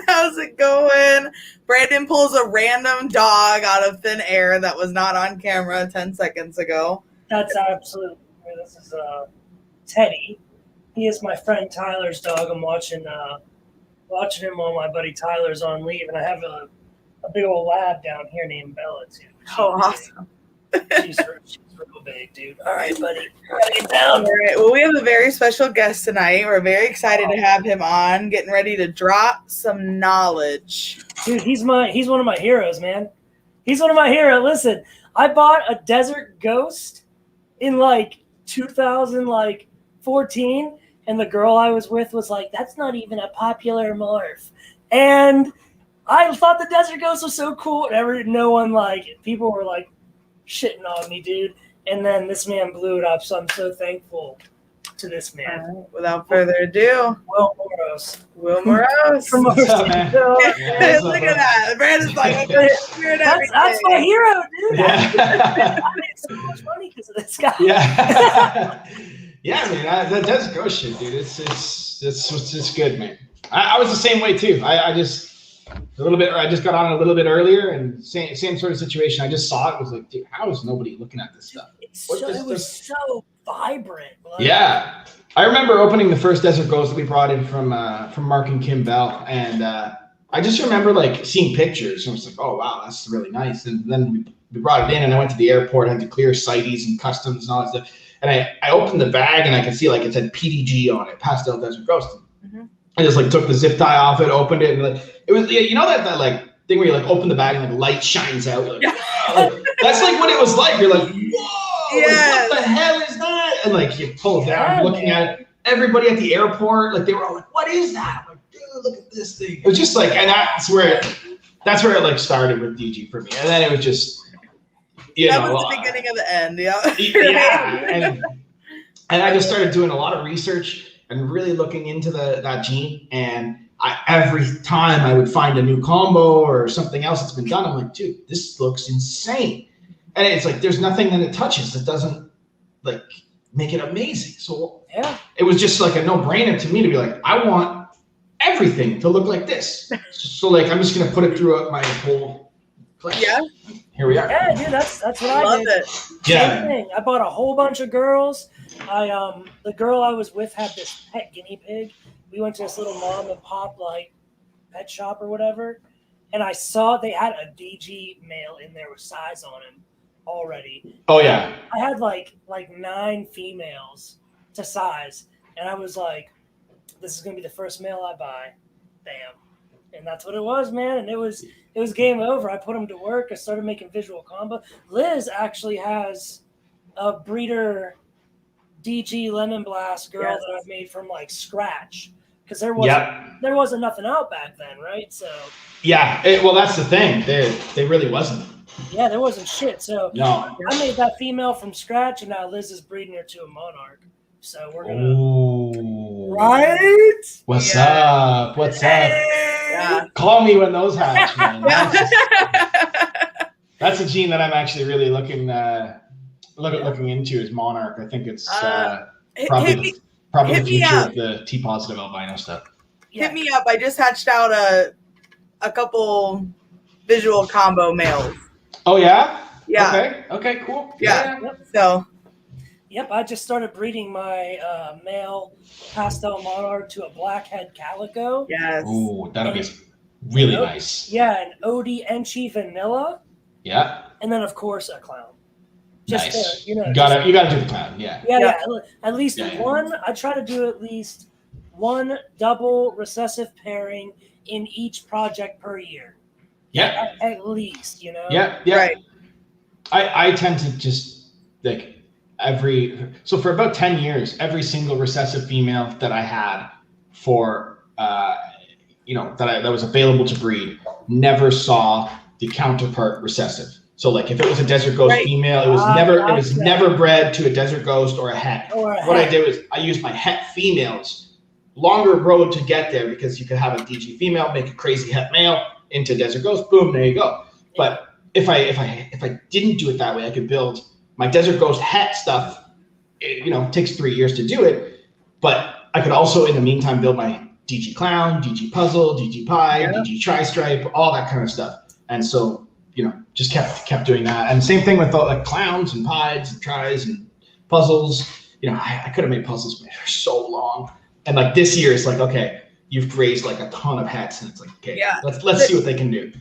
How's it going? Brandon pulls a random dog out of thin air that was not on camera 10 seconds ago. That's absolutely true. This is Teddy. He is my friend Tyler's dog. I'm watching him while my buddy Tyler's on leave, and I have a big old lab down here named Bella too. Awesome. She's real big, dude. All right, buddy. Get down. All right. Well, we have a very special guest tonight. We're very excited to have him on, getting ready to drop some knowledge. Dude, he's one of my heroes, man. He's one of my heroes. Listen, I bought a Desert Ghost in 2014, and the girl I was with was like, "That's not even a popular morph," and I thought the Desert Ghost was so cool. People were like shitting on me, dude. And then this man blew it up, so I'm so thankful to this man. Right, without further ado, Will Moros. Will Moros. Look at that. Brandon's like, that's my hero, dude. Yeah. I made so much money because of this guy. Yeah. Yeah, man. That Desert Ghost shit, dude. It's good, man. I was the same way too. I just got on a little bit earlier, and same sort of situation. I just saw it. Was like, dude, how is nobody looking at this stuff? It was so vibrant. Yeah, I remember opening the first Desert Ghost that we brought in from Mark and Kim Bell, and I just remember seeing pictures, and I was like, oh wow, that's really nice. And then we brought it in, and I went to the airport, had to clear CITES and customs and all that stuff. And I opened the bag, and I could see it said PDG on it, Pastel Desert Ghost. Mm-hmm. I just took the zip tie off it, opened it, and it was that thing where you open the bag and light shines out. You're that's what it was like. You're like, whoa, yes. What the hell is that? And you pull it down, looking at it. Everybody at the airport, they were all like, what is that? I'm like, dude, look at this thing. It was just and that's where it started with DG for me. And then it was just that was the beginning of the end. Yeah. Yeah. And I just started doing a lot of research and really looking into that gene. And every time I would find a new combo or something else that's been done, I'm like, dude, this looks insane. And it's there's nothing that it touches that doesn't make it amazing. So yeah, it was just a no-brainer to me to be I want everything to look like this. So I'm just gonna put it throughout my whole place. Yeah. Here we are. Yeah, dude, that's what I did. It. Same thing. I bought a whole bunch of girls. The girl I was with had this pet guinea pig. We went to this little mom and pop pet shop or whatever, and I saw they had a DG male in there with size on him already. Oh yeah. I had 9 females to size, and I was like, this is gonna be the first male I buy. Bam. And that's what it was, man. And it was game over. I put him to work. I started making visual combo. Liz actually has a breeder DG Lemon Blast girl that I've made from scratch, because there wasn't nothing out back then, right? So yeah, well that's the thing. They really wasn't. Yeah, there wasn't shit. So no. I made that female from scratch, and now Liz is breeding her to a monarch. So we're gonna. Ooh. Right? What's up? What's up? Yeah. Call me when those hatch, man. That's a gene that I'm actually really looking into is monarch. I think it's probably the future of the T positive albino stuff. Hit me up. I just hatched out a couple visual combo males. Oh yeah? Yeah. Okay, cool. Yeah. Yep. So. Yep, I just started breeding my male pastel monarch to a blackhead calico. Yes. Ooh, that'll be really nice. Yeah, an OD vanilla. Yeah. And then of course a clown. Nice. You gotta do the clown. Yeah. Yeah. At least one. I try to do at least one double recessive pairing in each project per year. Yeah. At least, Yeah. Right. I tend to just for about 10 years, every single recessive female that I had for that was available to breed never saw the counterpart recessive. So if it was a Desert Ghost female, it was never bred to a Desert Ghost or a het. What I did was I used my het females, longer road to get there, because you could have a DG female, make a crazy het male into Desert Ghost, boom, there you go. But if I didn't do it that way, I could build my Desert Ghost het stuff. It takes 3 years to do it, but I could also in the meantime build my DG Clown, DG Puzzle, DG Pie, DG Tri-Stripe, all that kind of stuff. And so, just kept doing that. And same thing with like clowns and pies and tries and puzzles. I could have made puzzles for so long. And like this year, it's like, okay, you've raised like a ton of hats, and it's like, okay, let's see what they can do.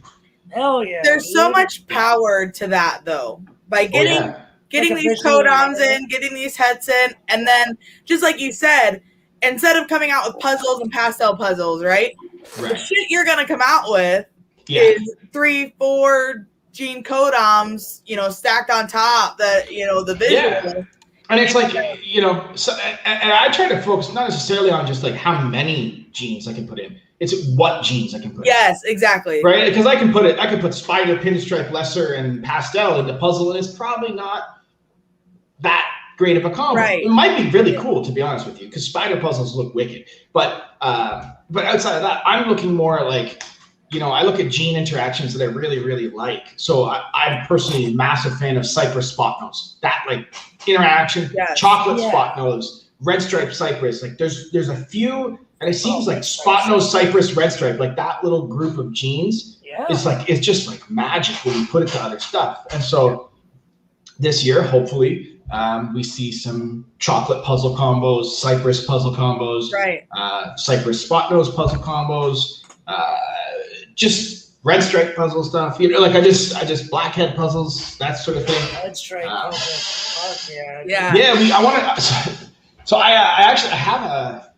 Hell yeah! There's so much power to that, though. By getting these codons in, getting these hets in, and then just like you said, instead of coming out with puzzles and pastel puzzles, right? The shit you're gonna come out with is 3-4 gene codons, stacked on top. That the visual. Yeah. And it's like, so, and I try to focus not necessarily on just like how many genes I can put in. It's what genes I can put in. Yes, exactly. Right? Because I can put spider, pinstripe, lesser, and pastel in the puzzle, and it's probably not that great of a combo. Right. It might be really cool, to be honest with you, because spider puzzles look wicked. But outside of that, I'm looking more like, I look at gene interactions that I really, really like. So I'm personally a massive fan of cypress spot nose. That like interaction, chocolate spot nose, red stripe cypress. Like there's a few, and it seems like spot nose, cypress, red stripe, like that little group of genes. Yeah. It's just like magic when you put it to other stuff. And so this year, hopefully, we see some chocolate puzzle combos, cypress puzzle combos, cypress spot nose puzzle combos. Just red stripe puzzle stuff, like I just blackhead puzzles, that sort of thing. Red stripe puzzles, yeah. I want to. So I actually have a.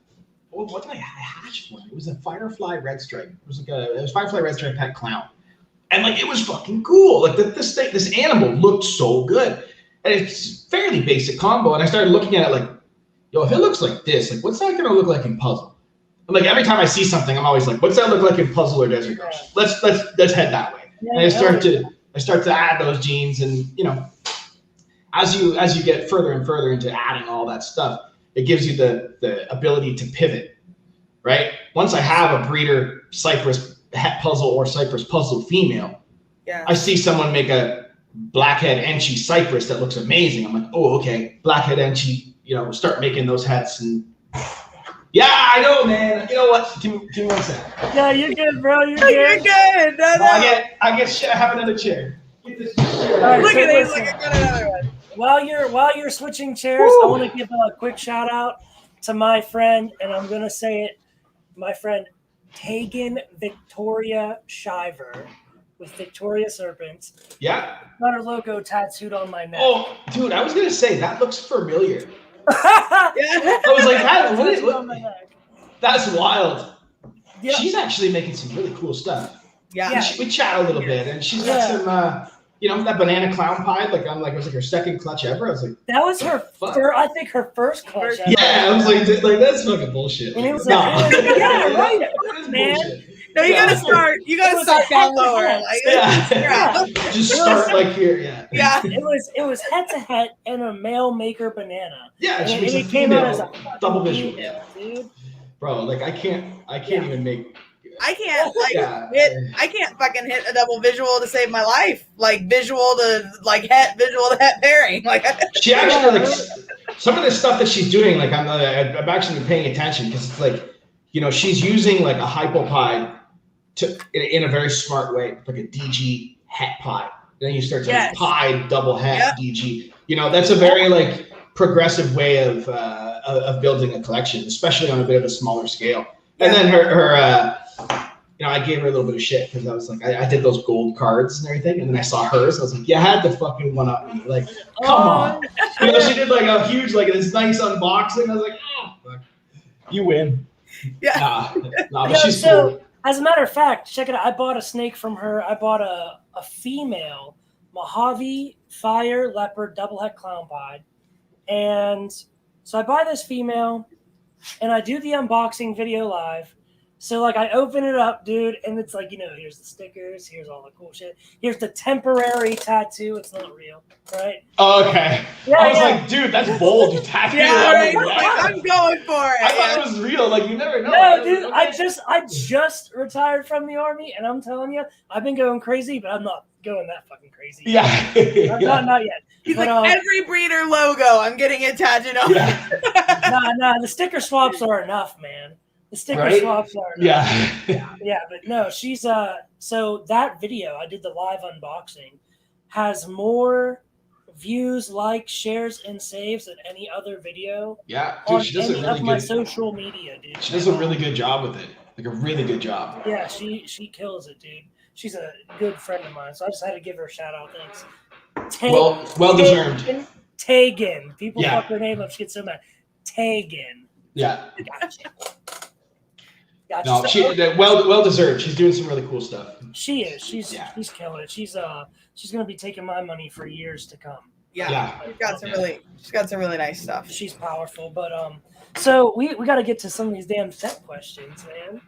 What did I hatch one? It was a Firefly red stripe. It was Firefly red stripe pet clown, and like it was fucking cool. Like this animal looked so good, and it's fairly basic combo. And I started looking at it like, if it looks like this, like what's that gonna look like in puzzle? Like every time I see something, I'm always like, "What's that look like in Puzzle or Desert Ghost?" Let's head that way. And I start to add those genes, and as you get further and further into adding all that stuff, it gives you the ability to pivot, right? Once I have a breeder cypress het puzzle or cypress puzzle female, I see someone make a blackhead Enchi cypress that looks amazing. I'm like, oh, okay, blackhead Enchi. Start making those hets and. Yeah, I know, man. You know what? Give me 1 second. Yeah, you're good, bro. You're You're good. No. I get shit. I have another chair. Get this chair. Right, Look at this. Look, I got another one. While you're switching chairs, I want to give a quick shout out to my friend, and I'm gonna say it, my friend Tegan Victoria Shiver with Victoria Serpents. Yeah. Got her logo tattooed on my neck. Oh, dude, I was gonna say that looks familiar. I was like, what? That's wild. Yeah. She's actually making some really cool stuff. Yeah. We chat a little bit, and she's got some, that banana clown pie. Like it was like her second clutch ever. I was like, that was her. I think her first clutch. Ever. Yeah, I was like that's fucking bullshit. And it was right, man. Bullshit. No, you gotta start. You gotta start down lower. Just start like here. Yeah. It was head to head and a male maker banana. Yeah, and it came out as a double visual. Dude. Bro, like I can't even make. I can't fucking hit a double visual to save my life. Like visual to like het visual to het pairing. Like she actually some of the stuff that she's doing. Like I've actually been paying attention because it's like she's using like a hypopie in a very smart way, like a DG het pie. Then you start to pie double het DG. that's a very like progressive way of building a collection, especially on a bit of a smaller scale. And then her I gave her a little bit of shit because I was like, I did those gold cards and everything, and then I saw hers. I was like, you had to fucking one up me. Like, come on. She did like a huge, like this nice unboxing. I was like, oh, fuck. You win. Yeah. Nah, but she's cool. As a matter of fact, check it out. I bought a snake from her. I bought a female Mojave Fire Leopard double het clown pied. And so I buy this female, and I do the unboxing video live. So, like, I open it up, dude, and it's like, here's the stickers, here's all the cool shit. Here's the temporary tattoo. It's not real, right? Oh, okay. Yeah, I was like, dude, that's bold. You tattooed right. I'm going for it. I thought it was real. Like, you never know. No, dude, okay. I just retired from the Army, and I'm telling you, I've been going crazy, but I'm not going that fucking crazy. Yeah. Not yet. He's like, every breeder logo, I'm getting it tattooed on. Yeah. Nah, the sticker swaps are enough, man. The sticker swaps are yeah. But no, she's so that video I did the live unboxing has more views, likes, shares, and saves than any other video. Yeah, dude, she does any of my social media, dude. She does a really good job with it. Like a really good job. Yeah, she kills it, dude. She's a good friend of mine, so I just had to give her a shout out. Thanks. Well deserved. Tegan. People fuck her name up. She gets so mad. Tegan. Yeah. Gotcha. No, well deserved. She's doing some really cool stuff. She is. She's killing it. She's gonna be taking my money for years to come. Yeah. She's got some really nice stuff. She's powerful. But so we gotta get to some of these damn set questions, man.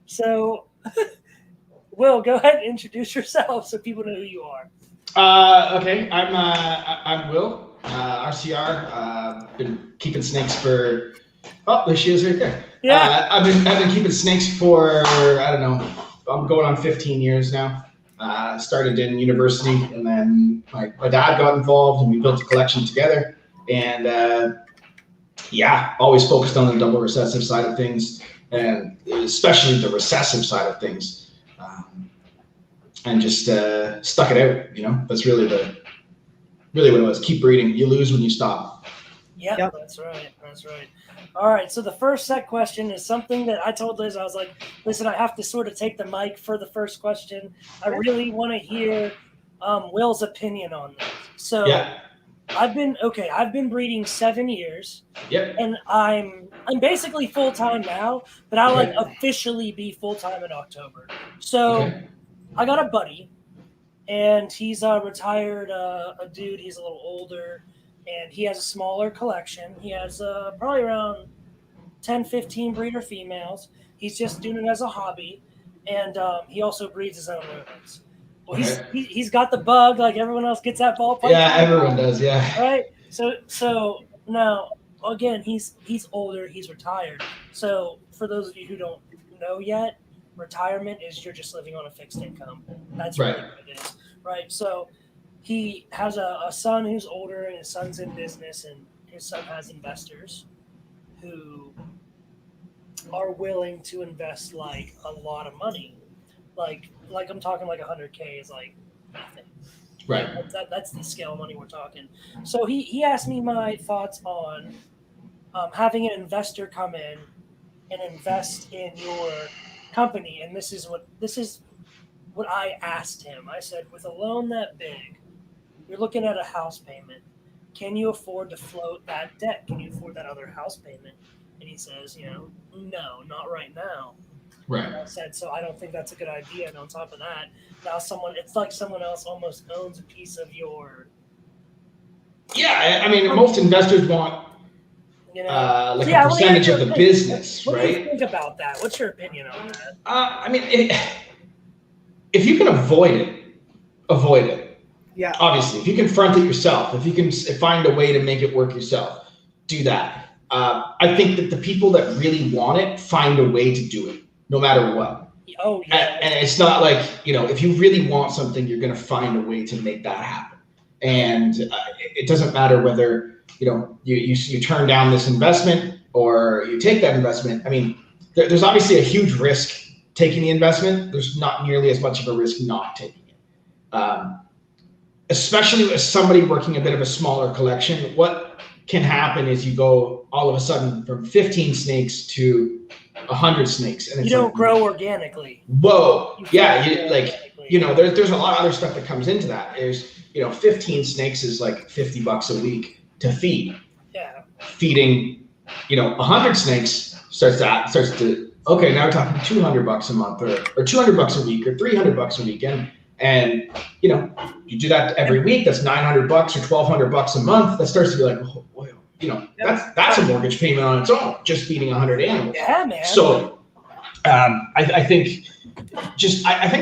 So Will, go ahead and introduce yourself so people know who you are. Okay, I'm Will, RCR. Been keeping snakes for. Oh, there she is right there. Yeah. I've been keeping snakes for I don't know. I'm going on 15 years now. Started in university, and then my dad got involved, and we built a collection together. And always focused on the double recessive side of things, and especially the recessive side of things. And just stuck it out, That's really what it was. Keep breeding. You lose when you stop. Yep. That's right. All right, so the first set question is something that I told Liz. I was like, listen, I have to sort of take the mic for the first question. I really want to hear Will's opinion on this. So I've been breeding 7 years. Yep. And I'm basically full-time now, but I'll officially be full-time in October. So I got a buddy, and he's retired a dude. He's a little older, and he has a smaller collection. He has probably around 10, 15 breeder females. He's just doing it as a hobby, and he also breeds his own rodents. Well, he's got the bug like everyone else gets that ballpark. Yeah, everyone does. Yeah. Right. So now again, he's older. He's retired. So for those of you who don't know yet, retirement is you're just living on a fixed income. That's really what it is. Right. So he has a son who's older, and his son's in business, and his son has investors who are willing to invest like a lot of money. Like I'm talking like $100K is like nothing. Right. That's the scale of money we're talking. So he asked me my thoughts on having an investor come in and invest in your company. And this is what I asked him. I said, with a loan that big, you're looking at a house payment. Can you afford to float that debt? Can you afford that other house payment? And he says, no, not right now. Right. And I said, so I don't think that's a good idea. And on top of that, now it's like someone else almost owns a piece of your. Yeah, I mean, most investors want a percentage of the business, what right? What do you think about that? What's your opinion on that? I mean, if you can avoid it. Yeah. Obviously, if you confront it yourself, if you can find a way to make it work yourself, do that. I think that the people that really want it find a way to do it, no matter what. Oh, yeah. And it's not like, if you really want something, you're going to find a way to make that happen. And it doesn't matter whether, you turn down this investment or you take that investment. I mean, there's obviously a huge risk taking the investment. There's not nearly as much of a risk not taking it. Especially as somebody working a bit of a smaller collection, what can happen is you go all of a sudden from 15 snakes to 100 snakes, and you don't grow organically. Whoa, there's a lot of other stuff that comes into that. There's 15 snakes is like $50 a week to feed. Yeah. Feeding 100 snakes starts to okay, now we're talking $200 a month or $200 a week or $300 a weekend. And you do that every week. That's $900 or $1,200 a month. That starts to be like, that's a mortgage payment on its own, just feeding 100 animals. Yeah, man. So, I think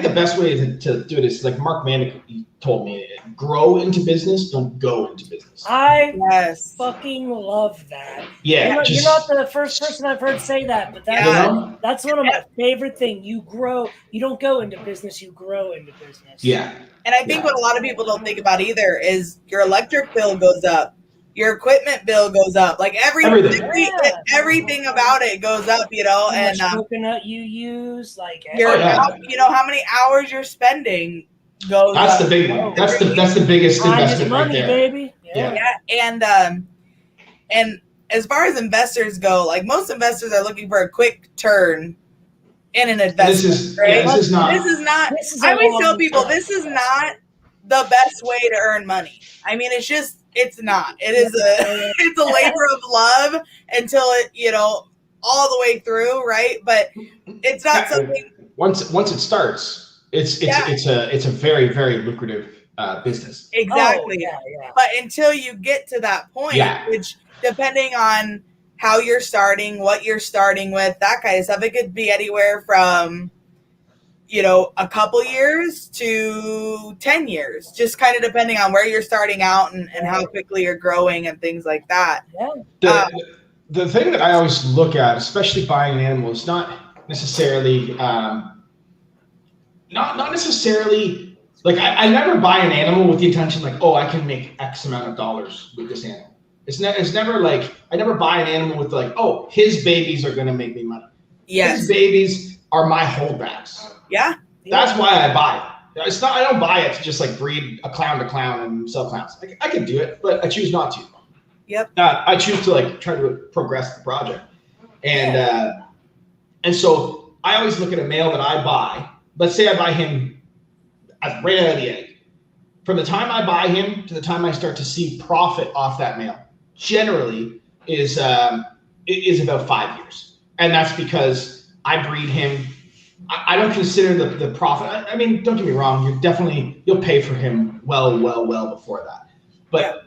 the best way to do it is like Mark Mandic told me: grow into business, don't go into business. I fucking love that. Yeah, you're not the first person I've heard say that, but that's one of my favorite things. You grow. You don't go into business. You grow into business. Yeah. And I think what a lot of people don't think about either is your electric bill goes up your equipment bill goes up. Like everything about it goes up, you know. How and much coconut you use, like you know how many hours you're spending goes That's up. the big one. That's the biggest investment money, right there, baby. And as far as investors go, like most investors are looking for a quick turn in an investment. This is not. I always tell people this is not the best way to earn money. I mean, it's not. It is it's a labor of love until it, you know, all the way through, right? But it's not something. Once it starts, it's a very, very lucrative business. Exactly. But until you get to that point, which depending on how you're starting, what you're starting with, that kind of stuff, it could be anywhere from, you know, a couple years to 10 years, just kind of depending on where you're starting out and how quickly you're growing and things like that. The thing that I always look at, especially buying an animal, is not necessarily not necessarily like I never buy an animal with the intention like, oh, I can make X amount of dollars with this animal. It's never like I never buy an animal with like, oh, his babies are gonna make me money. Yes. His babies are my holdbacks. Yeah. That's why I buy it. It's not. I don't buy it to just like breed a clown to clown and sell clowns. I can do it, but I choose not to. Yep. I choose to like try to progress the project, and so I always look at a male that I buy. Let's say I buy him right out of the egg. From the time I buy him to the time I start to see profit off that male, generally is about 5 years, and that's because I breed him. I don't consider the profit. I mean, don't get me wrong. You'll pay for him well before that. But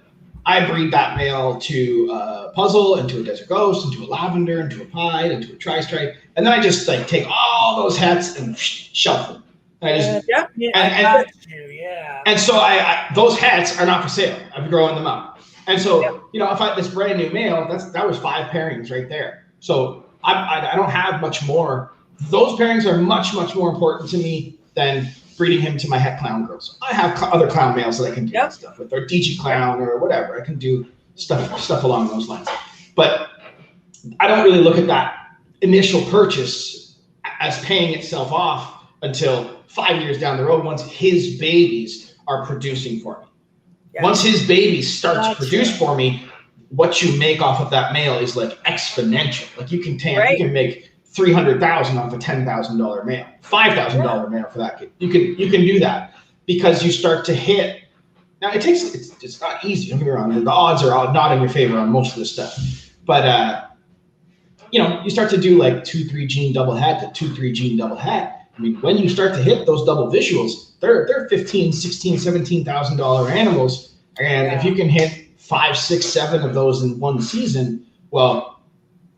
I breed that male to a puzzle, and to a desert ghost, and to a lavender, and to a pied, and to a tri-stripe, and then I just like take all those hets and shelf them. And I just and so I those hets are not for sale. I'm growing them up, and so you know if I this brand new male, that was 5 pairings right there. So I don't have much more. Those pairings are much more important to me than breeding him to my het clown girls. I have other clown males that I can do stuff with, or DG clown or whatever. I can do stuff along those lines. But I don't really look at that initial purchase as paying itself off until 5 years down the road once his babies are producing for me. Yeah. Once his babies start to produce for me, what you make off of that male is like exponential. Like you can make $300,000 off a $10,000 male, $5,000 male for that kid. You can do that because you start to hit. Now it's not easy. Don't get me wrong. The odds are not in your favor on most of this stuff, but you know you start to do like 2-3 gene double het to 2-3 gene double het. I mean, when you start to hit those double visuals, they're $15,000, $16,000, $17,000 animals, and if you can hit 5, 6, 7 of those in one season, well.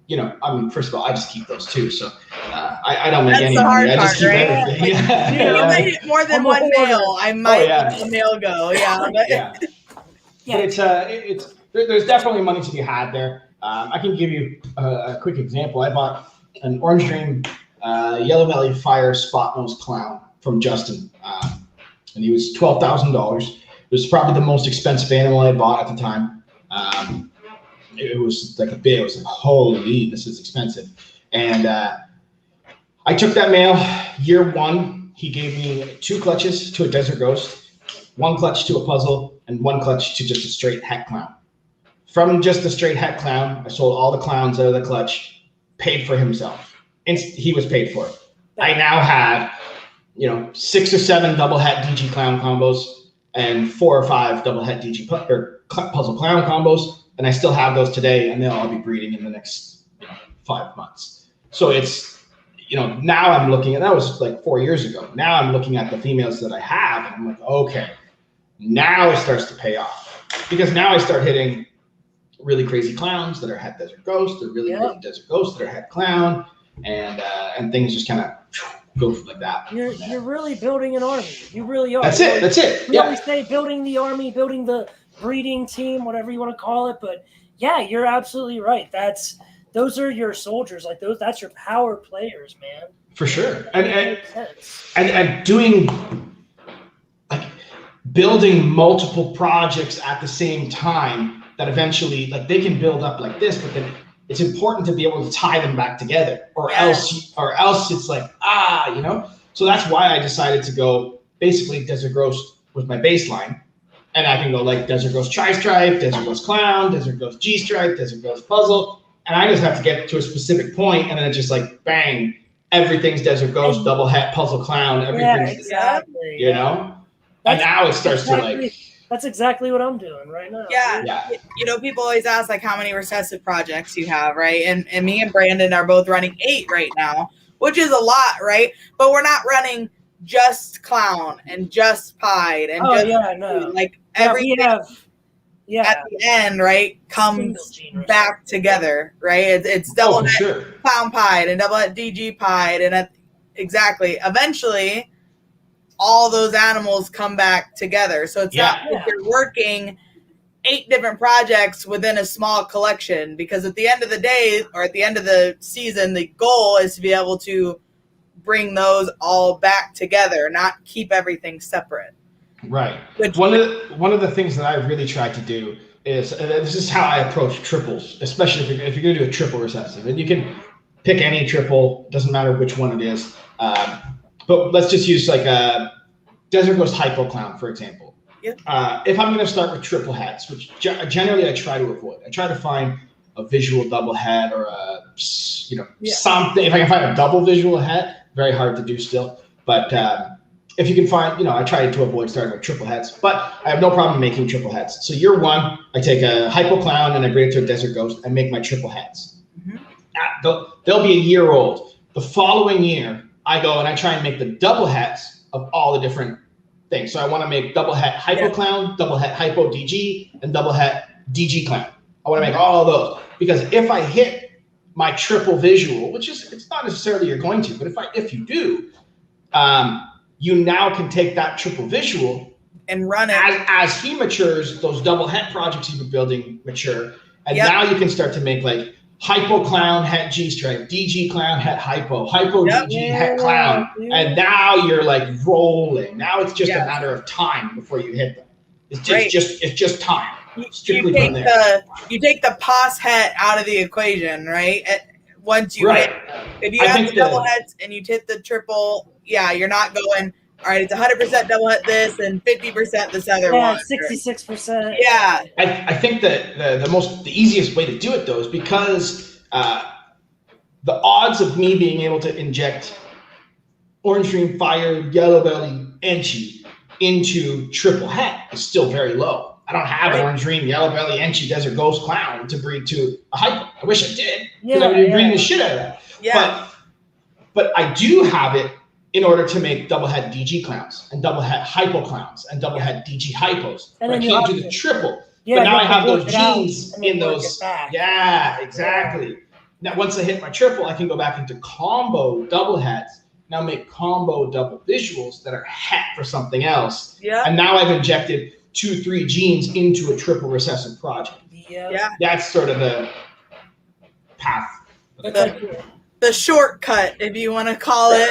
You know, I mean, first of all, I just keep those too. So I don't make any money. I just keep everything. Like, if I hit more than one male, I might let the male go. But there's definitely money to be had there. I can give you a quick example. I bought an Orange Dream Yellow Valley Fire Spot Nose Clown from Justin, and he was $12,000. It was probably the most expensive animal I bought at the time. It was like I was like, holy, this is expensive. And I took that male year 1. He gave me 2 clutches to a desert ghost, 1 clutch to a puzzle, and 1 clutch to just a straight het clown. From just a straight het clown, I sold all the clowns out of the clutch, paid for himself. And he was paid for it. I now had, 6 or 7 double het DG clown combos and 4 or 5 double het DG puzzle clown combos. And I still have those today, and they'll all be breeding in the next 5 months. So it's, now I'm looking at, that was like 4 years ago. Now I'm looking at the females that I have, and I'm like, okay, now it starts to pay off. Because now I start hitting really crazy clowns that are het desert ghost, or really crazy desert ghosts that are het clown, and things just kind of go like that. You're really building an army. You really are. That's it. We always say building the army, building the breeding team, whatever you want to call it. But yeah, you're absolutely right. Those are your soldiers. Like that's your power players, man. For sure. And doing like building multiple projects at the same time, that eventually, like, they can build up like this, but then it's important to be able to tie them back together, or else it's like, you know? So that's why I decided to go basically Desert Ghost was my baseline. And I can go like Desert Ghost Tri-Stripe, Desert Ghost Clown, Desert Ghost G-Stripe, Desert Ghost Puzzle. And I just have to get to a specific point, and then it's just like, bang, everything's Desert Ghost, double hat, Puzzle Clown, everything's, exactly. You know? And now it starts to like... That's exactly what I'm doing right now. Yeah. You know, people always ask like how many recessive projects you have, right? And me and Brandon are both running 8 right now, which is a lot, right? But we're not running just Clown and just Pied and like everything at the end, right, comes back together, right? It's double head Clown Pied and double head DG Pied, and exactly eventually all those animals come back together. So it's not like you're working 8 different projects within a small collection, because at the end of the day, or at the end of the season, the goal is to be able to bring those all back together, not keep everything separate. Right. One of the things that I really tried to do is, this is how I approach triples, especially if you're going to do a triple recessive. And you can pick any triple, doesn't matter which one it is. But let's just use like a Desert Ghost Hypo Clown, for example. Yep. If I'm going to start with triple hats, which generally I try to avoid, I try to find a visual double hat or something. If I can find a double visual hat, very hard to do still. But if you can find, I try to avoid starting with triple hats. But I have no problem making triple hats. So year 1, I take a Hypo Clown and I bring it to a Desert Ghost and make my triple hats. Mm-hmm. They'll be a year old. The following year, I go and I try and make the double hats of all the different things. So I want to make double hat Hypo Clown, double hat Hypo DG, and double hat DG Clown. I want to make all of those, because if I hit my triple visual, which is, it's not necessarily you're going to, but if you do, you now can take that triple visual and run it as he matures. Those double hat projects you've been building mature, and now you can start to make like Hypo Clown hat G-Stripe, DG Clown hat Hypo DG hat Clown, and now you're like rolling. Now it's just a matter of time before you hit them. It's just time. You take the POS hat out of the equation, right? Once you hit, if you have the double heads and you hit the triple, you're not going, all right, it's 100% double hit this and 50% this other one. 66%. Yeah. I think that the easiest way to do it, though, is because the odds of me being able to inject Orange Dream, Fire, Yellow Belly, Enchi into triple hat is still very low. I don't have an Orange Dream, Yellow Belly, Enchi, Desert Ghost Clown to breed to a Hypo. I wish I did, because I'd be breeding the shit out of that. Yeah. But I do have it in order to make double hat DG Clowns and double hat Hypo Clowns and double hat DG Hypos. And I can't do the triple. Yeah, but now I have those genes in those. Yeah, exactly. Now, once I hit my triple, I can go back into combo double hats. Now make combo double visuals that are hat for something else. Yeah. And now I've injected 2-3 genes into a triple recessive project. Yeah. That's sort of the path. The shortcut, if you want to call it.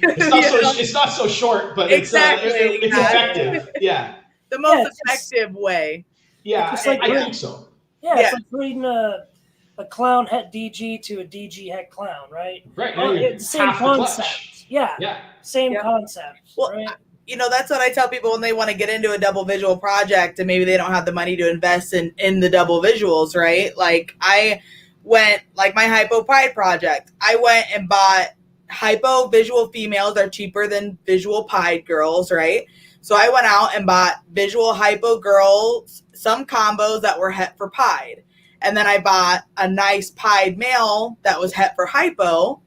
It's not so short, but it's effective. Yeah. The most effective way. Yeah, I think so. Yeah, it's like breeding a clown het DG to a DG het clown, right? Right. It's the same concept. Yeah. Same concept. Well, right? That's what I tell people when they want to get into a double visual project and maybe they don't have the money to invest in the double visuals, right? Like I went, like my Hypo Pride project, I went and bought Hypo visual females. They're cheaper than visual Pied girls, right? So I went out and bought visual Hypo girls, some combos that were het for Pied. And then I bought a nice Pied male that was het for Hypo,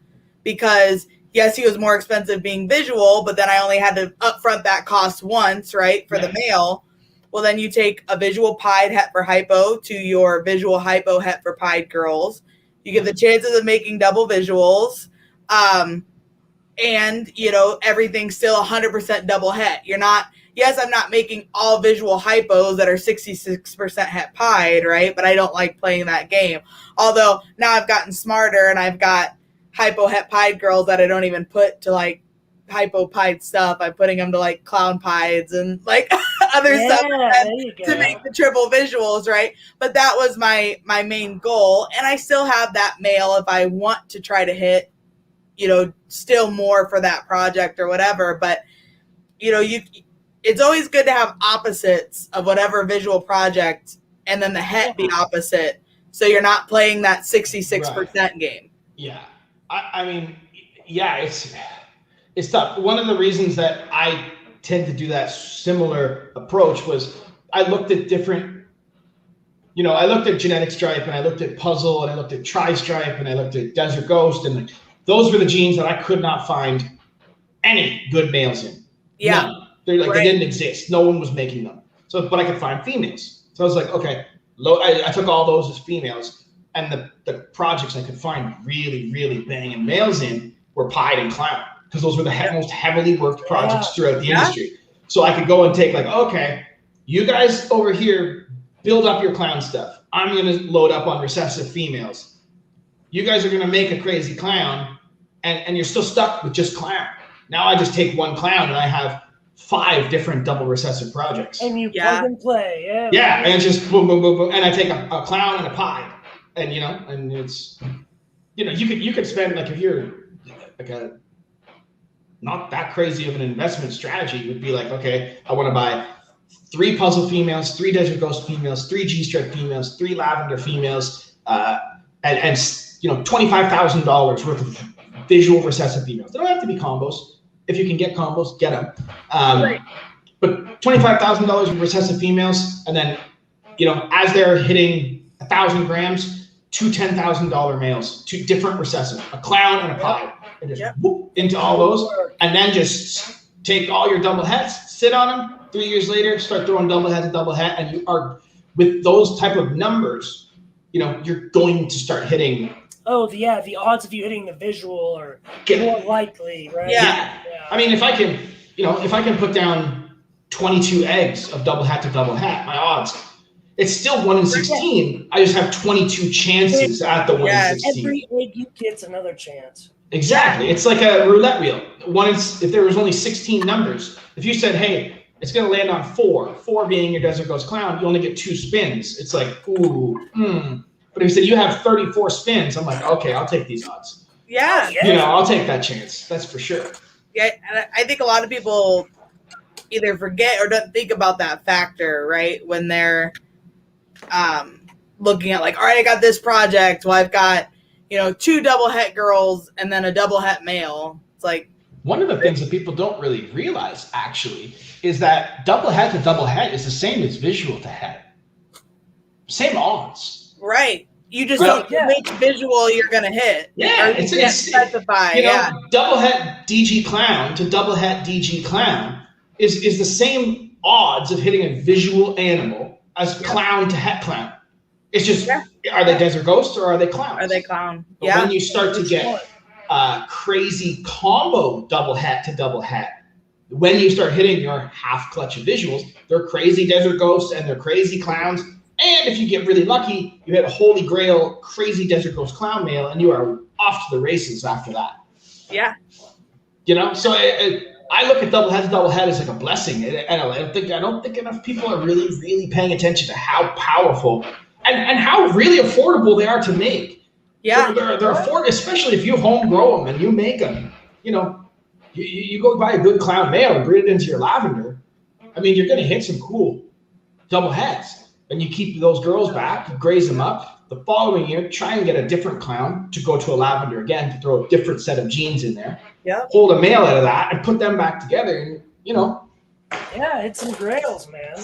because yes, he was more expensive being visual, but then I only had to upfront that cost once, right, for the male. Well, then you take a visual Pied het for Hypo to your visual Hypo het for Pied girls. You get the chances of making double visuals. And, everything's still 100% double het. You're not, I'm not making all visual Hypos that are 66% het Pied, right? But I don't like playing that game. Although now I've gotten smarter and I've got Hypo het Pied girls that I don't even put to like Hypo Pied stuff. I'm putting them to like Clown Pieds and like other stuff to make the triple visuals, right? But that was my main goal, and I still have that male if I want to try to hit, still more for that project or whatever. But it's always good to have opposites of whatever visual project, and then the het be opposite, so you're not playing that 66% game. Yeah, I mean, yeah, it's tough. One of the reasons that I tend to do that similar approach was I looked at different, I looked at Genetic Stripe, and I looked at Puzzle, and I looked at Tri-Stripe, and I looked at Desert Ghost, and those were the genes that I could not find any good males in. Yeah. None. They didn't exist. No one was making them. So, but I could find females. So I was like, okay, I took all those as females, and the projects I could find really, really banging males in were Pied and Clown, because those were the most heavily worked projects throughout the industry. So I could go and take okay, you guys over here build up your clown stuff. I'm going to load up on recessive females. You guys are going to make a crazy clown, and you're still stuck with just clown. Now I just take one clown and I have 5 different double recessive projects. And you plug and play. Yeah, and it's just boom, boom, boom, boom. And I take a clown and a pie. And, and it's, you could spend, if you're a not that crazy of an investment strategy, it would be okay, I want to buy 3 puzzle females, 3 desert ghost females, 3 G-stripe females, 3 lavender females, and $25,000 worth of visual recessive females. They don't have to be combos. If you can get combos, get them. But $25,000 of recessive females, and then, as they're hitting 1,000 grams, 2 $10,000 males, 2 different recessive, a clown and a pie, and just whoop into all those, and then just take all your double hets, sit on them. 3 years later, start throwing double head to double het, and you are with those type of numbers, you're going to start hitting. Oh, the odds of you hitting the visual are more likely, right? Yeah. I mean, if I can put down 22 eggs of double het to double het, my odds, it's still 1 in 16. I just have 22 chances at the 1 in 16. Every egg you get's another chance. Exactly. It's like a roulette wheel. If there was only 16 numbers, if you said, hey, it's going to land on 4 being your Desert Ghost Clown, you only get 2 spins. It's like, ooh, But if you said you have 34 spins, I'm like, okay, I'll take these odds. Yeah. I'll take that chance. That's for sure. Yeah, and I think a lot of people either forget or don't think about that factor, right? When they're looking at all right, I got this project. Well, I've got, 2 double het girls and then a double het male. It's like, one of the things that people don't really realize, actually, is that double het to double het is the same as visual to het. Same odds. Right. You just don't which visual you're going to hit. Yeah. It's specify. Double het DG Clown to double het DG Clown is the same odds of hitting a visual animal as clown to het clown. It's just, are they desert ghosts or are they clowns? Are they clown? But when you start to get crazy combo double het to double het, when you start hitting your half clutch of visuals, they're crazy desert ghosts and they're crazy clowns. And if you get really lucky, you hit a holy grail crazy desert ghost clown male, and you are off to the races after that. Yeah. So I look at double het to double het as like a blessing, and I don't think enough people are really, really paying attention to how powerful and how really affordable they are to make. Yeah. They're affordable, especially if you home grow them and you make them. You go buy a good clown male and breed it into your lavender. I mean, you're going to hit some cool double hets. And you keep those girls back, you graze them up. The following year, try and get a different clown to go to a lavender again, to throw a different set of genes in there. Yeah. Hold a male out of that and put them back together. And, Yeah, it's some grails, man.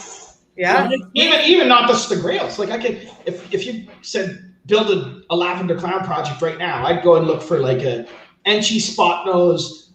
Yeah. Even not just the grails. Like I could, if you said build a lavender clown project right now, I'd go and look for like a Enchi spot nose,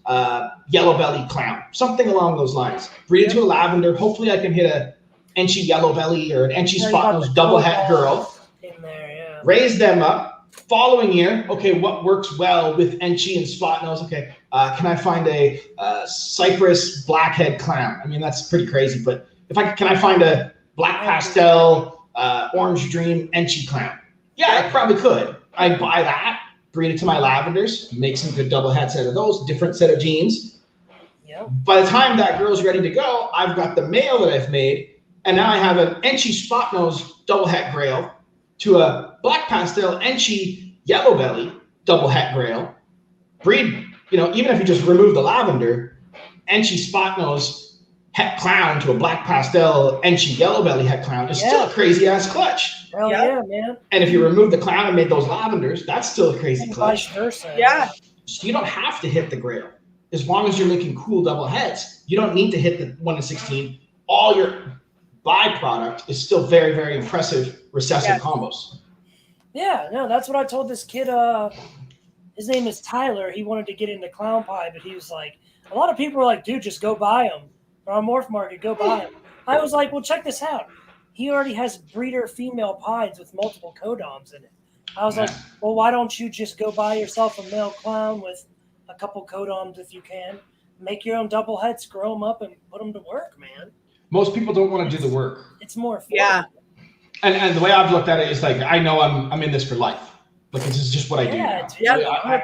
yellow belly clown, something along those lines. Breed it to a lavender. Hopefully I can hit a Enchi yellow belly or an Enchi spot nose double het girl. In there, Raise them up. Following year, okay, what works well with Enchi and spot nose? Okay, can I find a Cypress blackhead clown? I mean, that's pretty crazy, but can I find a black pastel orange dream Enchi clown? Yeah, I probably could. I'd buy that, breed it to my lavenders, make some good double hets out of those, different set of genes. By the time that girl's ready to go, I've got the male that I've made, and now I have an Enchi spot nose double het grail to a black pastel Enchi yellow belly double het grail. Breed, even if you just remove the lavender, Enchi spot nose het clown to a black pastel Enchi yellow belly het clown is still a crazy ass clutch. Hell yeah, man. And if you remove the clown and made those lavenders, that's still a crazy clutch. Vice versa. Yeah. So you don't have to hit the grail. As long as you're making cool double heads, you don't need to hit the 1 in 16. All your byproduct is still very, very impressive recessive combos. Yeah, no, that's what I told this kid. His name is Tyler. He wanted to get into clown pie, but he was like, a lot of people are like, dude, just go buy them. Or on Morph Market, go buy them. I was like, well, check this out. He already has breeder female pies with multiple codoms in it. I was like, well, why don't you just go buy yourself a male clown with a couple codoms if you can? Make your own double heads, grow them up, and put them to work, man. Most people don't want to do the work. It's more fun. Yeah. And the way I've looked at it is like, I know I'm in this for life. Like, this is just what I do now.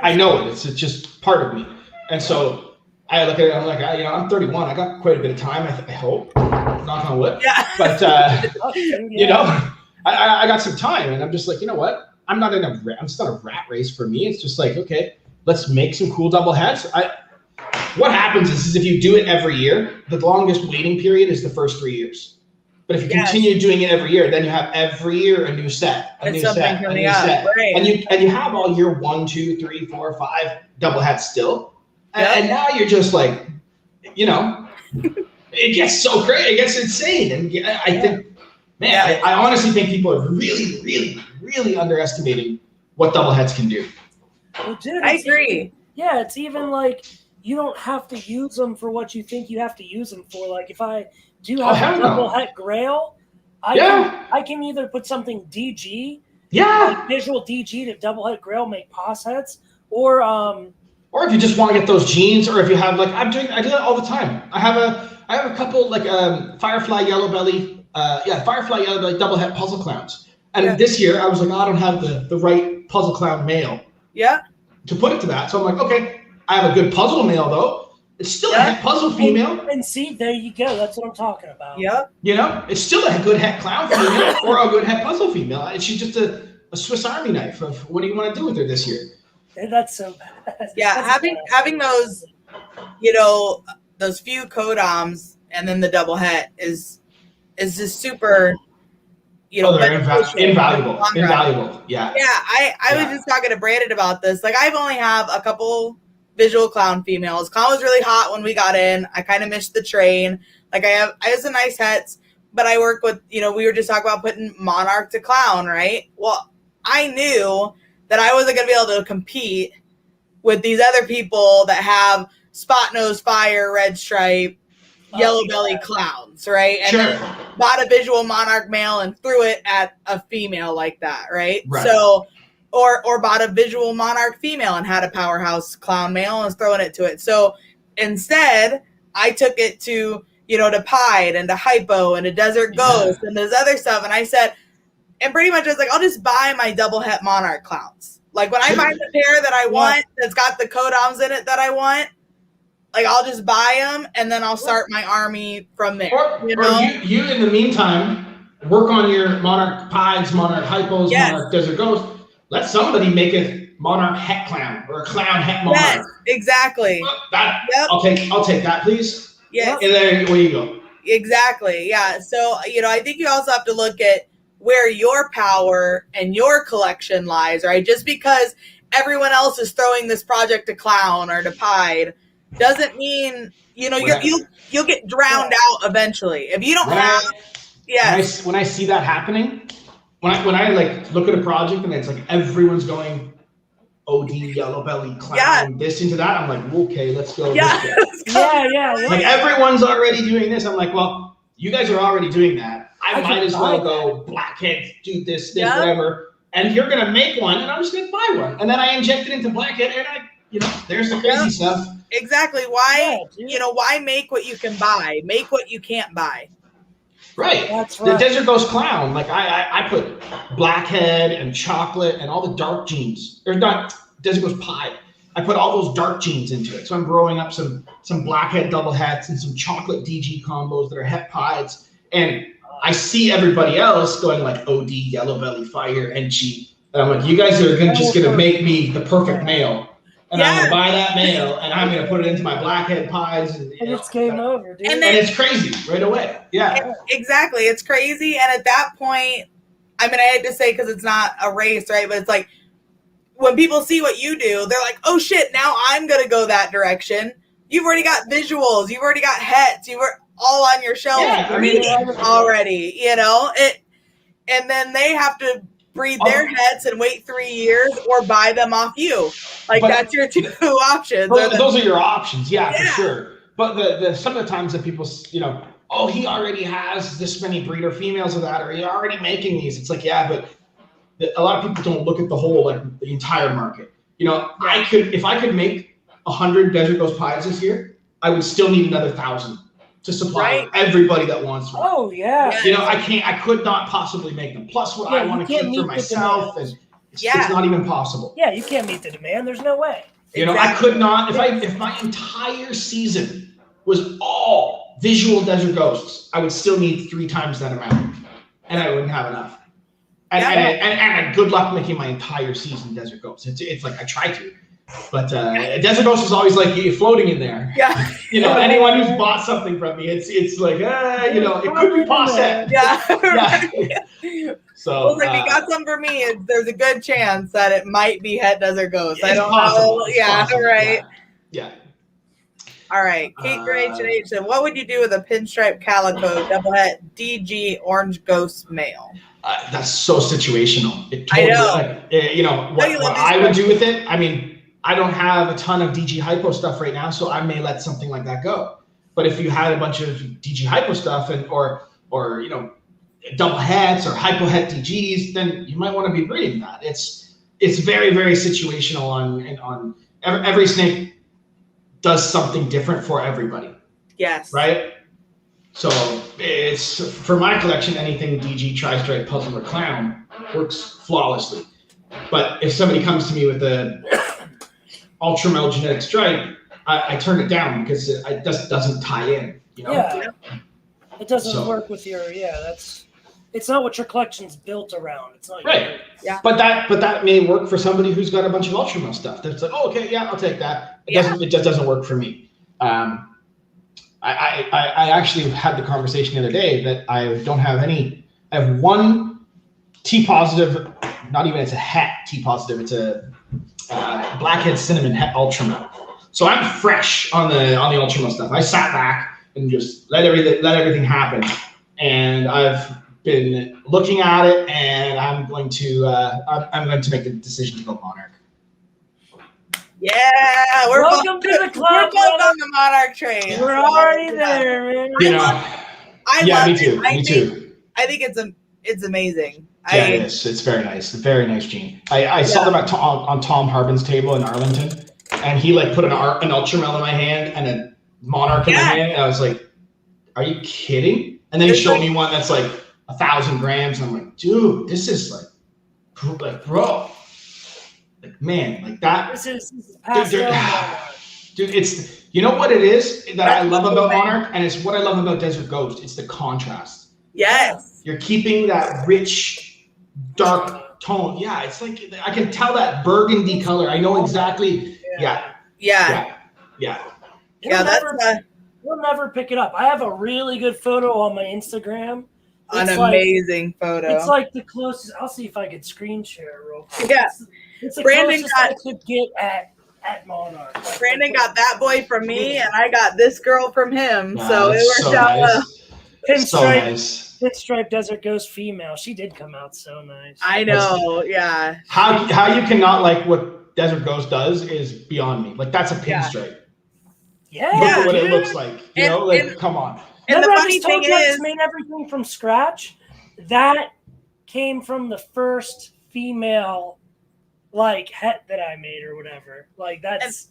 I know it. It's just part of me. And so I look at it, I'm like, I'm 31. I got quite a bit of time, I hope. Knock on wood. Yeah. But, I got some time. And I'm just like, you know what? I'm not it's not a rat race for me. It's just like, okay, let's make some cool double heads. What happens is if you do it every year, the longest waiting period is the first 3 years. But if you continue doing it every year, then you have every year a new set, a new set. Right. And you have all year 1, 2, 3, 4, 5 double heads still. And now you're just like, it gets so crazy, it gets insane. And I think, man, I honestly think people are really, really, really underestimating what double heads can do. Well, dude, I agree. It's even like you don't have to use them for what you think you have to use them for. Like if I do have a double het grail, I can either put something DG, like visual DG to double het grail, make pos heads, or if you just want to get those genes, or if you have I do that all the time. I have a couple Firefly yellow belly, double het puzzle clowns. And this year I was like, I don't have the right puzzle clown male. Yeah. To put it to that. So I'm like, okay, I have a good puzzle male though. It's still a het puzzle female. And see, there you go. That's what I'm talking about. Yeah. It's still a good het clown female or a good het puzzle female. She's just a Swiss Army knife of what do you want to do with her this year? That's so bad. Yeah, having those, those few codoms and then the double het is just super, they're invaluable. Yeah. Yeah, I was just talking to Brandon about this. Like, I've only have a couple visual clown females. Clown was really hot when we got in. I kind of missed the train. Like, I have some nice hets, but I work with, we were just talking about putting monarch to clown, right? Well, I knew that I wasn't going to be able to compete with these other people that have spot nose, fire, red stripe, yellow belly clowns, right? And then bought a visual monarch male and threw it at a female like that, right? So, or bought a visual monarch female and had a powerhouse clown male and was throwing it to it. So instead, I took it to, to Pied and to Hypo and to Desert Ghost and this other stuff. And I said, and pretty much I was like, I'll just buy my double het monarch clowns. Like when I find the pair that I want that's got the codoms in it that I want, like I'll just buy them and then I'll start my army from there. Or you in the meantime work on your monarch pies, monarch hypos, monarch desert ghost. Let somebody make a monarch het clown or a clown het monarch. Yes, exactly. I'll take that, please. Yes. And then where you go. Exactly. Yeah. So I think you also have to look at where your power and your collection lies, right? Just because everyone else is throwing this project to clown or to pied doesn't mean, you'll get drowned out eventually. If you don't when I see that happening, when I like look at a project and it's like everyone's going OD, yellow belly, clown, this into that, I'm like, okay, let's go. Like everyone's already doing this. I'm like, well, you guys are already doing that. I might as well go blackhead, do this, whatever. And you're gonna make one, and I'm just gonna buy one. And then I inject it into blackhead, and there's the crazy stuff. Exactly. Why? Why make what you can buy? Make what you can't buy. Right. That's right. The Desert Ghost Clown, like I put blackhead and chocolate and all the dark genes. Or not Desert Ghost Pie. I put all those dark genes into it. So I'm growing up some blackhead double hets and some chocolate DG combos that are het pieds. And I see everybody else going like OD, yellow belly, fire, NG. And I'm like, you guys are just going to make me the perfect male. And I'm going to buy that male and I'm going to put it into my blackhead pies. And it's game over, dude. And it's crazy right away. Yeah. Exactly. It's crazy. And at that point, I mean, I hate to say because it's not a race, right? But it's like when people see what you do, they're like, oh shit, now I'm going to go that direction. You've already got visuals. You've already got hets. You were all on your shelf already, you know? And then they have to breed their heads and wait 3 years or buy them off you. Like, that's your two options. Those are your options, for sure. But the some of the times that people, you know, oh, he already has this many breeder females of that, or he's already making these. It's like, yeah, but a lot of people don't look at the whole, like the entire market. You know, if I could make 100 Desert Ghost pies this year, I would still need another 1,000 to supply everybody that wants one. Oh yeah. You know, I could not possibly make them. Plus what I want to keep for myself, and it's not even possible. Yeah, you can't meet the demand. There's no way. You know, I could not, if my entire season was all visual Desert Ghosts, I would still need 3 times that amount, and I wouldn't have enough. And good luck making my entire season Desert Ghosts. It's like I try to, but Desert Ghost is always like you're floating in there. Yeah. You know, anyone who's bought something from me, it's like you know, it could be passe. Yeah. So like you got some for me. There's a good chance that it might be Het Desert Ghost. I don't know. Yeah. Possible. Right. Yeah. All right, Kate Gray H said, what would you do with a pinstripe calico double het DG orange ghost male? That's so situational. It totally, I know. You know, what I would do with it, I mean, I don't have a ton of DG hypo stuff right now, so I may let something like that go. But if you had a bunch of DG hypo stuff or you know, double hets or hypo het DGs, then you might want to be breeding that. It's very, very situational on every snake does something different for everybody. Yes. Right? So it's for my collection, anything DG, tri-stripe, puzzle, or clown works flawlessly. But if somebody comes to me with a ultra male genetic stripe, I turn it down because it just doesn't tie in. You know? Yeah. It doesn't work with your it's not what your collection's built around. It's not right. Yeah. But that may work for somebody who's got a bunch of ultra male stuff. That's like, oh, okay, yeah, I'll take that. It just doesn't work for me. I actually had the conversation the other day that I don't have any. I have one T positive, not even it's a het T positive. It's a blackhead cinnamon het ultramel. So I'm fresh on the ultramel stuff. I sat back and just let everything happen, and I've been looking at it, and I'm going to make the decision to go Monarch. Yeah, we're welcome to the club. We're both on the Monarch train. We're already there, man. You know, I love me too. It. Me too. I think it's amazing. Yeah, it is. It's very nice. Very nice gene. I saw them on Tom Harbin's table in Arlington, and he like put an ultramel in my hand and a Monarch in my hand, and I was like, "Are you kidding?" And then he showed me one that's like 1,000 grams, and I'm like, "Dude, this is like bro." Like, man, like that. This is dude, it's, you know what it is that I love about Monarch, and it's what I love about Desert Ghost. It's the contrast. Yes. You're keeping that rich, dark tone. Yeah, it's like, I can tell that burgundy color. I know exactly. Yeah. We'll never pick it up. I have a really good photo on my Instagram. An amazing photo. It's like the closest. I'll see if I could screen share real quick. Yeah. It's the closest I could get at Monarch. Brandon got that boy from me, and I got this girl from him. Wow, so it worked out well. Pinstripe Desert Ghost female. She did come out so nice. I know. Yeah. How you cannot like what Desert Ghost does is beyond me. Like, that's a pinstripe. Yeah. Look at what it looks like. You know, like, come on. And the funny thing is, made everything from scratch. That came from the first female, like, het that I made or whatever. Like, it's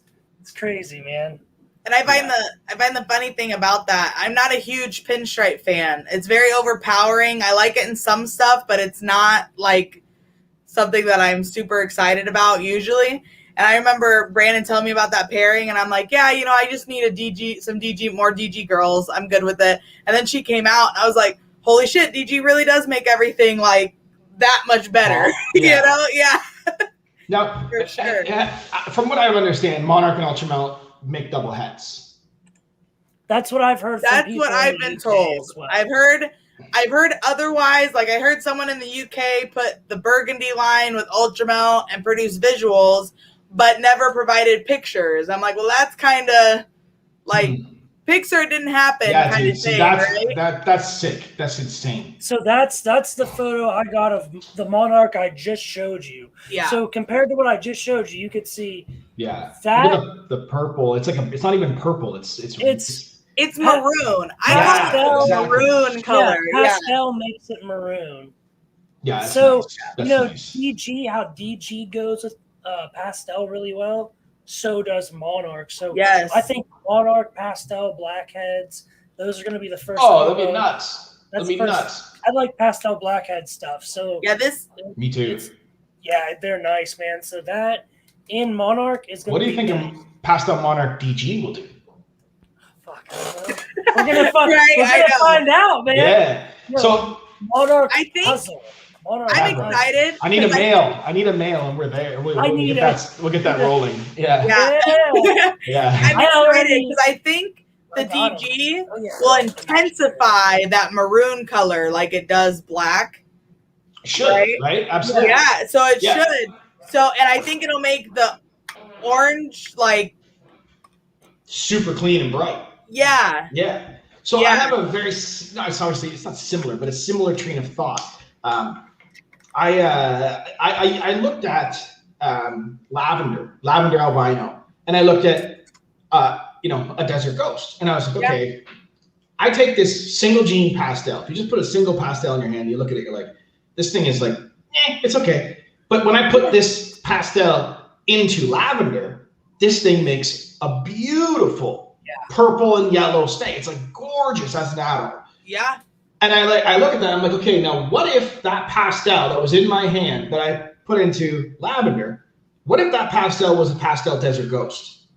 crazy, man. And I find the funny thing about that, I'm not a huge pinstripe fan. It's very overpowering. I like it in some stuff, but it's not like something that I'm super excited about usually. And I remember Brandon telling me about that pairing, and I'm like, yeah, you know, I just need more DG girls. I'm good with it. And then she came out, and I was like, holy shit, DG really does make everything like that much better. Yeah. You know? Yeah. Now, For sure. From what I understand, Monarch and Ultramel make double heads. That's what I've heard. That's what I've been told. Well. I've heard otherwise. Like I heard someone in the UK put the Burgundy line with Ultramel and produce visuals, but never provided pictures. I'm like, well, that's kind of like Pixar didn't happen kind of thing, right? That's sick. That's insane. So that's the photo I got of the Monarch I just showed you. Yeah. So compared to what I just showed you, you could see. Yeah. That look at the purple. It's like it's not even purple. It's maroon. I call it maroon color. Yeah, pastel makes it maroon. Yeah. So nice. Nice. DG, how DG goes with pastel really well, so does Monarch. So yes. I think Monarch, pastel, blackheads, those are going to be the first. Oh, that'd be nuts. That'd be nuts. I like pastel blackhead stuff. So yeah, me too. Yeah, they're nice, man. So that in Monarch is going to be. What do you think of pastel Monarch DG will do? Fuck, we're gonna find out, man. Yeah. Yo, so Monarch, I think puzzle. Monarch, I'm excited. I need a male, and we're there. We'll get that rolling. Yeah. I'm excited because I think the DG will intensify that maroon color like it does black. Should, right? Absolutely. Yeah, so it should. So, and I think it'll make the orange like super clean and bright. Yeah. Yeah. So I have a very it's not similar, but a similar train of thought. I looked at lavender albino, and I looked at a desert ghost, and I was like, okay, I take this single gene pastel. If you just put a single pastel in your hand, you look at it, you're like, this thing is like, it's okay. But when I put this pastel into lavender, this thing makes a beautiful purple and yellow stain. It's like gorgeous as an adult. Yeah. And I look at that, I'm like, okay, now what if that pastel that was in my hand that I put into lavender, what if that pastel was a pastel desert ghost?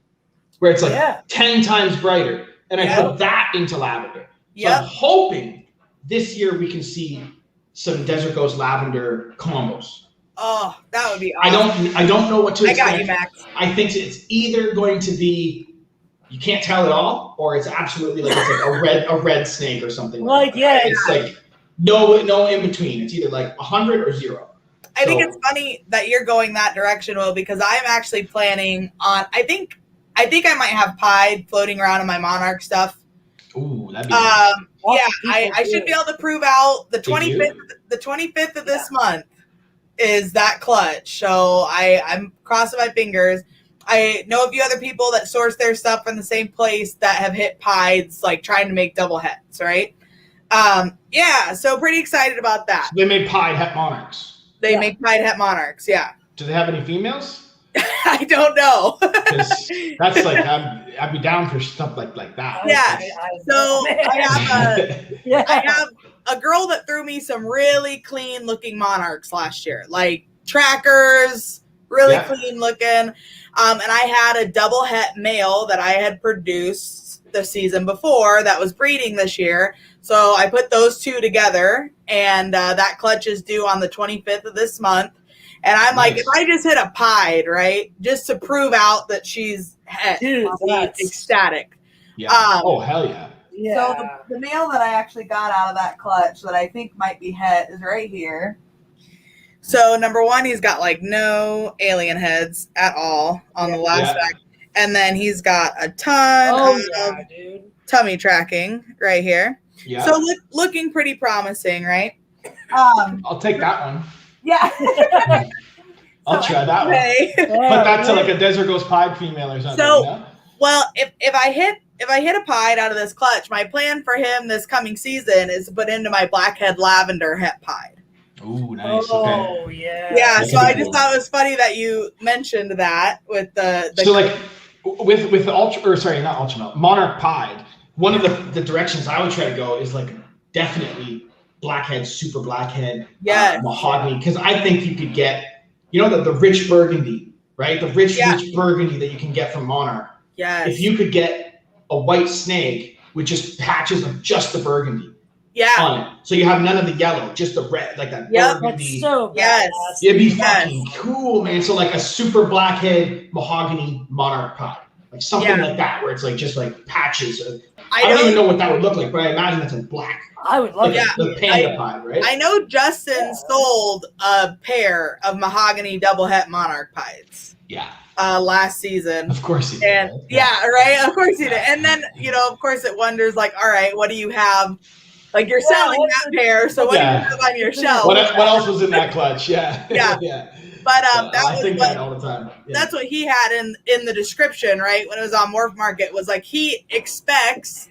Where it's like 10 times brighter. And I put that into lavender. So I'm hoping this year we can see some desert ghost lavender combos. Oh, that would be awesome. I don't know what to expect. I got you, Max. I think it's either going to be you can't tell at all, or it's absolutely like it's like a red snake or something. It's like no in between. It's either like 100 or 0. I think it's funny that you're going that direction, Will, because I'm actually planning on. I think I might have Pied floating around in my Monarch stuff. Ooh, that'd be nice. I should be able to prove out the 25th. The 25th of this month is that clutch. So I'm crossing my fingers. I know a few other people that source their stuff from the same place that have hit Pieds, like trying to make double heads, right? So pretty excited about that. So they made Pied Het Monarchs. They make Pied Het Monarchs, yeah. Do they have any females? I don't know. That's like I'd be down for stuff like that. Yeah. So I have a girl that threw me some really clean looking Monarchs last year, like trackers, really clean looking. And I had a double het male that I had produced the season before that was breeding this year. So I put those two together, and that clutch is due on the 25th of this month. And I'm like, if I just hit a Pied, right, just to prove out that she's het, I'll be ecstatic. Yeah. Hell yeah. So the male that I actually got out of that clutch that I think might be het is right here. So number one, he's got like no alien heads at all on the last back. And then he's got a ton of tummy tracking right here. Yeah. So looking pretty promising, right? I'll take that one. Yeah. I'll try that one. Put that to like a desert ghost Pied female or something. So, well, if I hit a Pied out of this clutch, my plan for him this coming season is to put into my blackhead lavender het Pied. Ooh, nice. Oh, okay. Yeah, so I just thought it was funny that you mentioned that with the so like with the Monarch Pied, one of the directions I would try to go is like definitely blackhead, super blackhead, mahogany, because I think you could get the rich burgundy, right? The rich burgundy that you can get from Monarch. Yes. If you could get a white snake with just patches of just the burgundy on it. So you have none of the yellow, just the red, like that burgundy. That's so badass. It'd be fucking cool, man. So like a super blackhead mahogany Monarch pie. Like something like that, where it's like just like patches of, I don't even know what that would look like, but I imagine it's like black. I would love the panda pie, right? I know Justin sold a pair of mahogany double het Monarch pies. Yeah. Last season. Of course he did. And right? Of course he did. And then, of course it wonders like, all right, what do you have? Like you're selling that pair, so what do you have on your shelf? What else was in that clutch? Yeah. Yeah. But I think that all the time. Yeah. That's what he had in the description, right? When it was on Morph Market, was like he expects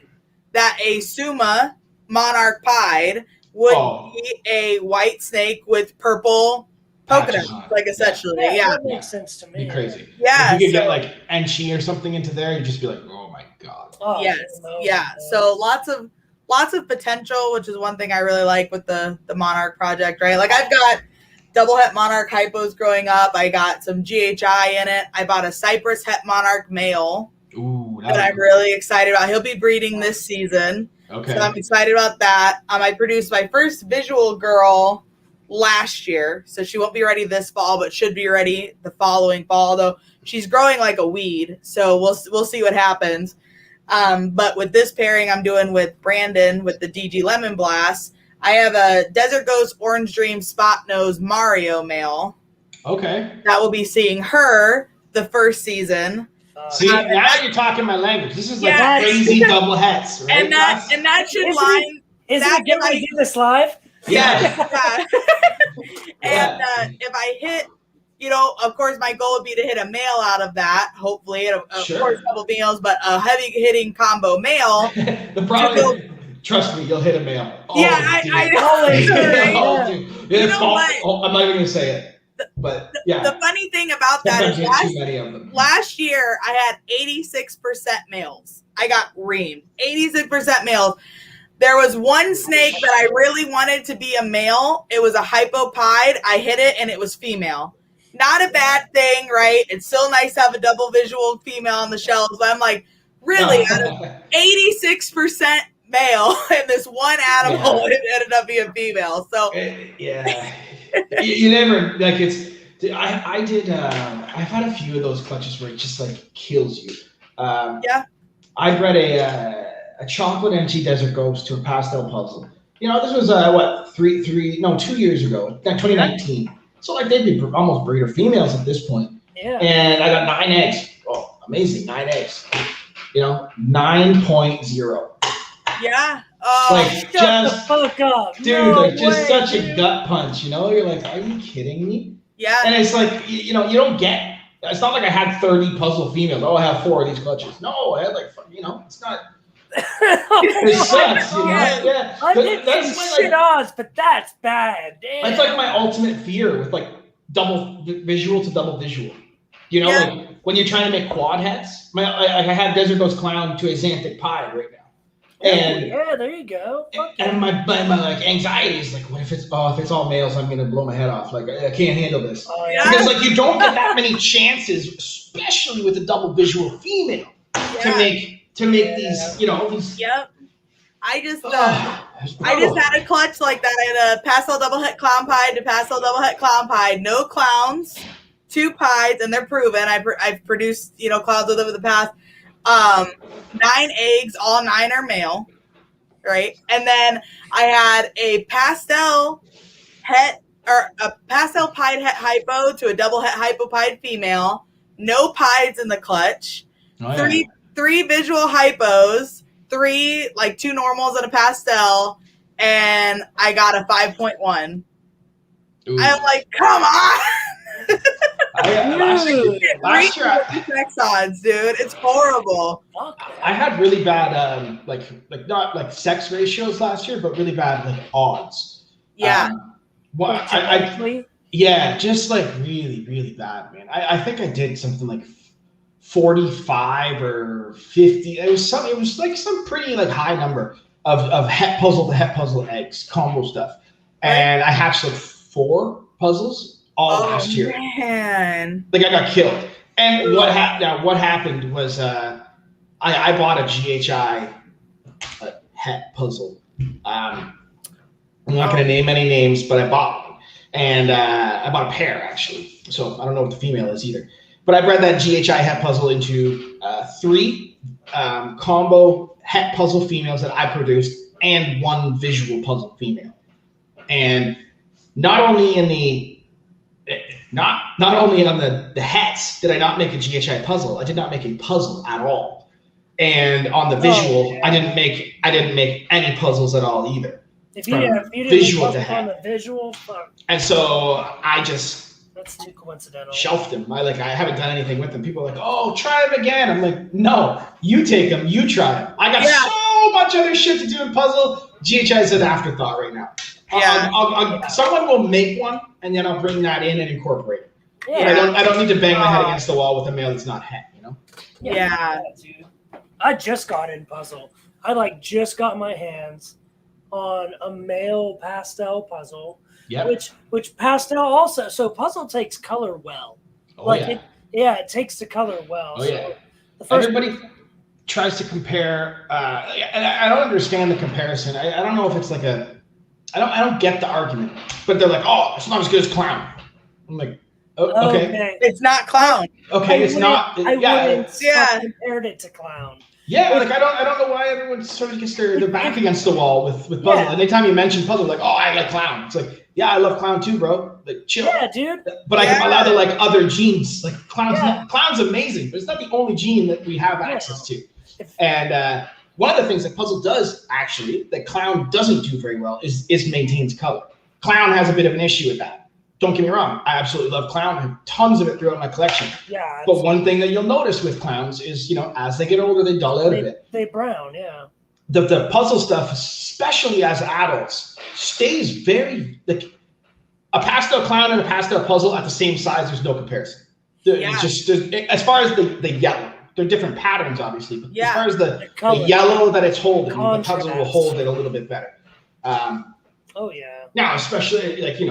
that a Suma Monarch Pied would be a white snake with purple polka dots, like essentially. Yeah, that makes sense to me. Be crazy. Yeah, if you could get like Enchi or something into there, you'd just be like, oh my god. Oh, yes, yeah. So lots of potential, which is one thing I really like with the Monarch project, right? Like I've got double het Monarch hypos growing up. I got some GHI in it. I bought a Cypress het Monarch male. Ooh, that I'm really excited about. He'll be breeding this season. Okay. So I'm excited about that. I produced my first visual girl last year, so she won't be ready this fall, but should be ready the following fall. Although she's growing like a weed, so we'll see what happens. But with this pairing I'm doing with Brandon with the DG Lemon Blast, I have a Desert Ghost Orange Dream Spot Nose Mario male. Okay. That will be seeing her the first season. See, now you're talking my language. This is like crazy double hets, right? And that should line. Is it good when we do this live? Yeah. And if I hit, of course, my goal would be to hit a male out of that. Hopefully, of course, a couple females, but a heavy hitting combo male. The problem is, trust me, you'll hit a male. I know. I'm not even gonna say it. But the funny thing about that is last year I had 86% males. I got reamed. 86% males. There was one snake that I really wanted to be a male. It was a hypopide. I hit it and it was female. Not a bad thing, right? It's still nice to have a double visual female on the shelves, but I'm like, really, out of 86% male and this one animal, it ended up being female. So you never like it's. I did. I've had a few of those clutches where it just like kills you. I bred a chocolate Enchi Desert Ghost to a pastel puzzle. This was 2 years ago, 2019. So like they'd be almost breeder females at this point. Yeah. And I got 9 eggs. Oh, amazing, 9 eggs. 9.0. Yeah. Shut the fuck up. Dude, just such a gut punch, You're like, are you kidding me? Yeah. And it's like, you don't get, it's not like I had 30 puzzle females. Oh, I have 4 of these clutches. No, I had like, it's not. It sucks, Yeah. I did some shit odds, but that's bad. Damn. That's like my ultimate fear with like double visual to double visual. Like when you're trying to make quad heads. I have Desert Ghost Clown to a Xanthic Pie right now. And there you go. And my like anxiety is like, what if it's all males? I'm gonna blow my head off. Like I can't handle this because like you don't get that many chances, especially with a double visual female, to make these these. Yep. I just had a clutch like that. I had a pastel double het clown pie to pastel double het clown pie. No clowns, 2 pies, and they're proven. I've produced clowns with them in the past. 9 eggs, all 9 are male, right? And then I had a pastel het or a pastel pied het hypo to a double het hypo pied female. No pies in the clutch. Three visual hypos, 3 like 2 normals and a pastel, and I got a 5.1. I'm like, come on. Last year, sex odds, dude. It's horrible. I had really bad, not like sex ratios last year, but really bad like odds. Yeah. Just like really, really bad, man. I think I did something like 45 or 50. It was like some pretty like high number of het puzzle to het puzzle eggs combo stuff, and I hatched like 4 puzzles. all last year. Man. Like I got killed. And what happened was I bought a GHI het puzzle. I'm not going to name any names, but I bought one. And I bought a pair, actually. So I don't know what the female is either. But I bred that GHI het puzzle into 3 combo het puzzle females that I produced and 1 visual puzzle female. And not only on the hets did I not make a GHI puzzle, I did not make a puzzle at all. And on the visual, I didn't make any puzzles at all either. If you didn't visual make on the visual, fuck. And so I just that's too coincidental. Shelved them. I haven't done anything with them. People are like, oh, try them again. I'm like, no, you take them, you try them. I got so much other shit to do in puzzle. GHI is an afterthought right now. Someone will make one, and then I'll bring that in and incorporate it. Yeah. I don't need to bang my head against the wall with a male that's not het, you know? Yeah. Dude. I just got in puzzle. I just got my hands on a male pastel puzzle. Yeah. Which pastel also. So puzzle takes color well. It takes the color well. Oh, yeah. Everybody tries to compare, and I don't understand the comparison. I don't know if it's like I don't get the argument, but they're like, oh, it's not as good as Clown. I'm like, okay. It's not Clown. Okay, it's not. I wouldn't compared it to Clown. Yeah, like I don't know why everyone sort of gets their back against the wall with puzzle. Yeah. Anytime you mention puzzle, like, oh, I like Clown. It's like, yeah, I love Clown too, bro. Like, chill. Yeah, dude. But I'm allowed to like other genes. Like Clown's amazing, but it's not the only gene that we have access to. And one of the things that puzzle does actually that Clown doesn't do very well is maintains color. Clown has a bit of an issue with that. Don't get me wrong. I absolutely love Clown. I have tons of it throughout my collection. Yeah. But one thing that you'll notice with Clowns is, as they get older, they dull out a bit. They brown, yeah. The puzzle stuff, especially as adults, stays very like a pastel Clown and a pastel puzzle at the same size. There's no comparison. It's just as far as the yellow, they're different patterns, obviously. But as far as the yellow that it's holding, the puzzle will hold it a little bit better. Oh yeah. Now, especially like you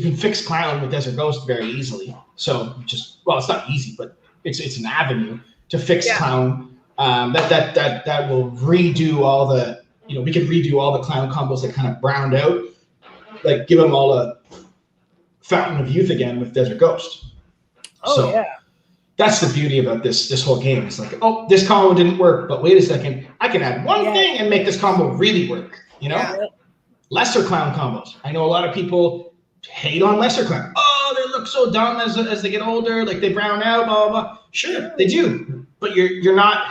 can fix Clown with Desert Ghost very easily. So it's not easy, but it's an avenue to fix Clown. That will redo all the we can redo all the Clown combos that kind of browned out, like give them all a fountain of youth again with Desert Ghost. Oh yeah. That's the beauty about this whole game. It's like, oh, this combo didn't work, but wait a second, I can add one thing and make this combo really work. Yeah. Lesser Clown combos. I know a lot of people hate on lesser Clown. Oh, they look so dumb as they get older, like they brown out, blah, blah, blah. Sure, they do. But you're not,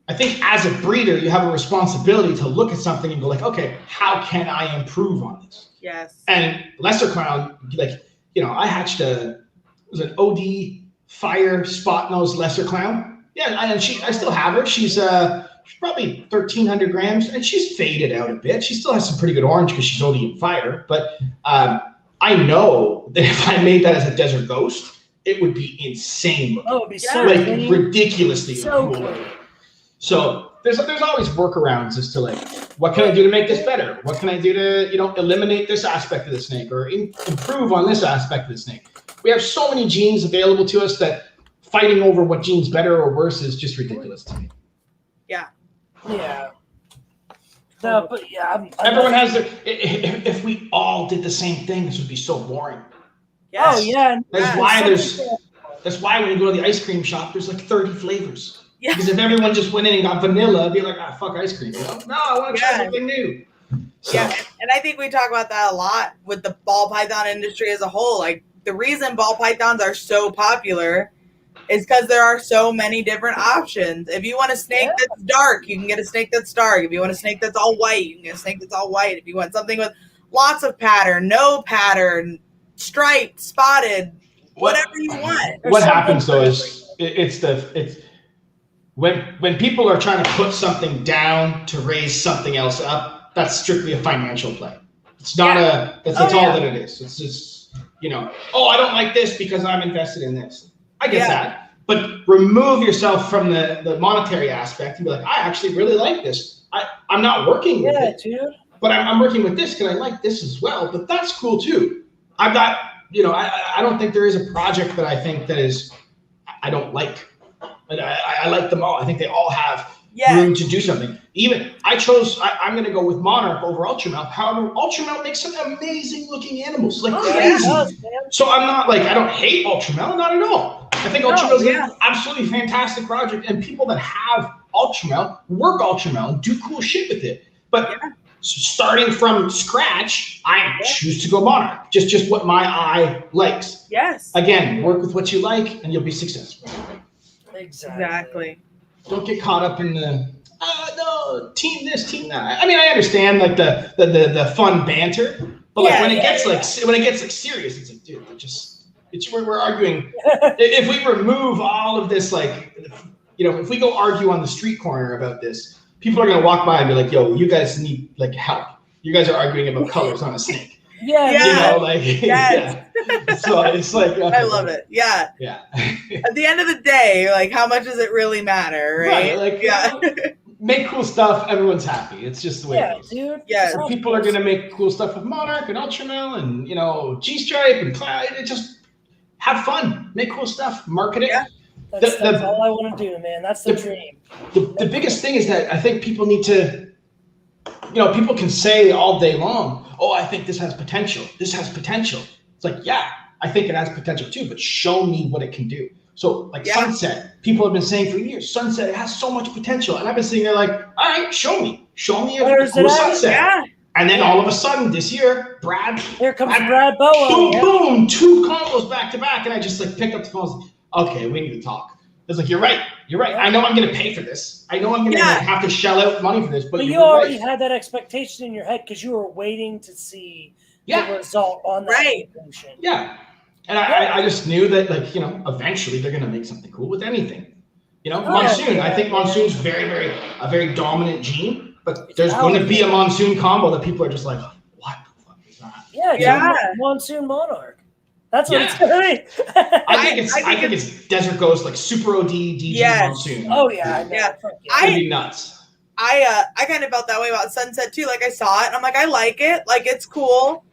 I think as a breeder, you have a responsibility to look at something and go like, okay, how can I improve on this? Yes. And lesser Clown, I hatched an OD Fire Spot Nose Lesser Clown. Yeah, and I still have her. She's probably 1,300 grams, and she's faded out a bit. She still has some pretty good orange because she's OD and Fire. But I know that if I made that as a Desert Ghost, it would be insane looking. Oh, it would be so ridiculously cool. So there's always workarounds as to what can I do to make this better? What can I do to eliminate this aspect of the snake or improve on this aspect of the snake? We have so many genes available to us that fighting over what gene's better or worse is just ridiculous to me. Yeah. Yeah. No, but everyone has their. If we all did the same thing, this would be so boring. Yes. Oh yeah. That's why when you go to the ice cream shop, there's 30 flavors. Yeah. Because if everyone just went in and got vanilla, it'd be like, fuck ice cream. No, I want to try something new. So. Yeah, and I think we talk about that a lot with the ball python industry as a whole. Like the reason ball pythons are so popular is because there are so many different options. If you want a snake that's dark, you can get a snake that's dark. If you want a snake that's all white, you can get a snake that's all white. If you want something with lots of pattern, no pattern, striped, spotted, whatever you want. What happens though is it's when people are trying to put something down to raise something else up, that's strictly a financial play. It's not that's all that it is. It's just, I don't like this because I'm invested in this. I get that. But remove yourself from the monetary aspect and be like, I actually really like this. I'm not working with it, dude. but I'm working with this because I like this as well. But that's cool too. I've got I don't think there is a project that I think that is I don't like. I like them all. I think they all have room to do something. Even I'm going to go with Monarch over Ultramel. However, Ultramel makes some amazing looking animals, like crazy. So I'm not like, I don't hate Ultramel, not at all. I think Ultramel is an absolutely fantastic project, and people that have Ultramel work Ultramel and do cool shit with it. But starting from scratch, I choose to go Monarch. Just what my eye likes. Yes. Again, work with what you like, and you'll be successful. Exactly. Don't get caught up in the no, team this, team that. I mean, I understand like the fun banter, but like when it gets like serious, it's like, dude, we're arguing. If we remove all of this, like, if we go argue on the street corner about this, people are gonna walk by and be like, yo, you guys need like help. You guys are arguing about colors on a snake. So it's like I love it. Yeah. At the end of the day, like, how much does it really matter, right? Like, make cool stuff. Everyone's happy. It's just the way it is. Dude. Yeah. So people are gonna make cool stuff with Monarch and Ultramel and G-Stripe and Cloud. Just have fun. Make cool stuff. Market it. Yeah. That's all I want to do, man. That's the dream. The biggest thing is that I think people need to. People can say all day long, oh, I think this has potential. This has potential. It's like, yeah, I think it has potential too, but show me what it can do. So like Sunset, people have been saying for years, Sunset, it has so much potential. And I've been sitting there like, all right, show me a cool Sunset. Yeah. And then all of a sudden this year, here comes Brad Boa. Boom, 2 combos back to back. And I just like picked up the phone. Okay, we need to talk. It's like, you're right. I know I'm going to pay for this. I know I'm going to have to shell out money for this. But you already had that expectation in your head because you were waiting to see the result on that evolution. Yeah. And I just knew that, like, eventually they're going to make something cool with anything. Monsoon. I think Monsoon's a very dominant gene. But there's going to be a Monsoon combo that people are just like, what the fuck is that? Yeah. Monsoon Monarch. That's what it's going to be. I think it's Desert Ghost, like Super OD, DG Monsoon. Oh, yeah. It's going to be nuts. I kind of felt that way about Sunset, too. Like, I saw it, and I'm like, I like it. Like, it's cool.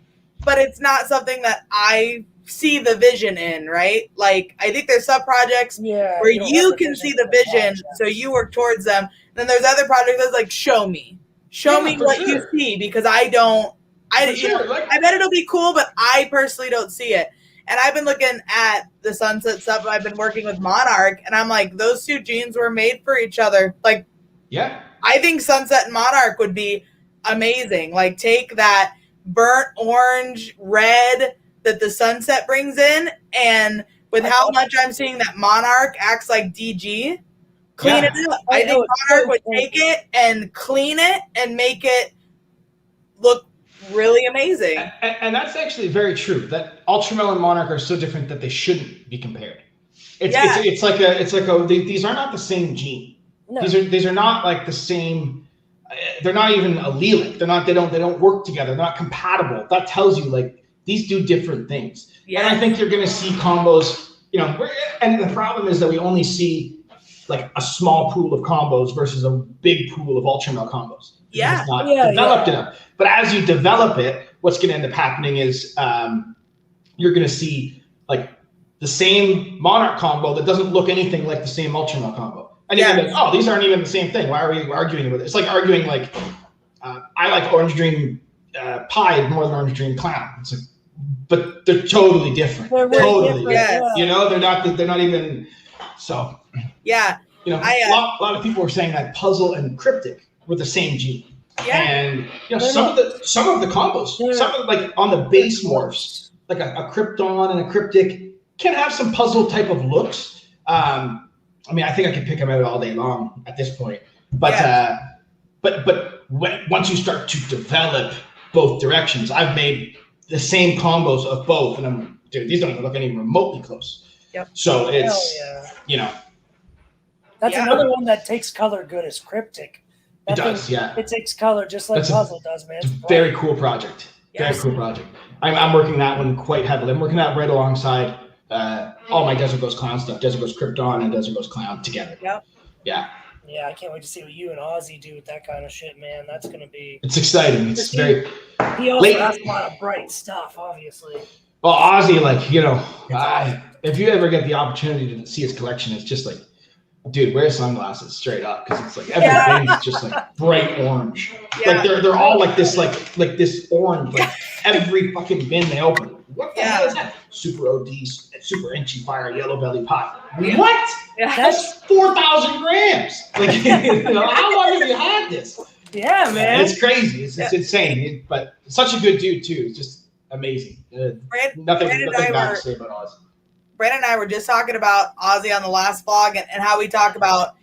But it's not something that I see the vision in, right? Like, I think there's sub-projects where you can see the vision, so you work towards them. And then there's other projects that's like, show me. Show me what you see, because I don't. I bet it'll be cool, but I personally don't see it. And I've been looking at the Sunset stuff. I've been working with Monarch, and I'm like, those 2 genes were made for each other. Like, I think Sunset and Monarch would be amazing. Like, take that burnt orange, red that the Sunset brings in, and with how much I'm seeing that Monarch acts like DG, clean it up. I think Monarch would take it and clean it and make it look really amazing. And that's actually very true. That Ultramel and Monarch are so different that they shouldn't be compared. It's like these are not the same gene. No. These are not like the same. They're not even allelic. They don't work together. They're not compatible. That tells you like these do different things. Yeah. And I think you're going to see combos. And the problem is that we only see like a small pool of combos versus a big pool of Ultramel combos. It's not developed enough. But as you develop it, what's going to end up happening is you're going to see like the same Monarch combo that doesn't look anything like the same Ultramel combo. And you're like, oh, these aren't even the same thing. Why are we arguing with it? It's like arguing like I like Orange Dream Pie more than Orange Dream Clown. It's like, but they're totally different. They're totally different. They're not even so. Yeah. A lot of people were saying that Puzzle and Cryptic were the same gene. Yeah. And some of the combos, some of like on the base morphs, like a Krypton and a Cryptic can have some Puzzle type of looks. I mean, I think I could pick them out all day long at this point. But once you start to develop both directions, I've made the same combos of both, and these don't even look any remotely close. Yep. So it's That's another one that takes color good is Cryptic. It does, It takes color just like Puzzle does, man. It's a very cool project. Very cool project. I'm working that one quite heavily. I'm working that right alongside all my Desert Ghost Clown stuff. Desert Ghost Krypton and Desert Ghost Clown together. Yep. Yeah. Yeah, I can't wait to see what you and Ozzy do with that kind of shit, man. That's going to be... It's exciting. It's very... He also has a lot of bright stuff, obviously. Well, Ozzy, like, if you ever get the opportunity to see his collection, it's just like, dude, wear sunglasses straight up, because it's like every bin's just like bright orange. Yeah. Like they're all like this this orange, like every fucking bin they open. What the hell is that? Super OD, super inchy fire, yellow belly pot. Yeah. What? Yeah. That's 4,000 grams. Like, how long have you had this? Yeah, man. It's crazy. It's insane. But such a good dude too. It's just amazing. Nothing bad to say about Ozzy. Brandon and I were just talking about Ozzy on the last vlog and how we talk about,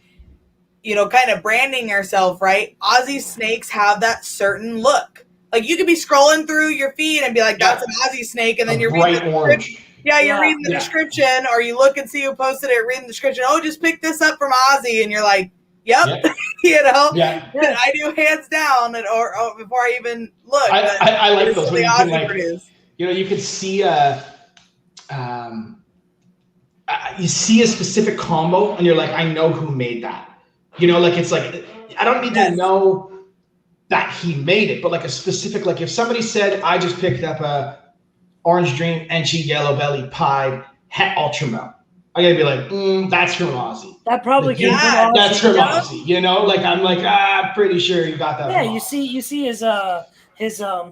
kind of branding yourself, right? Ozzy snakes have that certain look. Like, you could be scrolling through your feed and be like, that's an Ozzy snake. And then you're reading the orange. Yeah, you're reading the description, or you look and see who posted it, reading the description. Oh, just pick this up from Ozzy. And you're like, yep. Yeah. I do hands down, or before I even look. I like those. When you can, like, you can see you see a specific combo and you're like, I know who made that. It's like, I don't need to know that he made it, but like a specific, like if somebody said, I just picked up a Orange Dream Enchi Yellow Belly Pie Het Ultra Mel, I'm gonna be like, that's from Ozzy. That probably came from Ozzy. That's from Ozzy, like, I'm like, I'm pretty sure you got that. Yeah, you see his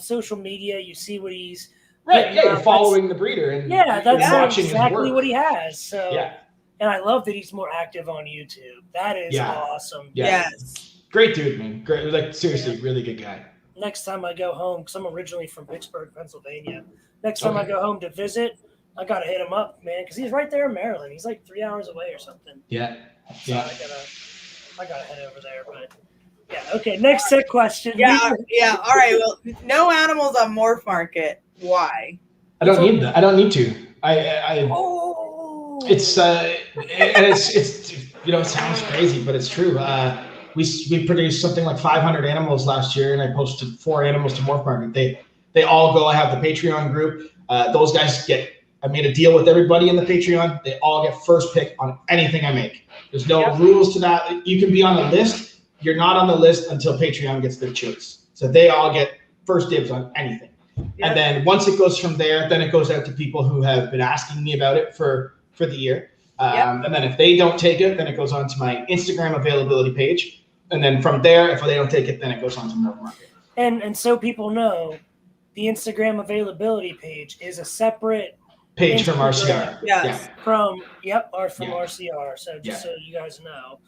social media, you see what he's right. Yeah, you're following the breeder, and that's exactly what he has. So and I love that he's more active on YouTube. That is awesome. Yes. Great dude, man. Great, like, seriously, really good guy. Next time I go home, because I'm originally from Pittsburgh, Pennsylvania. Next time I go home to visit, I gotta hit him up, man, because he's right there in Maryland. He's like 3 hours away or something. Yeah. So I gotta head over there. But okay. Next set question. Yeah. All right. Well, no animals on Morph Market. Why? I don't need that. I don't need to. It's it sounds crazy, but it's true. We produced something like 500 animals last year, and I posted 4 animals to Morph Market. They all go. I have the Patreon group. Those guys I made a deal with everybody in the Patreon. They all get first pick on anything I make. There's no rules to that. You can be on the list. You're not on the list until Patreon gets their choice. So they all get first dibs on anything. Yeah. And then once it goes from there, then it goes out to people who have been asking me about it for the year. And then if they don't take it, then it goes on to my Instagram availability page. And then from there, if they don't take it, then it goes on to Morph Market. And so people know, the Instagram availability page is a separate page from RCR. Yes. From RCR. So just so you guys know.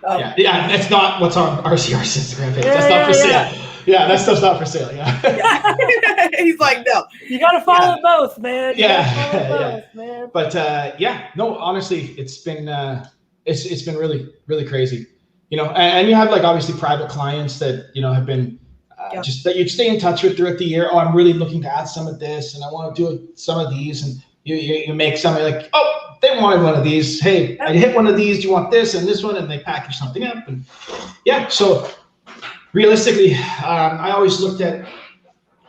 That's not what's on RCR's Instagram page. That's not for sale. Yeah, that stuff's not for sale. Yeah. He's like, no. You gotta follow both, man. Man. But no, honestly, it's been really, really crazy. And you have, like, obviously private clients that have been just that you stay in touch with throughout the year. Oh, I'm really looking to add some of this, and I want to do some of these, and you make something like, oh, they wanted one of these. Hey, I hit one of these. Do you want this and this one? And they package something up, and so realistically, I always looked at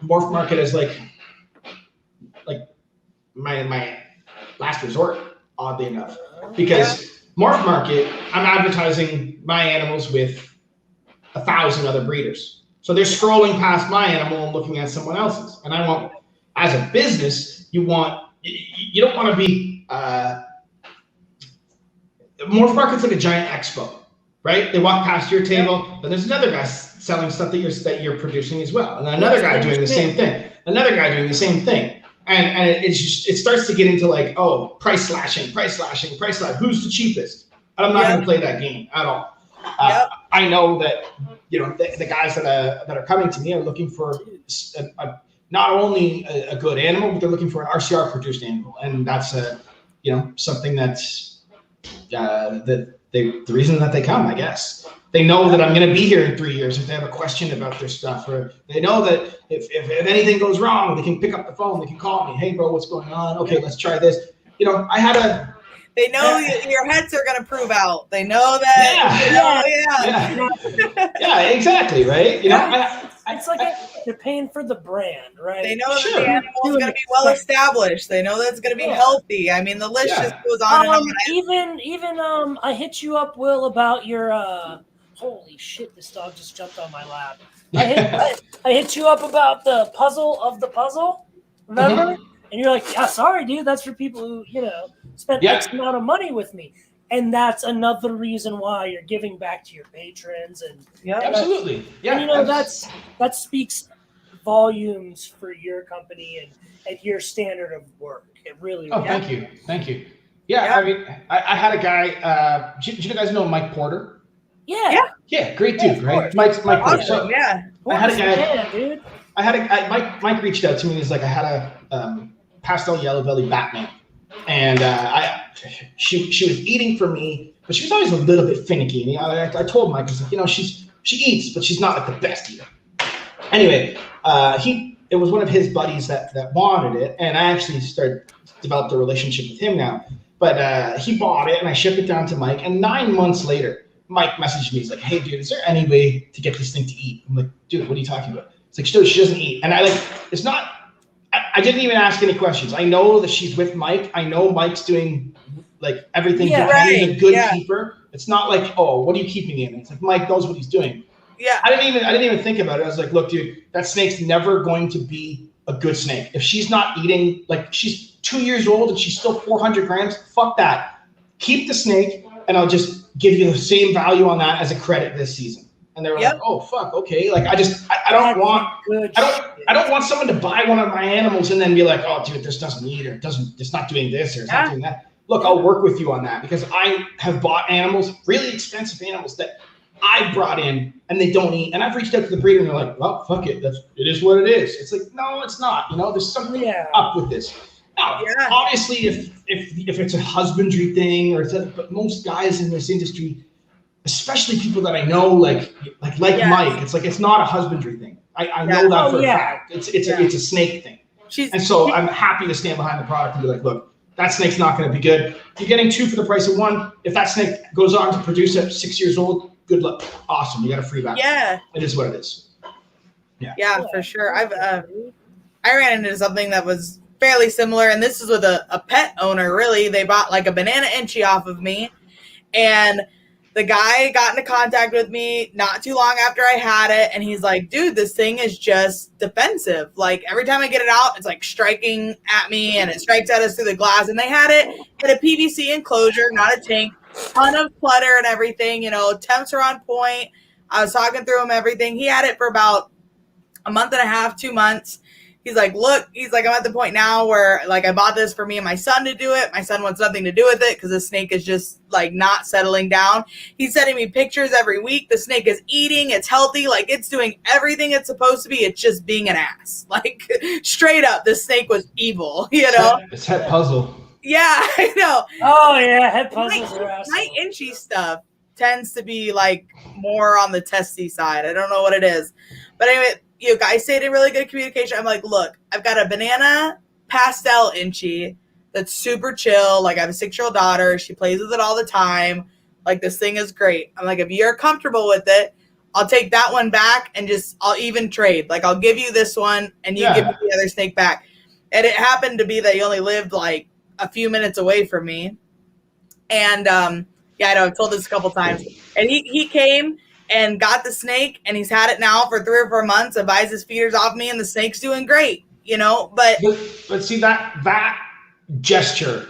Morph Market as like my last resort, oddly enough, because Morph Market, I'm advertising my animals with 1,000 other breeders. So they're scrolling past my animal and looking at someone else's. And I want, as a business, you don't want to be, Morph Market's like a giant expo, right? They walk past your table, and there's another guy selling stuff that you're producing as well. And another guy doing the same thing. Another guy doing the same thing. And it starts to get into like, oh, price slashing. Who's the cheapest? I'm not going to play that game at all. I know that the guys that are coming to me are looking for not only a good animal, but they're looking for an RCR produced animal, and that's something that's the reason that they come, I guess. They know that I'm going to be here in 3 years if they have a question about their stuff, or they know that if anything goes wrong, they can pick up the phone, they can call me. Hey, bro, what's going on? Okay, let's try this. They know your heads are going to prove out. They know that. Yeah, exactly, right? It's like they're paying for the brand, right? They know that the animal's going to be well established. They know that it's going to be healthy. I mean, the list just goes on and on. Even I hit you up, Will, about your holy shit! This dog just jumped on my lap. I hit you up about the puzzle of the puzzle. Remember? And you're like, yeah, sorry, dude. That's for people who, spent X amount of money with me. And that's another reason why you're giving back to your patrons. And absolutely. Yeah. And, that speaks volumes for your company and your standard of work. It really. Thank you. Yeah, I mean, I had a guy. Do you guys know Mike Porter? Yeah, great dude, right? Mike Porter. So, I had a guy. Dude. Mike reached out to me. He's like, I had a pastel yellow belly Batman, and she was eating for me, but she was always a little bit finicky. And I told Mike, I was like, she eats, but she's not like the best eater. Anyway, it was one of his buddies that wanted it, and I actually developed a relationship with him now. But he bought it, and I shipped it down to Mike. And 9 months later, Mike messaged me. He's like, "Hey, dude, is there any way to get this thing to eat?" I'm like, "Dude, what are you talking about?" It's like, "Dude, she doesn't eat." And it's not. I didn't even ask any questions. I know that she's with Mike. I know Mike's doing like everything. He's a good keeper. It's not like, "Oh, what are you keeping in?" It's like Mike knows what he's doing. Yeah. I didn't even think about it. I was like, "Look, dude, that snake's never going to be a good snake. If she's not eating, like she's 2 years old and she's still 400 grams, fuck that. Keep the snake, and I'll just give you the same value on that as a credit this season." And they were like, "Oh fuck, okay." Like I don't want someone to buy one of my animals and then be like, "Oh, dude, this doesn't eat, or it's not doing this, or it's not doing that." Look, I'll work with you on that, because I have bought animals, really expensive animals that I brought in and they don't eat. And I've reached out to the breeder and they're like, "Well, fuck it. It is what it is." It's like, no, it's not. There's something up with this. Now, obviously, if it's a husbandry thing, but most guys in this industry, especially people that I know, like Mike, it's like, it's not a husbandry thing. I know that for a fact. It's a snake thing. And so I'm happy to stand behind the product and be like, "Look, that snake's not going to be good. You're getting 2 for the price of 1. If that snake goes on to produce at 6 years old, good luck. Awesome. You got a free back." Yeah. It is what it is. Yeah, for sure. I ran into something that was fairly similar, and this is with a pet owner. Really, they bought like a banana inchie off of me, and the guy got into contact with me not too long after I had it, and he's like, "Dude, this thing is just defensive. Like every time I get it out, it's like striking at me, and it strikes at us through the glass." And they had it in a PVC enclosure, not a tank. Ton of clutter and everything. Temps are on point. I was talking through him everything. He had it for about a month and a half, 2 months. He's like, "Look," he's like, "I'm at the point now where like I bought this for me and my son to do it. My son wants nothing to do with it because the snake is just like not settling down." He's sending me pictures every week. The snake is eating. It's healthy. Like it's doing everything it's supposed to be. It's just being an ass. Like straight up, this snake was evil. It's head puzzle. Yeah, I know. Oh yeah, head puzzles are awesome. My inchy stuff tends to be like more on the testy side. I don't know what it is, but anyway, guys stayed in really good communication. I'm like, "Look, I've got a banana pastel inchy that's super chill. Like I have a 6-year-old daughter. She plays with it all the time. Like this thing is great. I'm like, if you're comfortable with it, I'll take that one back and I'll even trade. Like I'll give you this one and you give me the other snake back." And it happened to be that he only lived like a few minutes away from me. And I know I've told this a couple times. And he came and got the snake, and he's had it now for 3 or 4 months and buys his feeders off me, and the snake's doing great, but see that gesture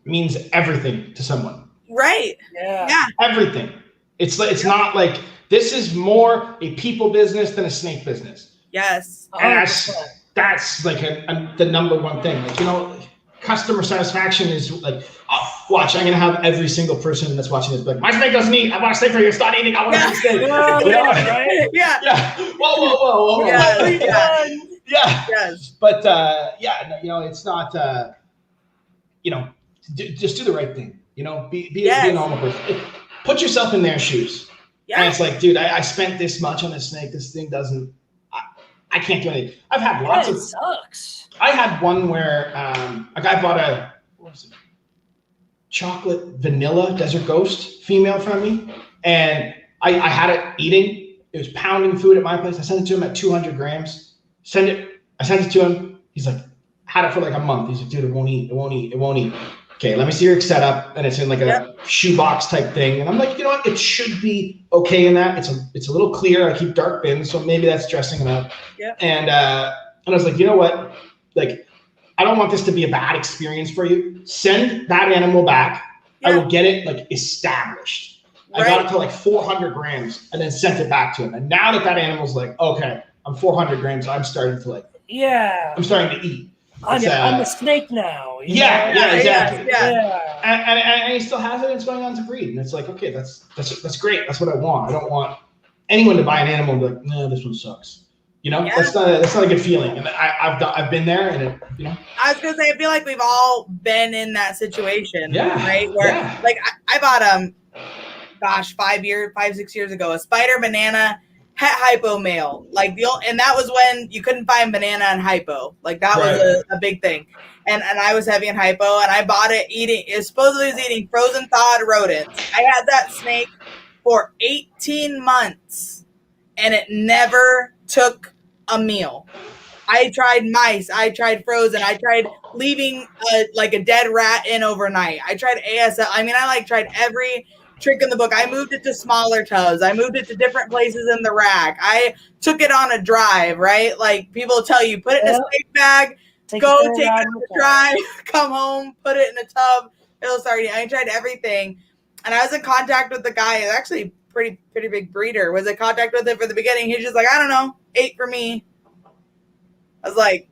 means everything to someone. Right. Yeah. Everything. It's not like, this is more a people business than a snake business. Yes. And that's like the number one thing. Like, customer satisfaction is like, watch, I'm going to have every single person that's watching this be like, "My snake doesn't eat. I want a snake for you. Stop eating. I want a snake." Right? Yeah. Whoa. Yeah. Yes. But, it's not, just do the right thing. Be a normal person. Put yourself in their shoes. Yeah. And it's like, dude, I spent this much on this snake. This thing doesn't, I can't do anything. I've had lots of. It sucks. I had one where a guy bought what was it? Chocolate vanilla desert ghost female from me, and I had it eating. It was pounding food at my place. I sent it to him at 200 grams. I sent it to him. He's like, had it for like a month. He's like, "Dude, it won't eat. Okay, let me see your setup." And it's in like a shoebox type thing. And I'm like, you know what? It should be okay in that. It's a little clear. I keep dark bins, so maybe that's dressing it up. Yeah. And I was like, you know what? Like, I don't want this to be a bad experience for you. Send that animal back. I will get it like established. I got it to like 400 grams and then sent it back to him. And now that animal's like, okay, I'm 400 grams, I'm starting to like, I'm starting to eat. I'm a snake now. Exactly. Yeah. And he still has it and it's going on to breed. And it's like, okay, that's great. That's what I want. I don't want anyone to buy an animal and be like, no, this one sucks. You know, that's not a good feeling. And I've been there, and it, you know. I was gonna say, I feel like we've all been in that situation, right? Where like I bought 5-6 years ago a spider banana het hypo male, like and that was when you couldn't find banana and hypo, like that was a big thing. And I was heavy in hypo, and I bought it supposedly was eating frozen thawed rodents. I had that snake for 18 months, and it never took a meal. I tried mice. I tried frozen. I tried leaving a dead rat in overnight. I tried ASL. I mean, I tried every trick in the book. I moved it to smaller tubs. I moved it to different places in the rack. I took it on a drive, right? Like people tell you, put it in a safe bag, take it on a drive, come home, put it in a tub. It'll start eating. I tried everything. And I was in contact with the guy, actually pretty big breeder, was in contact with it for the beginning. He's just like, I don't know, 8 for me. I was like,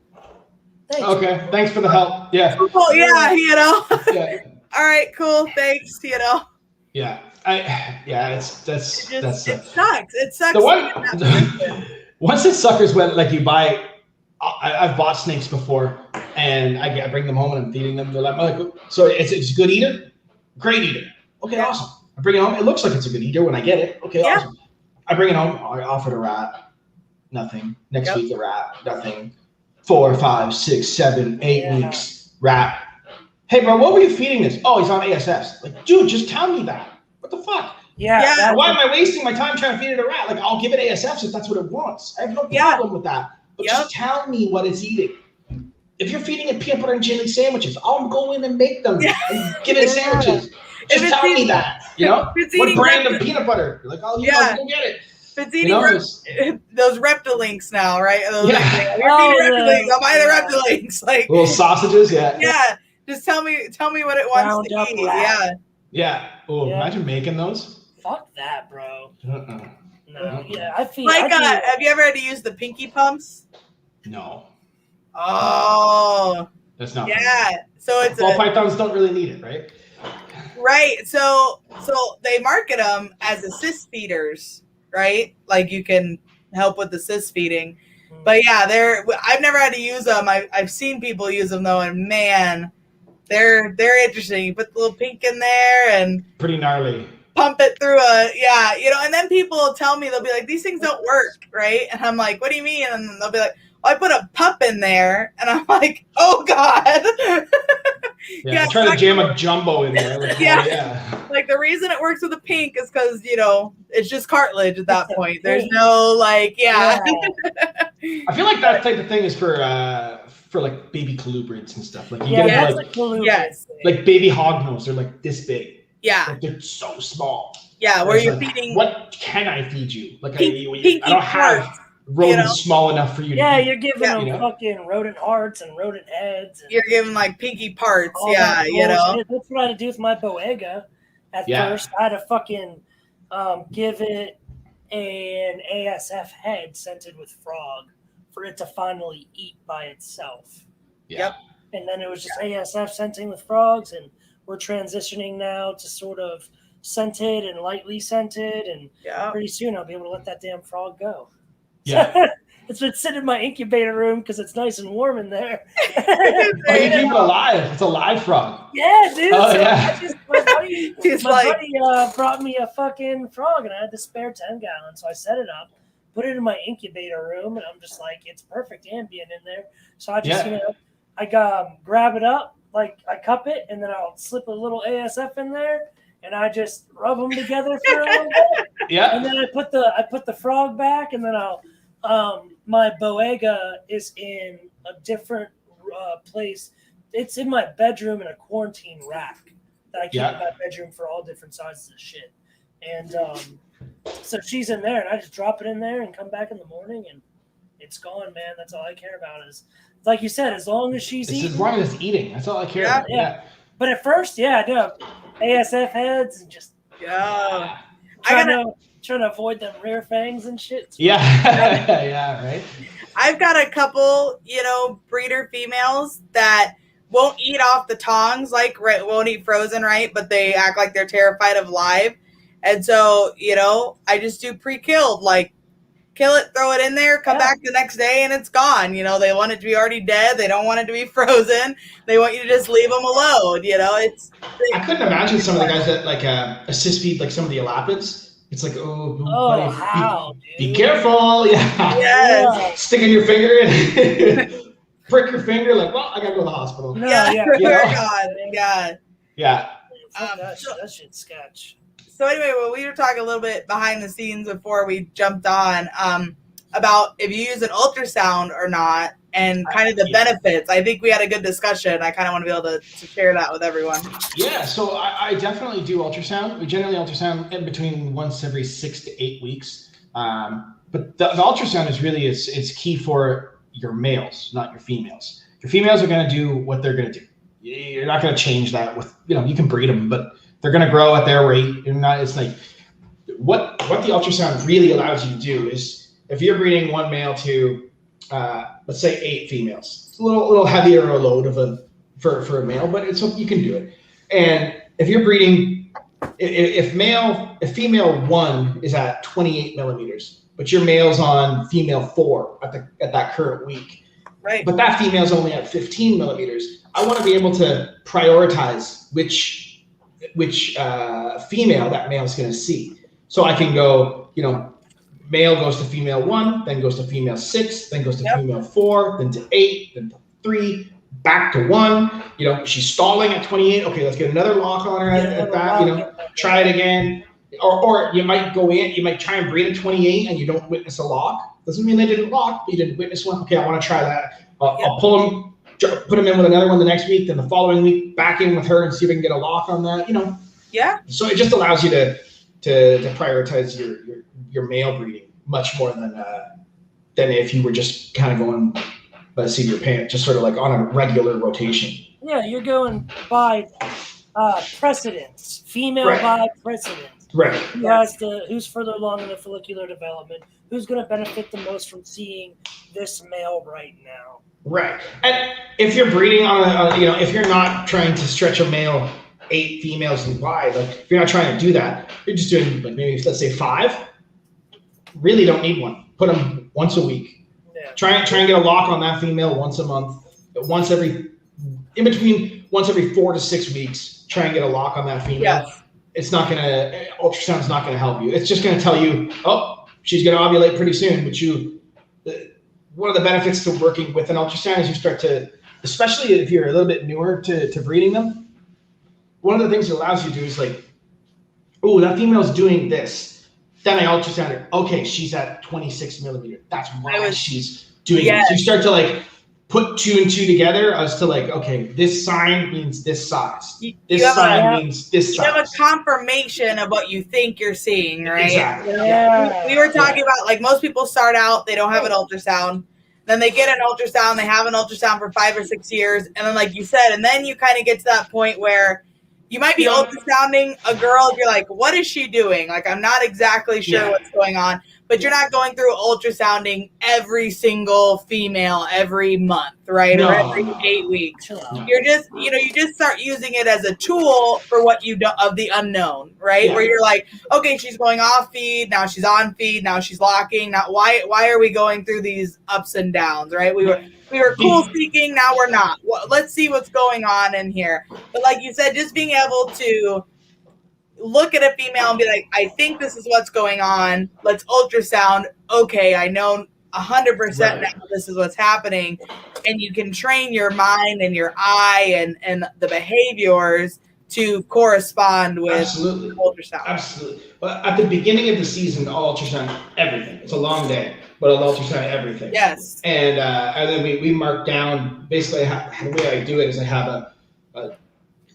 okay, thanks for the help. Yeah. Cool, yeah, you know. All right, cool, thanks, you know. Yeah. It sucks. It sucks. Once it suckers when like you buy, I've bought snakes before, and I bring them home and I'm feeding them. They're like, so it's a good eater, great eater. Okay, awesome. I bring it home. It looks like it's a good eater when I get it. Okay, awesome. I bring it home. I offered a rat, nothing. Next week a rat, nothing. 4, 5, 6, 7, 8 weeks, rat. Hey, bro, what were you feeding this? Oh, he's on ASFs. Like, dude, just tell me that. What the fuck? Yeah. Why am I wasting my time trying to feed it a rat? Like, I'll give it ASFs if that's what it wants. I have no problem with that. But just tell me what it's eating. If you're feeding it peanut butter and jelly sandwiches, I'll go in and make them and give it sandwiches. Just tell me that. You know? What brand of peanut butter? Like, I'll go get it. If it's eating those Reptilinks now, right? You're feeding Reptilinks. I'll buy the Reptilinks. Like little sausages, Yeah. Just tell me what it wants to eat. Rat. Yeah. Oh, imagine making those. Fuck that, bro. No. Yeah, I feel have you ever had to use the pinky pumps? No. Oh. That's not. Yeah. Fun. So it's ball pythons don't really need it, right? Right. So they market them as assist feeders, right? Like you can help with assist feeding. But yeah, I've never had to use them. I've seen people use them though, and man, they're interesting. You put the little pink in there and pretty gnarly. Pump it through and then people will tell me, they'll be like, these things don't work, right? And I'm like, what do you mean? And then they'll be like, I put a pup in there, and I'm like, oh god. Try to jam a jumbo in there. Like the reason it works with the pink is because it's just cartilage at that point. There's no I feel like that type of thing is for like baby colubrids and stuff. Like you get like baby hognose. They're like this big. Yeah, like they're so small. Yeah, where you're feeding. What can I feed you? Like I don't have rodents small enough for you. Yeah, you're giving them fucking rodent hearts and rodent heads. You're giving like pinky parts. That's what I had to do with my Boega. At first, I had to fucking give it an ASF head scented with frog for it to finally eat by itself. Yep. And then it was just ASF scenting with frogs, and we're transitioning now to sort of scented and lightly scented, and pretty soon I'll be able to let that damn frog go. Yeah. It's been sitting in my incubator room because it's nice and warm in there. You keep it alive. It's a live frog. Yeah, dude. My buddy like, brought me a fucking frog, and I had to spare 10 gallons, so I set it up, put it in my incubator room, and I'm just like, it's perfect ambient in there. So I just, I grab it up, like I cup it, and then I'll slip a little ASF in there, and I just rub them together for a little bit. Yeah. And then I put the frog back, and then I'll my Boega is in a different place. It's in my bedroom in a quarantine rack that I keep in my bedroom for all different sizes of shit. And so she's in there, and I just drop it in there and come back in the morning, and it's gone, man. That's all I care about is, like you said, as long as she's eating. As long as it's eating, that's all I care about. Yeah. But at first, I do have ASF heads and just trying to avoid them rear fangs and shit. Yeah. Yeah, right. I've got a couple, breeder females that won't eat off the tongs, won't eat frozen, right? But they act like they're terrified of live. And so, I just do pre-killed, like kill it, throw it in there, come back the next day, and it's gone. They want it to be already dead. They don't want it to be frozen. They want you to just leave them alone. I couldn't imagine some of the guys that assist feed like some of the elapids. It's like, buddy, be careful. Yeah. Yes. Sticking your finger in, prick your finger. Like, well, I gotta go to the hospital. No, God. Yeah. That shit's sketch. So anyway, we were talking a little bit behind the scenes before we jumped on about if you use an ultrasound or not and kind of the benefits. I think we had a good discussion. I kind of want to be able to share that with everyone. Yeah, so I definitely do ultrasound. We generally ultrasound in between once every 6 to 8 weeks. But the ultrasound is really, it's key for your males, not your females. Your females are going to do what they're going to do. You're not going to change that with, you can breed them, but they're going to grow at their rate. It's like what the ultrasound really allows you to do is if you're breeding one male to, let's say 8 females, it's a little heavier a load for a male, but you can do it. And if you're breeding, if female 1 is at 28 millimeters, but your male's on female 4 at that current week, right? But that female's only at 15 millimeters. I want to be able to prioritize which female that male is going to see. So I can go, male goes to female 1, then goes to female 6, then goes to female 4, then to 8, then to 3, back to 1. She's stalling at 28. Okay, let's get another lock on her at that. Try it again. Or you might go in, you might try and breed at 28 and you don't witness a lock. Doesn't mean they didn't lock, but you didn't witness one. Okay, I want to try that. I'll pull them. Put them in with another one the next week, then the following week back in with her and see if we can get a lock on that. Yeah. So it just allows you to prioritize your male breeding much more than if you were just kind of going by the seat of your pants, just sort of like on a regular rotation. Yeah, you're going by precedence, female by precedence. Right. Who's further along in the follicular development? Who's going to benefit the most from seeing this male right now? Right. And if you're breeding if you're not trying to stretch a male 8 females and wide, like if you're not trying to do that, you're just doing like maybe let's say 5. Really don't need one. Put them once a week. Yeah. Try and get a lock on that female once a month, once every 4 to 6 weeks. Try and get a lock on that female. Yes. It's not gonna ultrasound's not gonna help you. It's just gonna tell you, she's gonna ovulate pretty soon. But one of the benefits to working with an ultrasound is you start to, especially if you're a little bit newer to breeding them, one of the things it allows you to do is like, that female's doing this. Then I ultrasound her. Okay, she's at 26 millimeters. That's why she's doing it. So you start to like put 2 and 2 together as to like, okay, this sign means this size. This sign means this size. You have a confirmation of what you think you're seeing, right? Exactly. Yeah. We were talking about like most people start out, they don't have an ultrasound. Then they get an ultrasound, they have an ultrasound for 5 or 6 years. And then like you said, and then you kind of get to that point where you might be ultrasounding a girl if you're like, what is she doing? Like, I'm not exactly sure what's going on. But you're not going through ultrasounding every single female every month, right? Or every 8 weeks. You're just, you just start using it as a tool for what you do of the unknown, right? Yeah. Where you're like, okay, she's going off feed, now she's on feed, now she's locking. Now, why are we going through these ups and downs, right? We were cool speaking, now we're not. Let's see what's going on in here. But like you said, just being able to look at a female and be like, I think this is what's going on. Let's ultrasound. Okay, I know 100% now this is what's happening. And you can train your mind and your eye and the behaviors to correspond with ultrasound. Absolutely. Well, at the beginning of the season, I'll ultrasound everything. It's a long day, but I'll ultrasound everything. Yes. And then we mark down, basically the way I do it is I have a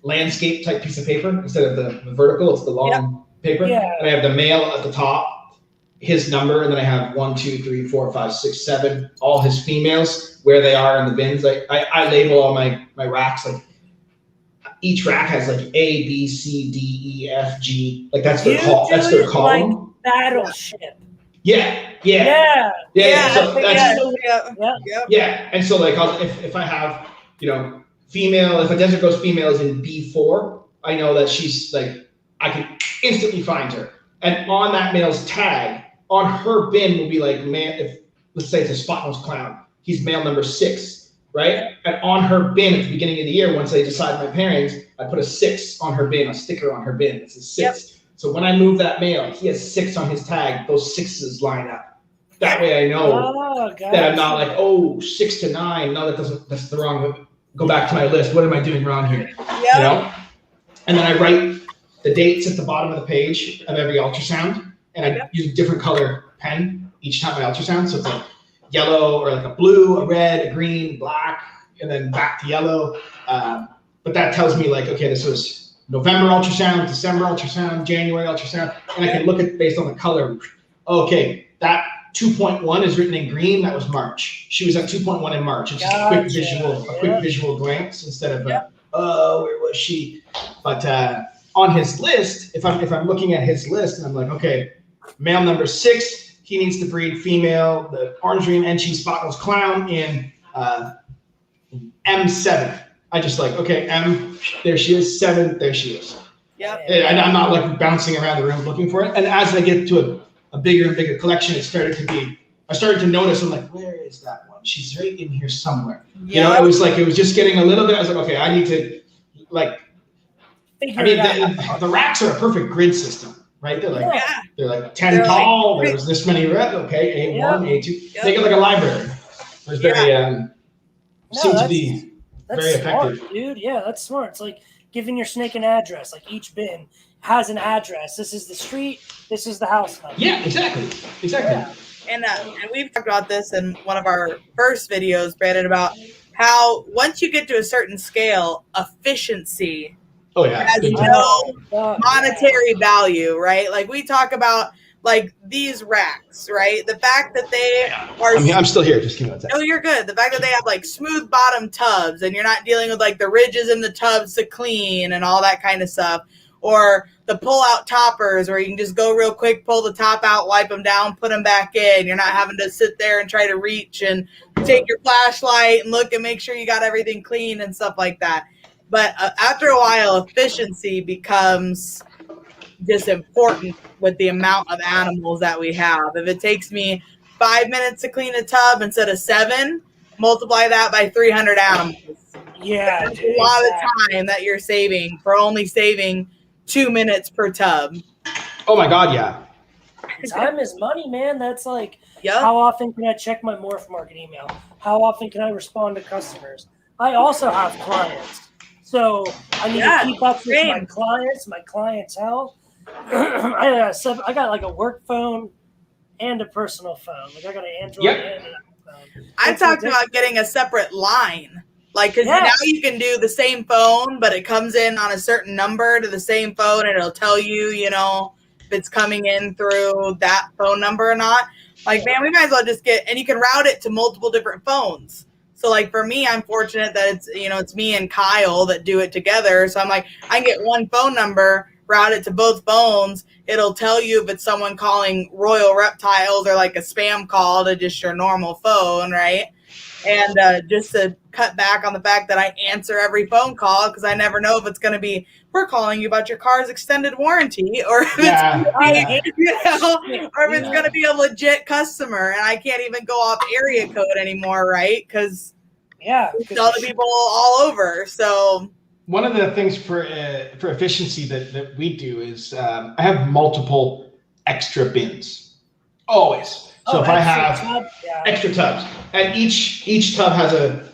landscape type piece of paper instead of the vertical. It's the long paper. Yeah. And I have the male at the top, his number, and then I have 1, 2, 3, 4, 5, 6, 7, all his females, where they are in the bins. I label all my racks, like each rack has like A, B, C, D, E, F, G. Like that's their column. Like Battleship. Yeah. And so like if I have, female, if a Desert Ghost female is in B4, I know that she's like, I can instantly find her. And on that male's tag, on her bin will be like, man, if let's say it's a spot-nosed clown, he's male number 6, right? And on her bin at the beginning of the year, once I decide my pairings, I put a 6 on her bin, a sticker on her bin. It's a 6. Yep. So when I move that male, he has 6 on his tag. Those 6s line up. That way I know that I'm not like, 6 to 9. No, that's the wrong. Go back to my list. What am I doing wrong here? Yep. And then I write the dates at the bottom of the page of every ultrasound, and I use a different color pen each time I ultrasound. So it's like yellow or like a blue, a red, a green, black, and then back to yellow. But that tells me like, okay, this was November ultrasound, December ultrasound, January ultrasound, and I can look at based on the color. Okay, that 2.1 is written in green. That was March. She was at 2.1 in March. It's just a quick visual glance instead of where was she? But on his list, if I'm looking at his list and I'm like, okay, male number 6, he needs to breed female, the orange green Enchi spot-nosed clown in M7. I just like, okay, M, there she is. 7, there she is. Yep. And I'm not like bouncing around the room looking for it. And as I get to a bigger and bigger collection, I started to notice, I'm like, where is that one? She's right in here somewhere. Yep. It was just getting a little bit, I was like, okay, I need to like, the racks are a perfect grid system, right? They're like 10 tall. There's this many red. Okay, A1, A2. Yep. They get like a library. It's very seems to be very effective, smart, dude. Yeah, that's smart. It's like giving your snake an address. Like each bin has an address. This is the street. This is the house number. Yeah, exactly. Yeah. And we've talked about this in one of our first videos, Brandon, about how once you get to a certain scale, efficiency has no monetary value, right? Like we talk about like these racks, right? The fact that they are I'm still here, just give me one second. No, you're good. The fact that they have like smooth bottom tubs and you're not dealing with like the ridges in the tubs to clean and all that kind of stuff. Or the pull-out toppers where you can just go real quick, pull the top out, wipe them down, put them back in. You're not having to sit there and try to reach and take your flashlight and look and make sure you got everything clean and stuff like that. But after a while, efficiency becomes just important with the amount of animals that we have. If it takes me 5 minutes to clean a tub instead of 7, multiply that by 300 animals. Yeah, that's a lot of time that you're saving for only saving 2 minutes per tub. Oh my God, yeah. Time is money, man. That's like, how often can I check my Morph Market email? How often can I respond to customers? I also have clients. So I need to keep up with my clients, my clientele. I got like a work phone and a personal phone. Like I got an Android and an iPhone. I talked about getting a separate line. Like, because now you can do the same phone, but it comes in on a certain number to the same phone, and it'll tell you, if it's coming in through that phone number or not. Like, man, we might as well just and you can route it to multiple different phones. So, like, for me, I'm fortunate that it's me and Kyle that do it together. So I'm like, I can get one phone number, route it to both phones. It'll tell you if it's someone calling Royal Reptiles or like a spam call to just your normal phone, right? And just to cut back on the fact that I answer every phone call because I never know if it's going to be, we're calling you about your car's extended warranty, or if it's going to be a legit customer, and I can't even go off area code anymore, right? Because other people all over. So one of the things for efficiency that we do is I have multiple extra bins always. So if I have extra tubs, and each tub has a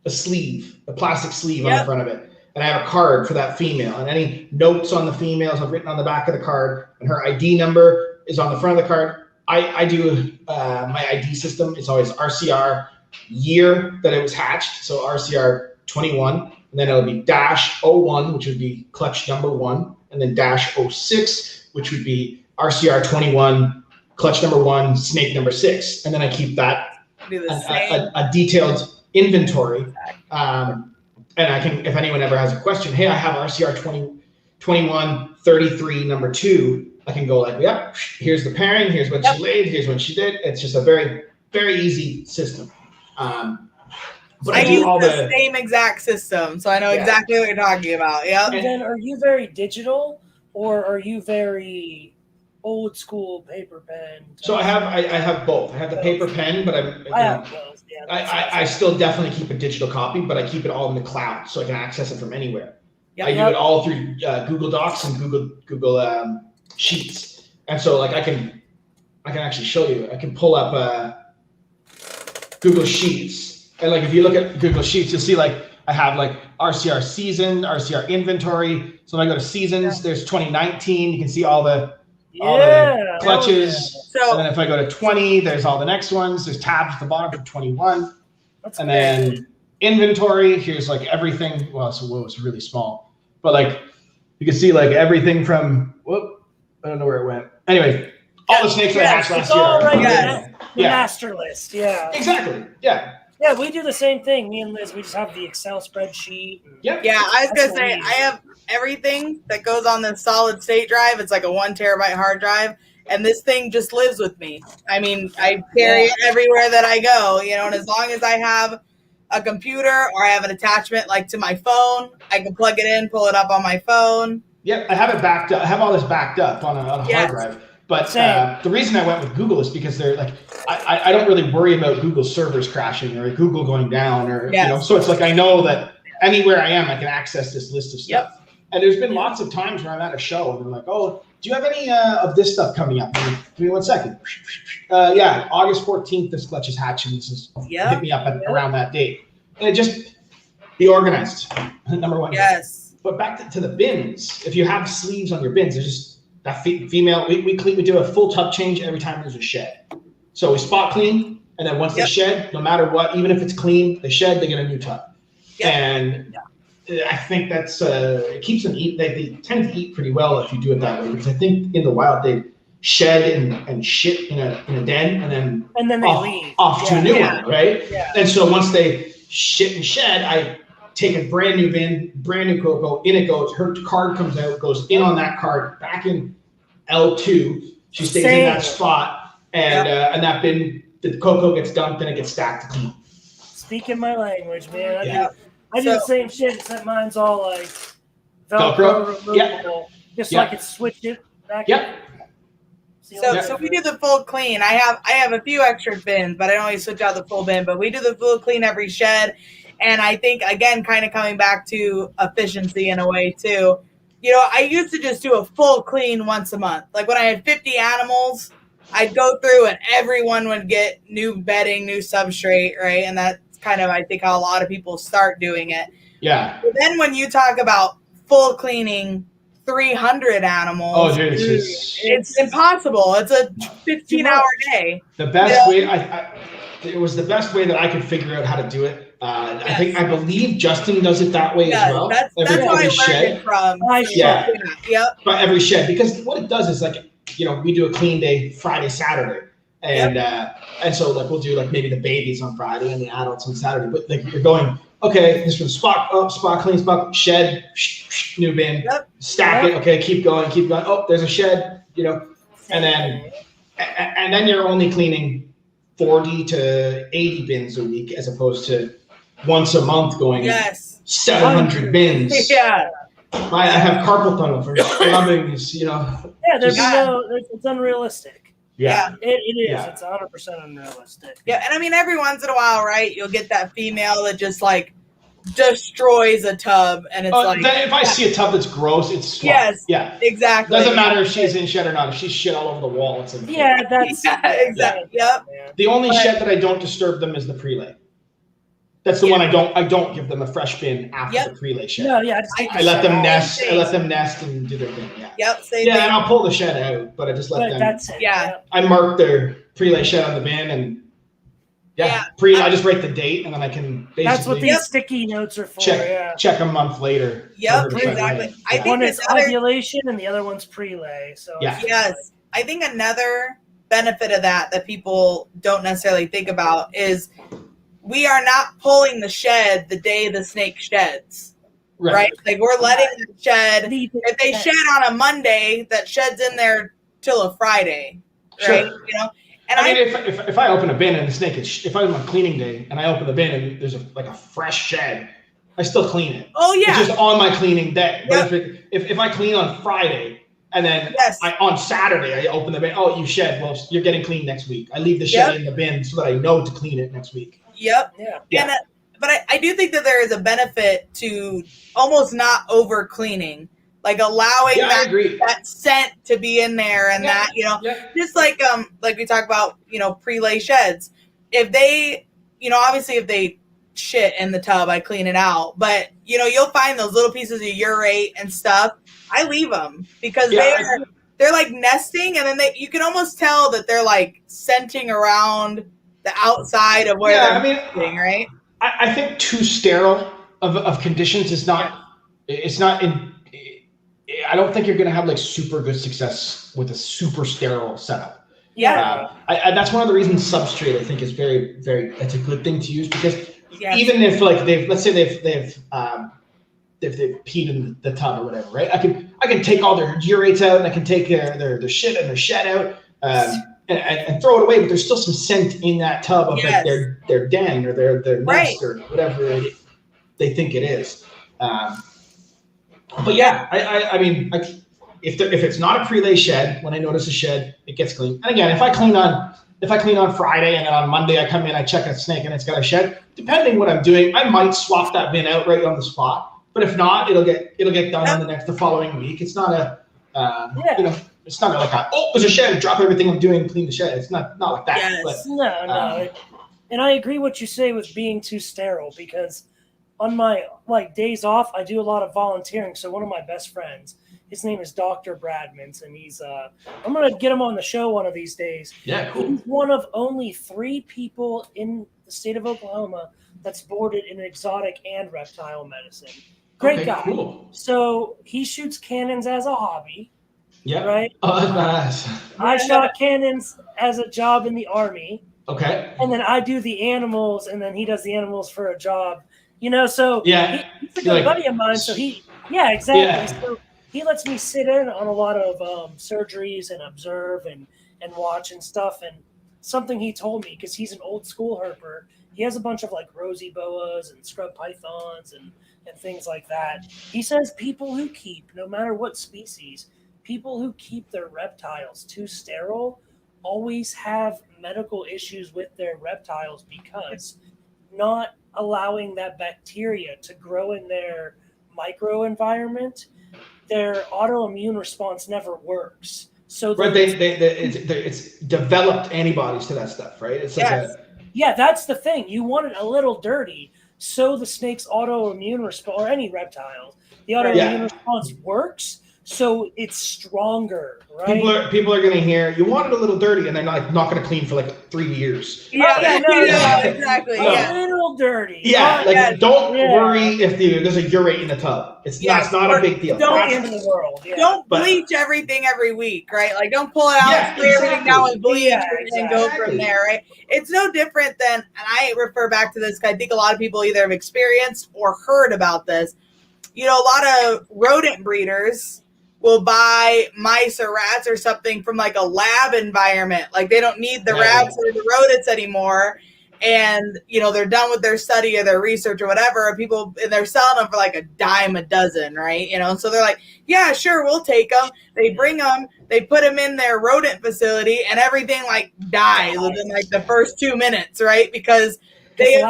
sleeve, a plastic sleeve on the front of it, and I have a card for that female, and any notes on the females I've written on the back of the card, and her ID number is on the front of the card. I do my ID system. It's always RCR year that it was hatched, so RCR 21, and then it'll be -01, which would be clutch number 1, and then -06, which would be RCR 21 clutch number 1, snake number 6, and then I keep that a detailed inventory. And I can, if anyone ever has a question, hey, I have RCR 21 33 number 2. I can go like, yeah, here's the pairing, here's what she laid, here's what she did. It's just a very, very easy system. But I use all the same exact system, so I know exactly what you're talking about. Yeah. And then, are you very digital, or are you very old school paper pen? So I have both. I have the paper pen, but I have both. Yeah, I still definitely keep a digital copy, but I keep it all in the cloud, so I can access it from anywhere. I do it all through Google Docs and Google Sheets, and so like I can actually show you. I can pull up Google Sheets, and like if you look at Google Sheets, you'll see like I have like RCR season, RCR inventory. So when I go to seasons, there's 2019. You can see all the clutches. So, and then if I go to 20, there's all the next ones. There's tabs at the bottom for 21. And then inventory, here's like everything. Well, so it's really small, but like you can see like everything from, I don't know where it went. Anyway, all the snakes that I hatched last year. All right, the master list. Yeah. Exactly. Yeah. Yeah, we do the same thing. Me and Liz, we just have the Excel spreadsheet. Yeah, I was going to say, I have everything that goes on the solid state drive. It's like a 1 terabyte hard drive. And this thing just lives with me. I mean, I carry it everywhere that I go, and as long as I have a computer or I have an attachment like to my phone, I can plug it in, pull it up on my phone. Yep, I have it backed up. I have all this backed up on a hard drive. But the reason I went with Google is because they're like, I don't really worry about Google servers crashing or Google going down or, so it's like I know that anywhere I am, I can access this list of stuff. Yep. And there's been lots of times where I'm at a show and they're like, oh, do you have any of this stuff coming up? Give me 1 second. August 14th, this clutch is hatching. This is hit me up around that date. And it just be organized. Number one. Yes. But back to the bins. If you have sleeves on your bins, there's just that female. We do a full tub change every time there's a shed. So we spot clean, and then once they shed, no matter what, even if it's clean, they shed, they get a new tub. Yep. And I think that's it keeps them eat. They tend to eat pretty well if you do it that way, because I think in the wild they shed and shit in a den, and then they leave off to a new one, right? Yeah. And so once they shit and shed, I take a brand new bin, brand new cocoa. In it goes. Her card comes out, goes in on that card, back in L2. She stays in that spot, and that bin, the cocoa gets dumped and it gets stacked to clean. Speaking my language, man. I do the same shit, except mine's all like Velcro removable, just so I can switch it back. So we do the full clean. I have a few extra bins, but I don't always switch out the full bin. But we do the full clean every shed, and I think again, kind of coming back to efficiency in a way too. I used to just do a full clean once a month. Like when I had 50 animals, I'd go through and everyone would get new bedding, new substrate, right? And that's kind of, I think, how a lot of people start doing it. Yeah. But then when you talk about full cleaning 300 animals, it's impossible. It's a 15-hour day. The best way, it was the best way that I could figure out how to do it. I believe Justin does it that way as well. That's how I learned it from. But every shed, because what it does is like, we do a clean day Friday, Saturday. And so like we'll do like maybe the babies on Friday and the adults on Saturday. But like you're going, okay, this from spot clean, spot shed, new bin, stack it. Okay, keep going. Oh, there's a shed, and then you're only cleaning 40 to 80 bins a week as opposed to once a month going 700 bins. Yeah. I have carpal tunnel for scrubbing these, Yeah, it's unrealistic. Yeah. It is. Yeah. It's 100% unrealistic. Yeah, and I mean, every once in a while, right, you'll get that female that just, like, destroys a tub, and it's like... If I see a tub that's gross, it's swat. Yes, yeah, exactly. Doesn't matter if she's in shed or not. If she's shit all over the wall, it's in exactly. Yep. The only shed that I don't disturb them is the prelay. That's the one I don't give them a fresh bin after the prelay shed. No, I let them nest. I let them nest and do their thing. Yeah. Yep. Same thing. And I'll pull the shed out, but I just let them. That's it. Yeah. I mark their prelay shed on the bin, and I just write the date, and then I can basically. That's what these sticky notes are for. Check a month later. Yep. Exactly. I think one is ovulation, and the other one's prelay. So yes, I think another benefit of that people don't necessarily think about is we are not pulling the shed the day the snake sheds. Right? Like we're letting it shed. If they shed on a Monday, that shed's in there till a Friday. Right? Sure. You know? And I mean, if I open a bin and the snake is, if I'm on cleaning day and I open the bin and there's a fresh shed, I still clean it. Oh yeah. It's just on my cleaning day. But if I clean on Friday and then on Saturday I open the bin, oh, you shed, well, you're getting cleaned next week. I leave the shed in the bin so that I know to clean it next week. Yep. Yeah. And, but I do think that there is a benefit to almost not over cleaning. Like allowing that scent to be in there and that, you know, just like we talk about, you know, pre-lay sheds. If they, you know, obviously if they shit in the tub, I clean it out. But, you know, you'll find those little pieces of urate and stuff. I leave them because they're like nesting, and then you can almost tell that they're like scenting around the outside of where they're nesting, right? I think too sterile of conditions is not, it's not in, I don't think you're going to have like super good success with a super sterile setup. Yeah. That's one of the reasons substrate I think is very, very, it's a good thing to use because even if like let's say they've peed in the tub or whatever, right? I can take all their urates out and I can take their shit and their shed out and throw it away, but there's still some scent in that tub of like their den or their nest or whatever they think it is. But yeah, I mean, if it's not a pre-lay shed, when I notice a shed, it gets cleaned. And again, if I clean on Friday and then on Monday I come in, I check a snake and it's got a shed, depending what I'm doing, I might swap that bin out right on the spot. But if not, it'll get done on the following week. It's not you know, it's not like there's a shed, drop everything I'm doing, clean the shed. It's not like that. Yes. But, no. And I agree what you say with being too sterile because on my days off, I do a lot of volunteering. So one of my best friends, his name is Dr. Bradmans, and he's I'm gonna get him on the show one of these days. Yeah, cool. He's one of only 3 people in the state of Oklahoma that's boarded in exotic and reptile medicine. Great guy. Cool. So he shoots cannons as a hobby. Yeah. Right. Oh, that's nice. I shot cannons as a job in the Army. Okay. And then I do the animals, and then he does the animals for a job. You know, so he's a good buddy of mine. So exactly. Yeah. So he lets me sit in on a lot of surgeries and observe and watch and stuff. And something he told me, because he's an old school herper, he has a bunch of like rosy boas and scrub pythons and things like that. He says people who keep, no matter what species, people who keep their reptiles too sterile always have medical issues with their reptiles because not allowing that bacteria to grow in their microenvironment, their autoimmune response never works. So it's developed antibodies to that stuff, right? It's like that's the thing. You want it a little dirty so the snake's autoimmune response, or any reptile, the autoimmune response works. So it's stronger, right? People are going to hear, you want it a little dirty, and they're not going to clean for like 3 years. Exactly. A little dirty. Don't worry if there's a urate in the tub. It's not a big deal. Don't end the world. Yeah. Don't bleach everything every week, right? Like don't pull it out, spray everything down with bleach, and go from there, right? It's no different than, and I refer back to this because I think a lot of people either have experienced or heard about this. You know, a lot of rodent breeders will buy mice or rats or something from like a lab environment. Like they don't need the rats or the rodents anymore. And, you know, they're done with their study or their research or whatever. And they're selling them for like a dime a dozen, right? You know, so they're like, yeah, sure, we'll take them. They bring them, they put them in their rodent facility and everything like dies within like the first 2 minutes, right? Because they've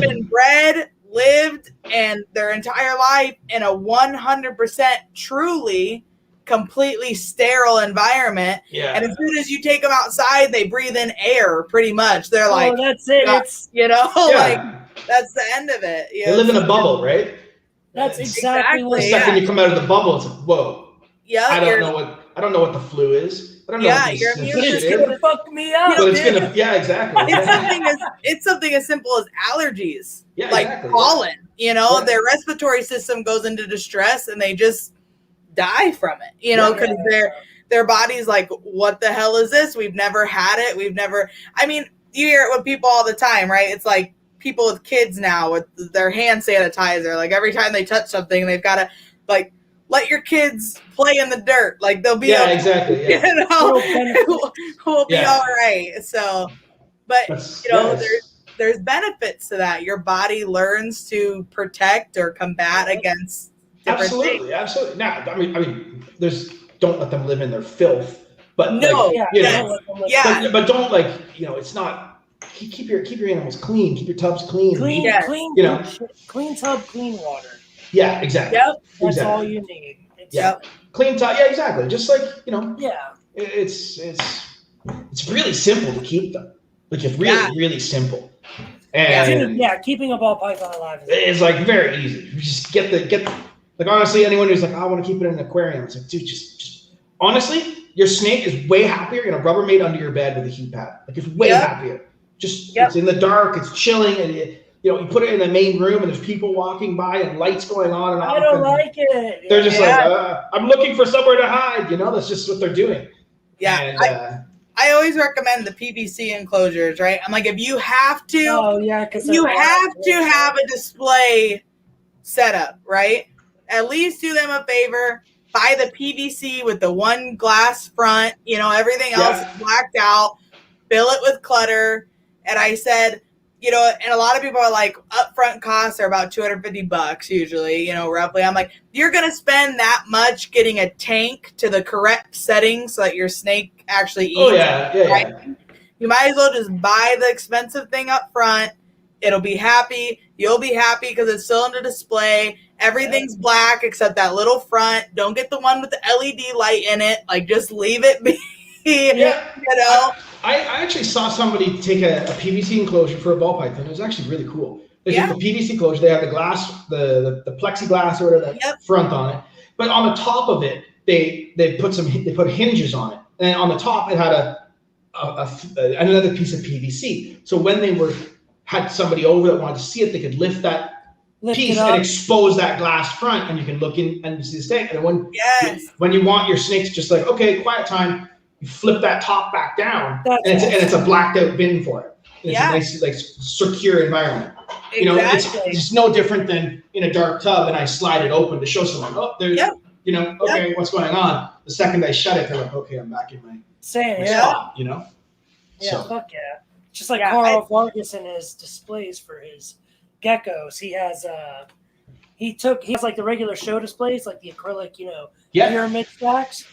been bred, lived, and their entire life in a 100% truly completely sterile environment. And as soon as you take them outside, they breathe in air pretty much. They're like, that's it. It's, you know, like that's the end of it. You they live in a bubble, right? That's exactly what the second you come out of the bubble, it's like, whoa. Yeah. I don't know what the flu is. I don't know what your immune system gonna fuck me up. But it's gonna, exactly. It's something as simple as allergies. Yeah, like pollen. You know, their respiratory system goes into distress and they just die from it. You know, because their body's like, what the hell is this? We've never had it. I mean, you hear it with people all the time, right? It's like people with kids now with their hand sanitizer. Like every time they touch something, they've got to like, let your kids play in the dirt. Like they'll be okay, exactly. Yeah. You know, we'll be all right. So, but you know, there's benefits to that. Your body learns to protect or combat against different things. Absolutely. Now, I mean, don't let them live in their filth. But no, like, but don't like, you know, it's not. Keep your animals clean. Keep your tubs clean. Clean, you know, clean tub, clean water. Yeah, exactly. Yep, that's all you need. Clean tub. Yeah, exactly. Just like, you know. Yeah. It's really simple to keep them. Like it's really simple. And keeping a ball python alive is like very easy. You just get like honestly, anyone who's like, I want to keep it in an aquarium, it's like, dude, just honestly, your snake is way happier in a Rubbermaid under your bed with a heat pad. Like it's way happier. Just it's in the dark, it's chilling, and you know, you put it in the main room and there's people walking by and lights going on and off. I don't like it. They're just like, I'm looking for somewhere to hide. You know, that's just what they're doing. Yeah. And, I always recommend the PVC enclosures, right? I'm like, if you have to, you have to have a display setup, right? At least do them a favor. Buy the PVC with the one glass front, you know, everything else is blacked out. Fill it with clutter. And I said, you know, and a lot of people are like, upfront costs are about $250 usually, you know, roughly. I'm like, you're going to spend that much getting a tank to the correct settings so that your snake actually eats. Right? You might as well just buy the expensive thing up front. It'll be happy. You'll be happy because it's still under display. Everything's black except that little front. Don't get the one with the LED light in it. Like, just leave it be. You know? I actually saw somebody take a PVC enclosure for a ball python. It was actually really cool. They took the PVC enclosure. They had the glass, the plexiglass or whatever that front on it. But on the top of it, they put hinges on it, and on the top it had another piece of PVC. So when they had somebody over that wanted to see it, they could lift that piece and expose that glass front, and you can look in and see the snake. And when you want your snakes, just like, okay, quiet time. You flip that top back down, and it's a blacked out bin for it. It's a nice, like, secure environment. Exactly. You know, it's no different than in a dark tub, and I slide it open to show someone, there's, you know, okay, what's going on? The second I shut it, they're like, okay, I'm back in my spot, you know? Yeah, fuck yeah. Just like Carl Vargas in his displays for his geckos, he has like the regular show displays, like the acrylic, you know, pyramid stacks.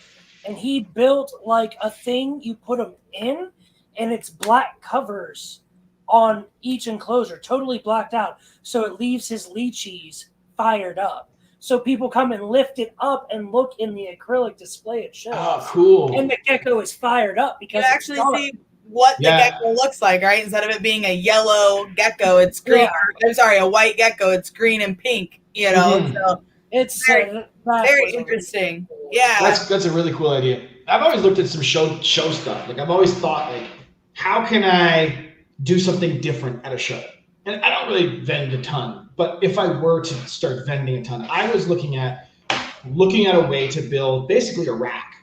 And he built like a thing you put them in, and it's black covers on each enclosure, totally blacked out. So it leaves his lychees fired up. So people come and lift it up and look in the acrylic display it shows. Oh, cool. And the gecko is fired up because you actually see what the gecko looks like, right? Instead of it being a yellow gecko, it's green. I'm sorry, a white gecko, it's green and pink, you know? Mm-hmm. So it's very interesting. Yeah, that's a really cool idea. I've always looked at some show stuff. Like I've always thought, like, how can I do something different at a show? And I don't really vend a ton, but if I were to start vending a ton, I was looking at a way to build basically a rack,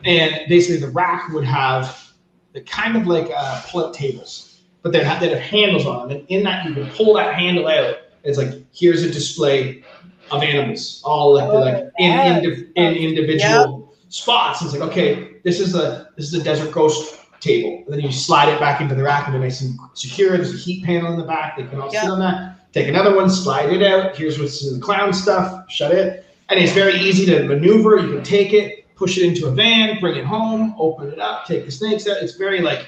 and basically the rack would have the kind of like pull-out tables, but they'd have handles on them, and in that you would pull that handle out. It's like, here's a display of animals, all in individual spots. It's like, okay, this is a desert ghost table. And then you slide it back into the rack, and they're nice and secure. There's a heat panel in the back. They can all sit on that. Take another one, slide it out. Here's what's in the clown stuff. Shut it. And it's very easy to maneuver. You can take it, push it into a van, bring it home, open it up, take the snakes out. It's very like,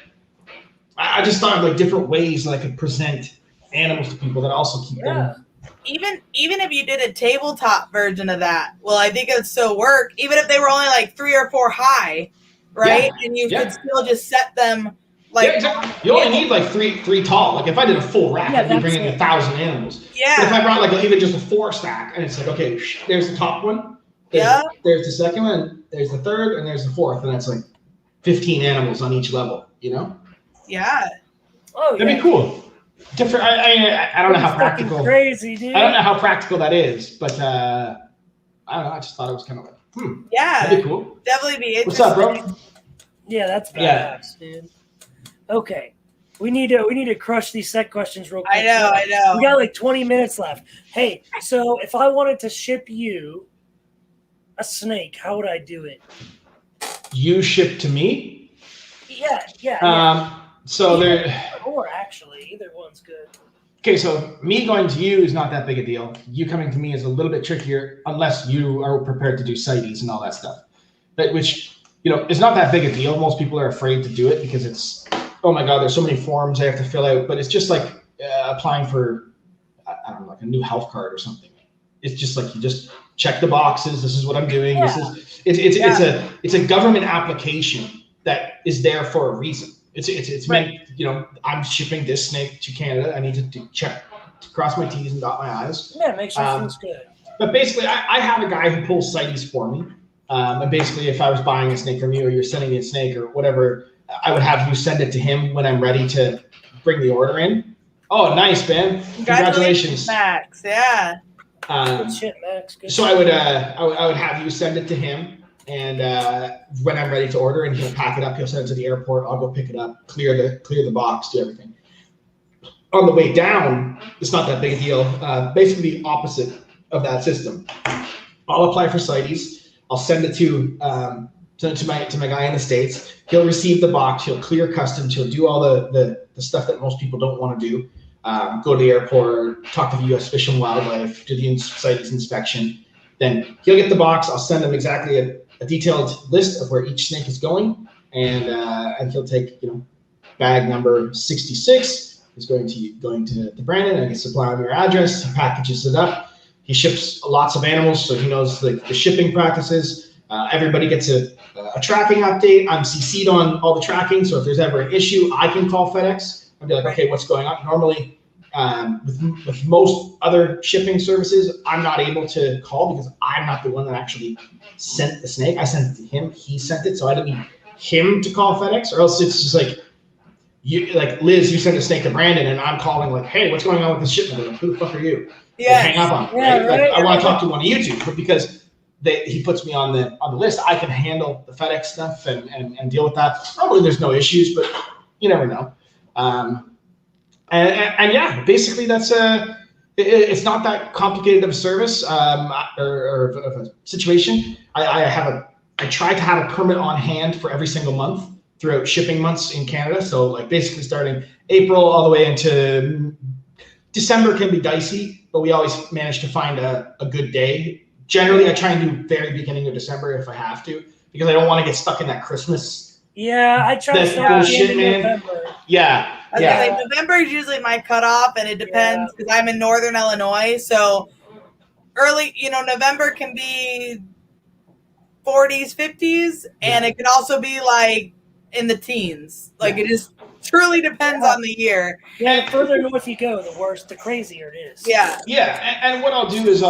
I just thought of like different ways that I could present animals to people that also keep them. Even if you did a tabletop version of that, well, I think it would still work. Even if they were only like 3 or 4 high, right? And you could still just set them like. Exactly. You only need like three tall. Like if I did a full rack, I'd be bringing 1,000 animals. Yeah. But if I brought like even just a 4 stack, and it's like, okay, there's the top one. There's the second one. There's the third, and there's the fourth, and that's like 15 animals on each level. You know? Yeah. Oh, that'd be cool. Different. I don't know how practical. Crazy, dude. I don't know how practical that is, but I don't know. I just thought it was kind of like Yeah, that'd be cool. Definitely be What's interesting. up, bro? Yeah, that's badass, dude. Okay. We need to crush these set questions real quick. I know. We got like 20 minutes left. Hey, so if I wanted to ship you a snake, how would I do it? You ship to me? Yeah. So or actually, either one's good. Okay, so me going to you is not that big a deal. You coming to me is a little bit trickier unless you are prepared to do CITES and all that stuff. But which, is not that big a deal. Most people are afraid to do it because it's, oh my God, there's so many forms I have to fill out. But it's just like applying for, I don't know, like a new health card or something. It's just like you just check the boxes. This is what I'm doing. Yeah. It's a government application that is there for a reason. It's meant, I'm shipping this snake to Canada. I need to check, to cross my T's and dot my I's. Yeah, make sure everything's good. But basically, I have a guy who pulls CITES for me. And basically, if I was buying a snake from you or you're sending me a snake or whatever, I would have you send it to him when I'm ready to bring the order in. Oh, nice, man. Congratulations. Max. Yeah. Good shit, Max. Good so shit. I would have you send it to him. And when I'm ready to order, and he'll pack it up, he'll send it to the airport. I'll go pick it up, clear the box, do everything. On the way down, it's not that big a deal. Basically, the opposite of that system. I'll apply for CITES. I'll send it to my guy in the States. He'll receive the box. He'll clear customs. He'll do all the stuff that most people don't want to do. Go to the airport, talk to the U.S. Fish and Wildlife, do the CITES inspection. Then he'll get the box. I'll send him exactly a detailed list of where each snake is going, and he'll take bag number 66 is going to Brandon. I can supply him your address. He packages it up. He ships lots of animals, so he knows the shipping practices. Everybody gets a tracking update. I'm CC'd on all the tracking, so if there's ever an issue, I can call FedEx and be like, okay, what's going on? Normally, with most other shipping services, I'm not able to call because I'm not the one that actually sent the snake. I sent it to him. He sent it, so I didn't need him to call FedEx, or else it's just like Liz, you sent a snake to Brandon, and I'm calling like, hey, what's going on with this shipment? Like, who the fuck are you? Yeah, hang up on me, yeah, right? Like, I want to talk to one of you two, but because he puts me on the list, I can handle the FedEx stuff and deal with that. Probably there's no issues, but you never know. And yeah, basically that's it's not that complicated of a service or of a situation. I try to have a permit on hand for every single month throughout shipping months in Canada. So like basically starting April all the way into December can be dicey, but we always manage to find a good day. Generally, I try and do very beginning of December if I have to, because I don't want to get stuck in that Christmas. Yeah, I try to start bullshit, man. November. Yeah. Like November is usually my cutoff, and it depends because I'm in Northern Illinois. So early, November can be 40s, 50s, and it can also be like in the teens. Like it just truly depends on the year. Yeah, the further north you go, the worse, the crazier it is. Yeah. Yeah, and what I'll do is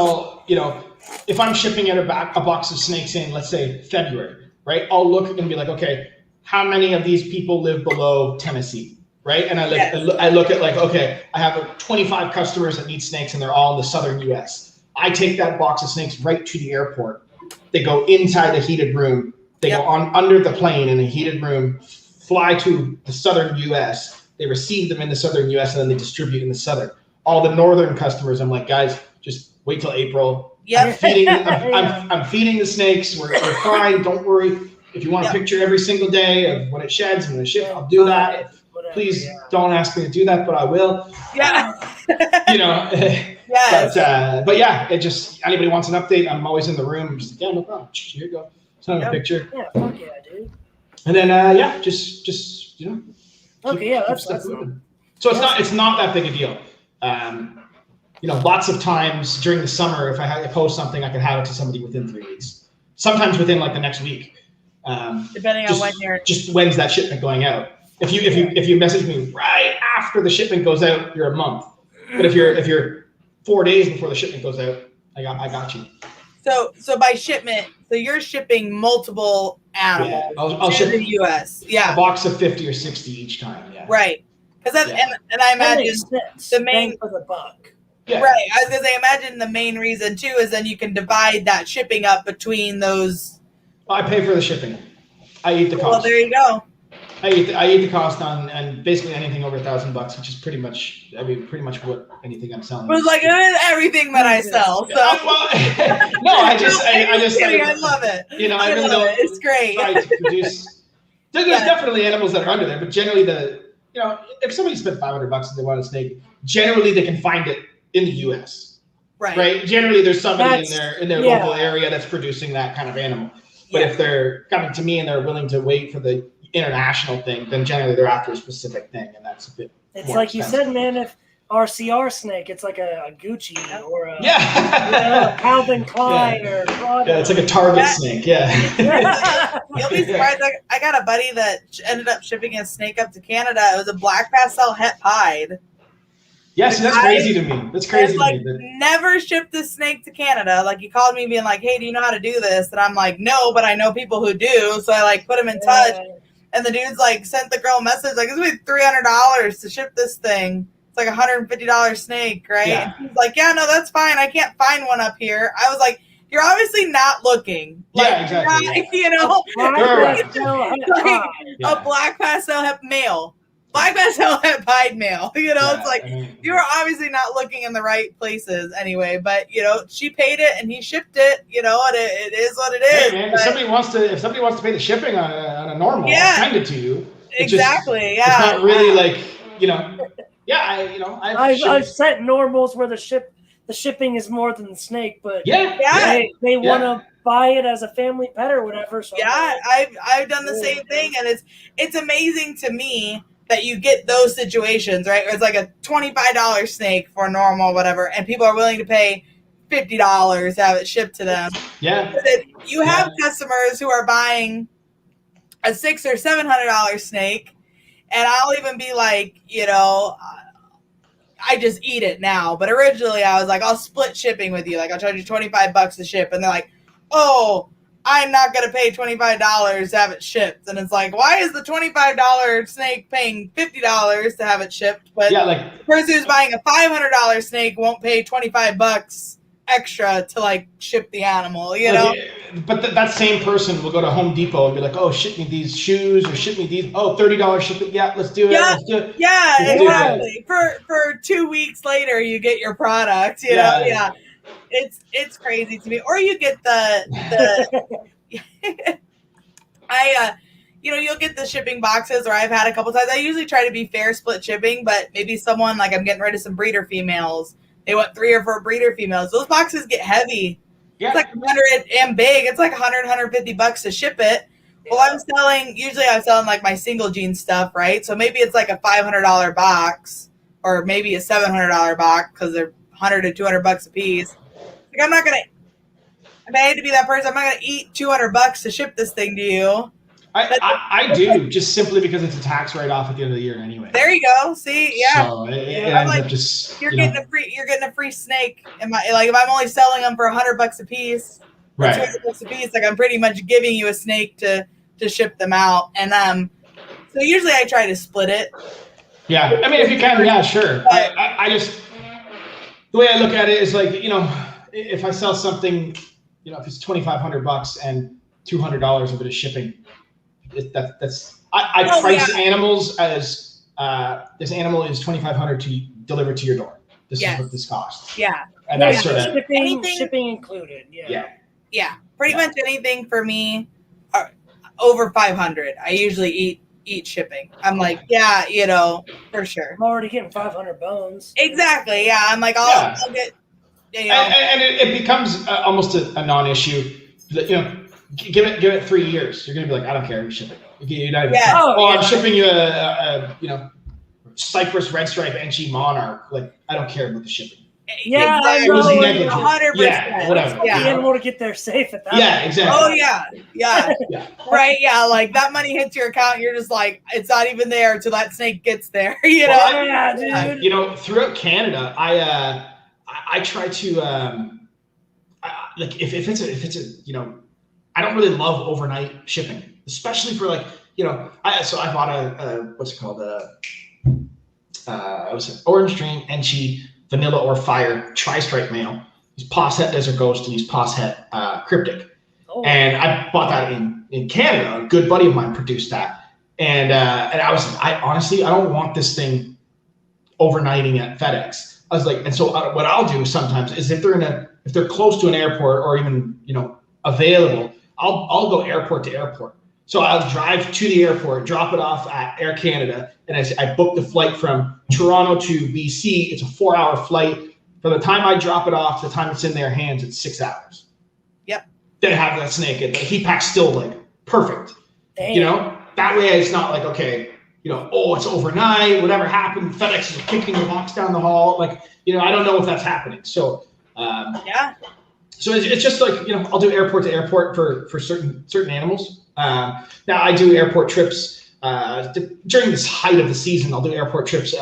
if I'm shipping out a box of snakes in, let's say February, right? I'll look and be like, okay, how many of these people live below Tennessee? Right, and I look at like, okay, I have 25 customers that need snakes, and they're all in the southern U.S. I take that box of snakes right to the airport. They go inside a heated room. They go under the plane in a heated room, fly to the southern U.S. They receive them in the southern U.S. and then they distribute in the southern. All the northern customers, I'm like, guys, just wait till April. I'm feeding the snakes. We're fine. Don't worry. If you want a picture every single day of when it sheds and when it ships, I'll do that. Please don't ask me to do that, but I will. Yeah. Yes. But yeah, it just, anybody wants an update, I'm always in the room. I'm just like, yeah, no problem. Here you go. Send a picture. Yeah, fuck yeah, dude. And then just Okay, yeah, that's moving. So it's not that big a deal. Lots of times during the summer, if I post something, I can have it to somebody within 3 weeks. Sometimes within like the next week. Depending on when you're just when's that shipment going out. If you message me right after the shipment goes out, you're a month. But if you're 4 days before the shipment goes out, I got you. So by shipment, so you're shipping multiple animals I'll to ship the U.S. Yeah, a box of 50 or 60 each time. Yeah. Right. Because and I imagine the main for the buck. Yeah. Right. I was gonna say, imagine the main reason too is then you can divide that shipping up between those. I pay for the shipping. I eat the cost. Well, there you go. I eat the cost on and basically anything over $1,000, which is pretty much what anything I'm selling. It was like everything that I sell. So no, I just kidding. I love it. You know, I really don't. It's great. Try to produce. There's definitely animals that are under there, but generally if somebody spent $500 and they want a snake, generally they can find it in the U.S. Right. Generally, there's somebody in their local area that's producing that kind of animal. But if they're coming to me and they're willing to wait for the international thing, then generally they're after a specific thing, and that's a bit. It's like expensive. You said, man. If RCR snake, it's like a Gucci or a Calvin Klein or Prada. Yeah, it's like a Target snake. Yeah. You'll be surprised. I got a buddy that ended up shipping a snake up to Canada. It was a black pastel het pied. Yes, that's crazy to me. That's crazy to me. Never shipped this snake to Canada. Like, he called me being like, "Hey, do you know how to do this?" And I'm like, "No, but I know people who do." So I like put him in touch. And the dude's like sent the girl a message like, "It's gonna be $300 to ship this thing. It's like $150 snake, right?" Yeah. And he's like, "Yeah, no, that's fine. I can't find one up here." I was like, "You're obviously not looking." Like, yeah, exactly. not, you know, a black pastel het male. Black pastel het pied male. You know, it's like you're obviously not looking in the right places anyway. But you know, she paid it and he shipped it. You know, and it is what it is. Hey, man, if somebody wants to pay the shipping on a normal, I'll send it to you. Exactly. It's not really like, you know. Yeah, I've sent normals where the shipping is more than the snake, but they want to buy it as a family pet or whatever. So I've done the same thing, and it's amazing to me that you get those situations, right? Where it's like a $25 snake for normal, whatever, and people are willing to pay $50 to have it shipped to them. Yeah. You have customers who are buying a $600 or $700 snake, and I'll even be like, you know, I just eat it now. But originally I was like, I'll split shipping with you. Like, I'll charge you $25 to ship. And they're like, "Oh, I'm not going to pay $25 to have it shipped." And it's like, why is the $25 snake paying $50 to have it shipped? But the person who's buying a $500 snake won't pay $25 extra to like ship the animal, you know? But that same person will go to Home Depot and be like, "Oh, ship me these shoes," or "Ship me these, $30 shipping. Yeah, let's do it. Let's do it." Yeah, exactly. For 2 weeks later, you get your product, you know? Yeah. It's crazy to me. Or you get the you'll get the shipping boxes, or I've had a couple times. I usually try to be fair split shipping, but maybe someone like I'm getting rid of some breeder females. They want 3 or 4 breeder females. Those boxes get heavy. Yeah. It's like 100 and big. It's like $150 to ship it. Well, I'm selling like my single gene stuff, right? So maybe it's like a $500 box, or maybe a $700 box because they're $100 to $200 a piece. Like, I'm not gonna. If I hate to be that person, I'm not gonna eat $200 to ship this thing to you. I do, just simply because it's a tax write-off at the end of the year anyway. There you go. See, yeah. So it ends up just you're getting a free snake. If I'm only selling them for $100 a piece, right? $200 a piece. Like, I'm pretty much giving you a snake to ship them out, and so usually I try to split it. Yeah, I mean, if you can, yeah, sure. But I just, the way I look at it is like, you know, if I sell something, you know, if it's $2,500 and $200 of it is shipping. I price animals as this animal is $2,500 to deliver to your door. This is what this costs. Yeah, and that's sort of shipping included. Yeah. Pretty much anything for me over $500. I usually eat shipping. I'm like, you know, for sure. I'm already getting 500 bones. Exactly. Yeah, I'm like, I'll get. You know. And it becomes almost a non-issue. You know. Give it 3 years. You're gonna be like, "I don't care. You're shipping. You're not even, I'm shipping you a Cypress Red Stripe NG Monarch. Like, I don't care about the shipping." Yeah, exactly. It was negligent. 100%. Yeah, whatever. Yeah, the animal to get there safe at that. Yeah, exactly. Oh yeah. Right. Yeah, like that money hits your account. You're just like, it's not even there until that snake gets there. You know. Dude. You know, throughout Canada, I try to like if it's a you know. I don't really love overnight shipping, especially for like, you know, I bought a what's it called? It was an orange string NG vanilla or fire tri-stripe male. He's Posset Desert Ghost and he's Posset Cryptic. Oh. And I bought that in Canada. A good buddy of mine produced that. And I was like, I don't want this thing overnighting at FedEx. I was like, and so what I'll do sometimes is if they're close to an airport or even, available, I'll go airport to airport. So I'll drive to the airport, drop it off at Air Canada, and I booked the flight from Toronto to BC. It's a 4-hour flight. From the time I drop it off to the time it's in their hands, it's 6 hours. Yep. Then have that snake. The heat pack's still like perfect. Dang. That way it's not like, okay, it's overnight, whatever happened, FedEx is kicking the box down the hall. Like, I don't know if that's happening. So, yeah. So it's just like, I'll do airport to airport for certain animals. Now I do airport trips during this height of the season. I'll do airport trips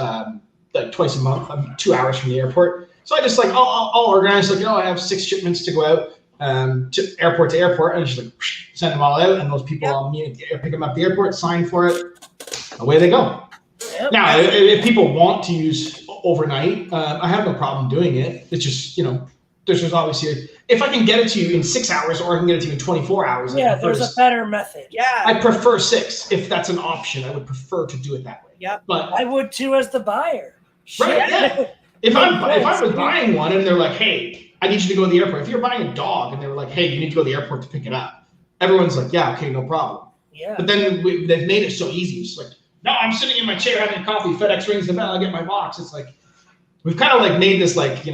like twice a month. I'm 2 hours from the airport. So I just like, I'll organize like, I have 6 shipments to go out to airport, and I just like send them all out, and those people I'll pick them up at the airport, sign for it, away they go. Yep. Now, if people want to use overnight, I have no problem doing it. It's just, there's just obviously, if I can get it to you in 6 hours or I can get it to you in 24 hours. Yeah, there's a better method. Yeah. I prefer 6. If that's an option, I would prefer to do it that way. Yep. But I would too as the buyer. Right, yeah. If I was buying one and they're like, hey, I need you to go to the airport. If you're buying a dog and they were like, hey, you need to go to the airport to pick it up, everyone's like, yeah, okay, no problem. Yeah. But then they've made it so easy. It's like, no, I'm sitting in my chair having a coffee. FedEx rings the bell. I get my box. It's like, we've kind of like made this like,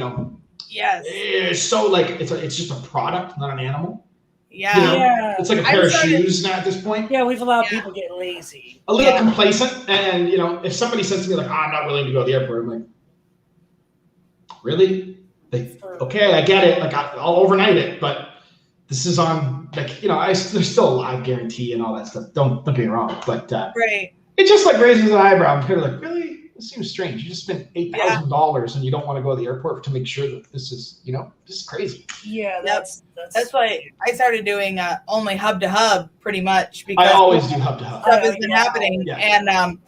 yes. It's so like, it's just a product, not an animal. Yeah. Yeah. It's like a pair of shoes now at this point. Yeah, we've allowed people getting lazy. A little complacent. And, if somebody says to me like, I'm not willing to go to the airport, I'm like, really? Like, okay, I get it. Like, I'll overnight it, but this is on, like, there's still a live guarantee and all that stuff. Don't get me wrong, but right. It just like raises an eyebrow. I'm kind of like, really? This seems strange. You just spent $8,000 and you don't want to go to the airport to make sure that this is, this is crazy. Yeah, that's why I started doing only hub to hub pretty much, because I always do hub to hub. Stuff has been happening, and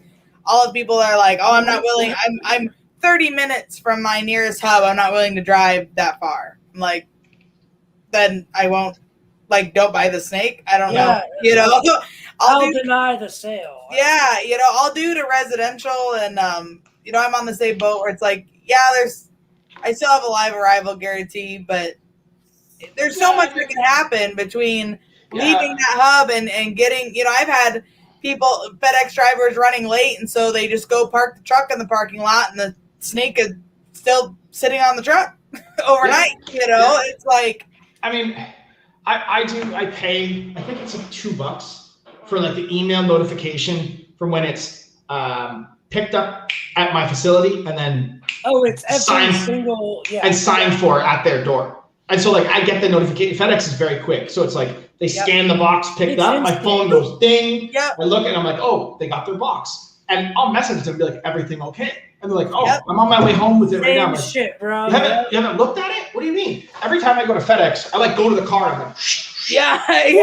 all the people are like, oh, I'm not willing. I'm 30 minutes from my nearest hub. I'm not willing to drive that far. I'm like, then I won't. Like, don't buy the snake. I don't know. I'll deny the sale. Yeah, I'll do to residential, and I'm on the same boat where it's like, I still have a live arrival guarantee, but there's so much that can happen between leaving that hub and getting, I've had people, FedEx drivers running late, and so they just go park the truck in the parking lot, and the snake is still sitting on the truck overnight. It's like, I mean, I pay, I think it's like $2 for like the email notification from when it's picked up at my facility and then it's every signed for at their door. And so like I get the notification. FedEx is very quick. So it's like they scan the box, picked up, my phone goes ding. Yep. I look and I'm like, oh, they got their box. And I'll message them and be like, everything okay? And they're like, oh, I'm on my way home with it right now. I'm like, shit, bro. You haven't looked at it? What do you mean? Every time I go to FedEx, I like go to the car and I'm like, exactly.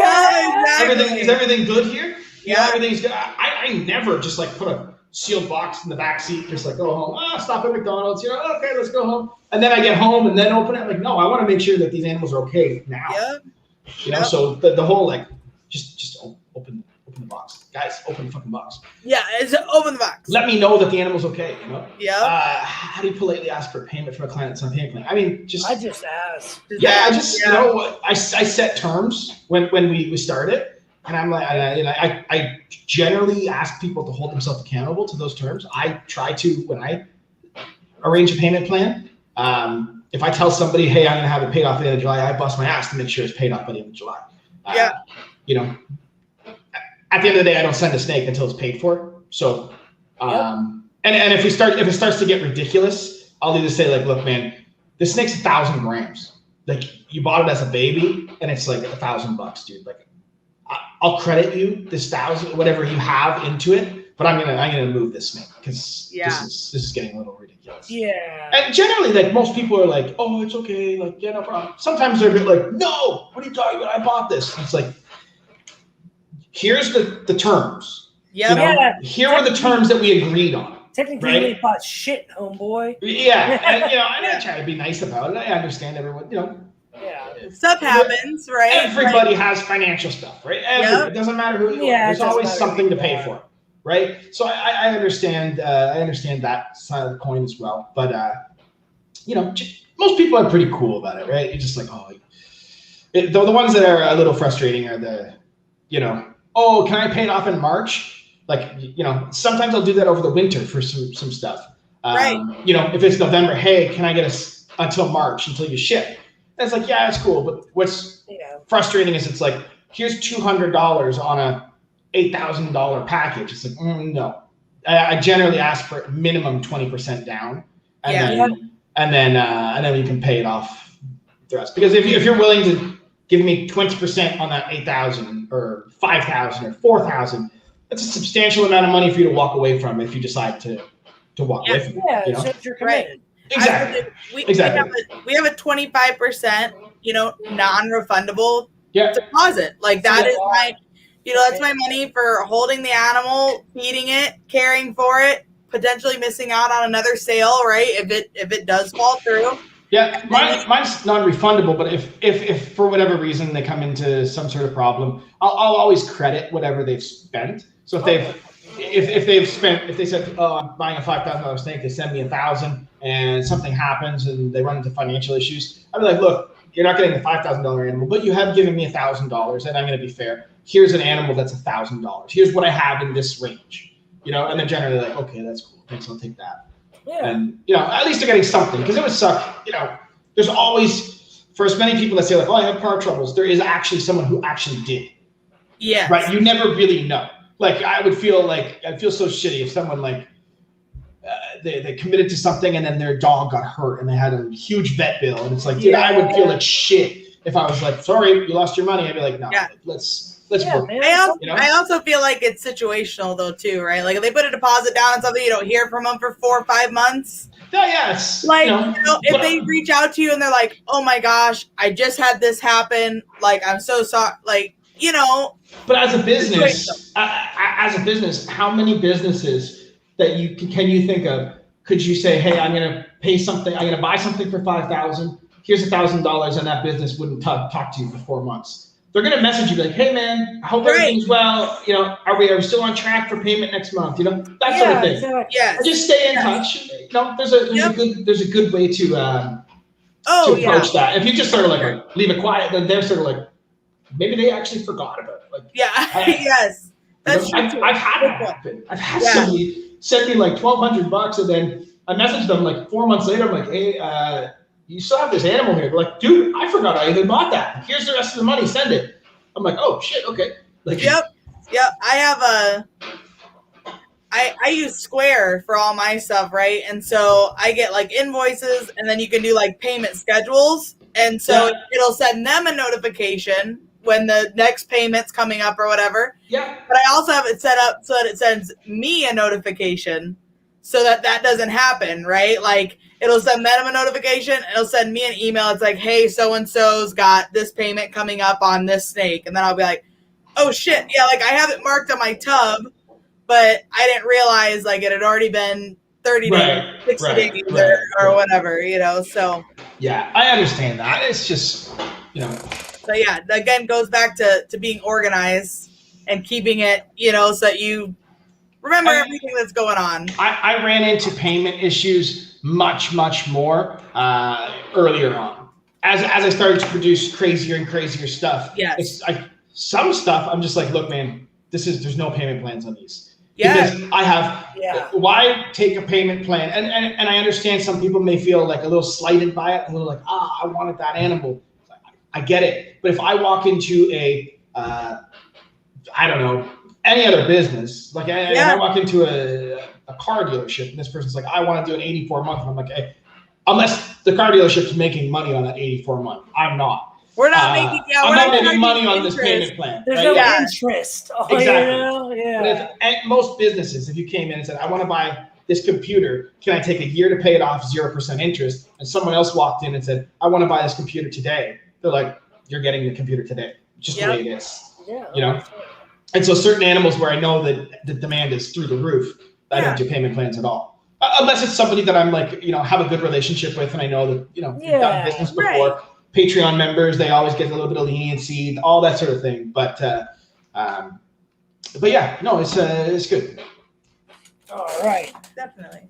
Is everything good here? Yeah, everything's good. I never just like put a sealed box in the back seat, just like go home. Stop at McDonald's. Okay, let's go home. And then I get home and then open it. Like, no, I want to make sure that these animals are okay now. Yeah. So the whole like, just open the box, guys. Open the fucking box. Yeah, it's open the box. Let me know that the animal's okay. Yeah. How do you politely ask for payment from a client that's on payment plan? I mean, I just ask. I set terms when we started. And I'm like, I generally ask people to hold themselves accountable to those terms. I try to, when I arrange a payment plan, if I tell somebody, hey, I'm going to have it paid off at the end of July, I bust my ass to make sure it's paid off by the end of July. At the end of the day, I don't send a snake until it's paid for. So, and if it starts to get ridiculous, I'll either say like, look, man, this snake's 1,000 grams. Like you bought it as a baby and it's like $1,000, dude. Like, I'll credit you this 1,000, whatever you have into it, but I'm gonna move this snake because this is getting a little ridiculous. Yeah. And generally, like most people are like, oh, it's okay, like no problem. Sometimes they're a bit like, no, what are you talking about? I bought this. And it's like, here's the terms. Yeah. Here are the terms that we agreed on. Technically, you ain't bought shit, homeboy. Yeah, and I try to be nice about it. I understand everyone. Stuff happens, right? Everybody has financial stuff, right? It doesn't matter who you are. There's always something to pay for, right? So I understand. I understand that side of the coin as well. But most people are pretty cool about it, right? You're just like, the ones that are a little frustrating are the, can I pay it off in March? Like, sometimes I'll do that over the winter for some stuff. Right. If it's November, hey, can I get until March until you ship? And it's like, yeah, it's cool. But what's frustrating is it's like, here's $200 on a $8,000 package. It's like, no. I generally ask for minimum 20% down, and then you can pay it off the rest. Because if you're willing to give me 20% on that 8,000 or 5,000 or 4,000, that's a substantial amount of money for you to walk away from if you decide to walk away from it. Yeah, so you're committed. Exactly. We have a 25%, non-refundable deposit. Like that is my, that's my money for holding the animal, feeding it, caring for it, potentially missing out on another sale, right? If it does fall through. Yeah, mine's non-refundable, but if for whatever reason they come into some sort of problem, I'll always credit whatever they've spent. So if they said, oh, I'm buying a $5,000 snake, they send me $1,000 and something happens and they run into financial issues, I'd be like, look, you're not getting the $5,000 animal, but you have given me $1,000 and I'm going to be fair. Here's an animal that's $1,000. Here's what I have in this range, and then generally like, okay, that's cool. Thanks, I'll take that. Yeah. And, at least they're getting something, because it would suck, there's always, for as many people that say like, oh, I have car troubles, there is actually someone who actually did. Yeah. Right. You never really know. Like I'd feel so shitty if someone like, they committed to something and then their dog got hurt and they had a huge vet bill. And it's like, dude, I would feel like shit if I was like, sorry, you lost your money. I'd be like, no, let's work. I also feel like it's situational though too, right? Like if they put a deposit down on something, you don't hear from them for 4 or 5 months. Yes. Like, if they reach out to you and they're like, oh my gosh, I just had this happen. Like, I'm so sorry. Like, But as a business, how many businesses that can you think of could you say, hey, I'm going to pay something, I'm going to buy something for $5,000. Here's $1,000, and that business wouldn't talk to you for 4 months. They're going to message you like, hey man, I hope everything's well. Are we still on track for payment next month? That sort of thing. Exactly. Yes. Or just stay in touch. There's a good way to approach that. If you just sort of like leave it quiet, then they're sort of like, maybe they actually forgot about it. Like, yes. That's true. I've had that happen. I've had somebody send me like $1,200, and then I messaged them like 4 months later. I'm like, hey, you still have this animal here. They're like, dude, I forgot I even bought that. Here's the rest of the money. Send it. I'm like, oh shit, okay. Like, Yep. I have I use Square for all my stuff, right? And so I get like invoices, and then you can do like payment schedules, and so it'll send them a notification when the next payment's coming up or whatever. Yeah. But I also have it set up so that it sends me a notification so that doesn't happen, right? Like it'll send them a notification, it'll send me an email. It's like, hey, so-and-so's got this payment coming up on this snake. And then I'll be like, oh shit. Yeah. Like I have it marked on my tub, but I didn't realize like it had already been 30 days, 60 days or whatever, so. Yeah, I understand that. It's just, So yeah, again, goes back to being organized and keeping it, so that you remember everything that's going on. I ran into payment issues much more earlier on. As I started to produce crazier and crazier stuff. Yes. It's like some stuff I'm just like, look, man, there's no payment plans on these. Yeah. Because I have, why take a payment plan? And I understand some people may feel like a little slighted by it, a little like, I wanted that animal. I get it. But if I walk into I don't know, any other business, like if I walk into a car dealership and this person's like, I want to do an 84-month, and I'm like, hey, unless the car dealership's making money on that 84-month, I'm not. We're not making. I'm not making money on this payment plan. There's no interest. Exactly. Yeah. But most businesses, if you came in and said, I want to buy this computer, can I take a year to pay it off 0% interest? And someone else walked in and said, I want to buy this computer today. They're like, you're getting the computer today, just the way it is. Yeah. And so certain animals where I know that the demand is through the roof, I don't do payment plans at all. Unless it's somebody that I'm like, have a good relationship with, and I know that, we've done business before. Right. Patreon members, they always get a little bit of leniency, all that sort of thing. But yeah, no, it's good. All right. Definitely.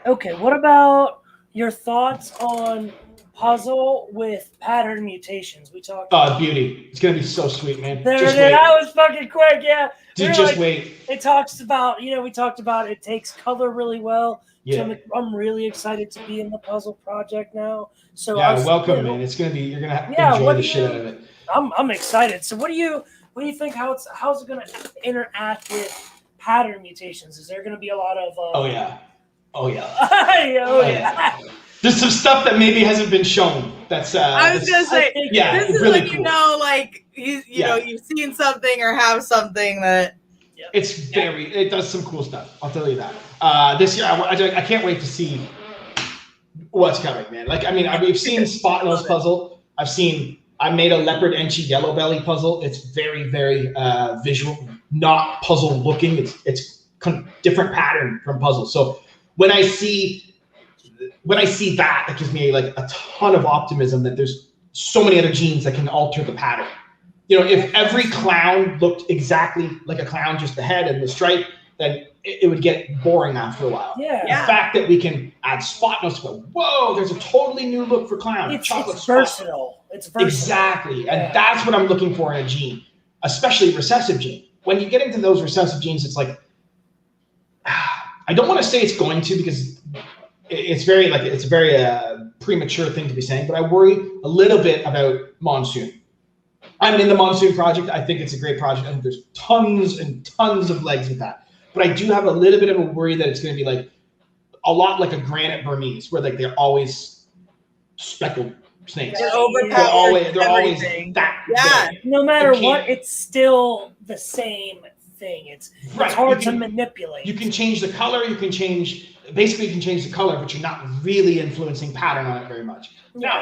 Okay, what about your thoughts on puzzle with pattern mutations? We talked. Oh, beauty! It's gonna be so sweet, man. That was fucking quick, yeah. Dude, just wait. It talks about, we talked about it takes color really well. Yeah. So I'm really excited to be in the puzzle project now. So yeah, welcome, man. It's gonna be, you're gonna enjoy the shit out of it. I'm excited. So what do you think? How's it gonna interact with pattern mutations? Is there gonna be a lot of? Oh yeah. There's some stuff that maybe hasn't been shown. That's I was gonna say, this is really when cool. Like you know, you've seen something or have something that. It does some cool stuff. I'll tell you that. This year, I can't wait to see what's coming, man. Like, I mean, we've seen Spot Nose puzzle. I made a leopard enchi yellow belly puzzle. It's very, very visual, not puzzle looking. It's different pattern from puzzle. So when I see that, it gives me like a ton of optimism that there's so many other genes that can alter the pattern. If every clown looked exactly like a clown, just the head and the stripe, then it would get boring after a while. Yeah. The fact that we can add spot notes to go, whoa, there's a totally new look for clown. It's versatile. It's versatile. Exactly. Yeah. And that's what I'm looking for in a gene, especially recessive gene. When you get into those recessive genes, it's like, I don't want to say it's going to, because it's a very premature thing to be saying, but I worry a little bit about Monsoon. I'm in the Monsoon project. I think it's a great project. I think there's tons and tons of legs with that. But I do have a little bit of a worry that it's going to be like a lot like a granite Burmese, where like they're always speckled snakes. They're overpowered. They're always that big. No matter what, it's still the same thing. It's hard to manipulate. You can change the color. You can change the color, but you're not really influencing pattern on it very much. Now,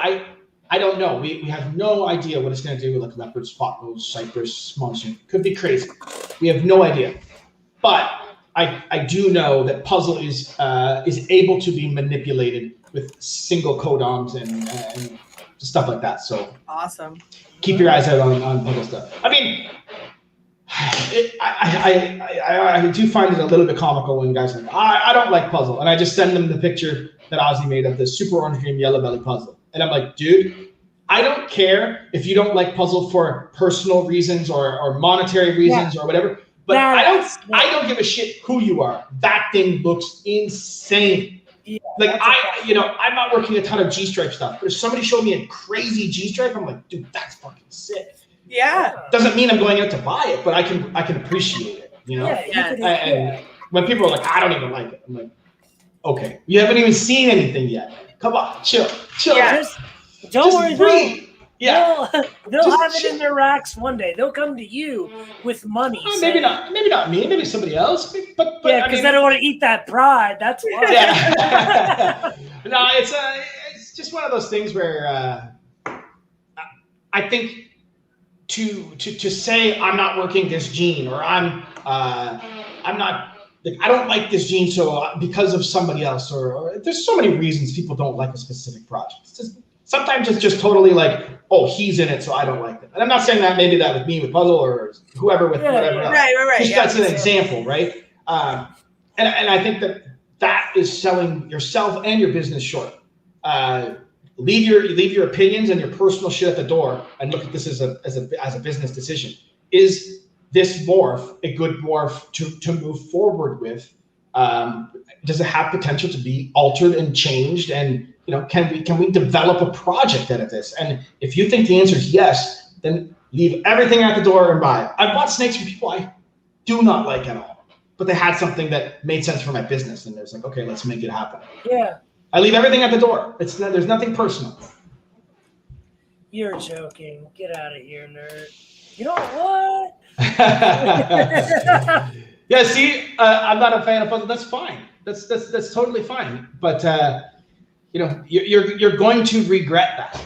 I don't know. We have no idea what it's going to do with like leopard, spot nose, cypress, monsoon. Could be crazy. We have no idea. But I do know that puzzle is able to be manipulated with single codons and stuff like that. So awesome. Keep your eyes out on puzzle stuff. I mean, I do find it a little bit comical when guys are like, I don't like puzzle, and I just send them the picture that Ozzy made of the Super Orange Dream Yellow Belly puzzle. And I'm like, dude, I don't care if you don't like puzzle for personal reasons or monetary reasons or whatever, but I don't give a shit who you are. That thing looks insane. Yeah, like I'm not working a ton of G-stripe stuff, but if somebody showed me a crazy G-stripe, I'm like, dude, that's fucking sick. Yeah. Doesn't mean I'm going out to buy it, but I can appreciate it, And when people are like, I don't even like it, I'm like, okay, you haven't even seen anything yet. Come on, chill. Yeah. Don't worry, breathe. They'll have it in their racks one day. They'll come to you with money. Maybe not me. Maybe somebody else. But because they don't want to eat that pride. That's why. Yeah. No, it's just one of those things where I think to say I'm not working this gene, or I'm not. Like, I don't like this gene, so because of somebody else, or there's so many reasons people don't like a specific project. Sometimes it's just totally like, oh, he's in it, so I don't like it. And I'm not saying that maybe that with me with puzzle or whoever with whatever else. Right. Just that's an example, right? And I think that is selling yourself and your business short. Leave your opinions and your personal shit at the door and look at this as a business decision. Is this morph a good morph to move forward with? Does it have potential to be altered and changed? And can we develop a project out of this? And if you think the answer is yes, then leave everything at the door and buy. I bought snakes from people I do not like at all, but they had something that made sense for my business, and there's like, okay, let's make it happen. Yeah. I leave everything at the door. There's nothing personal. You're joking. Get out of here, nerd. You know what? Yeah, see, I'm not a fan of puzzle. That's fine. That's totally fine. But you're going to regret that.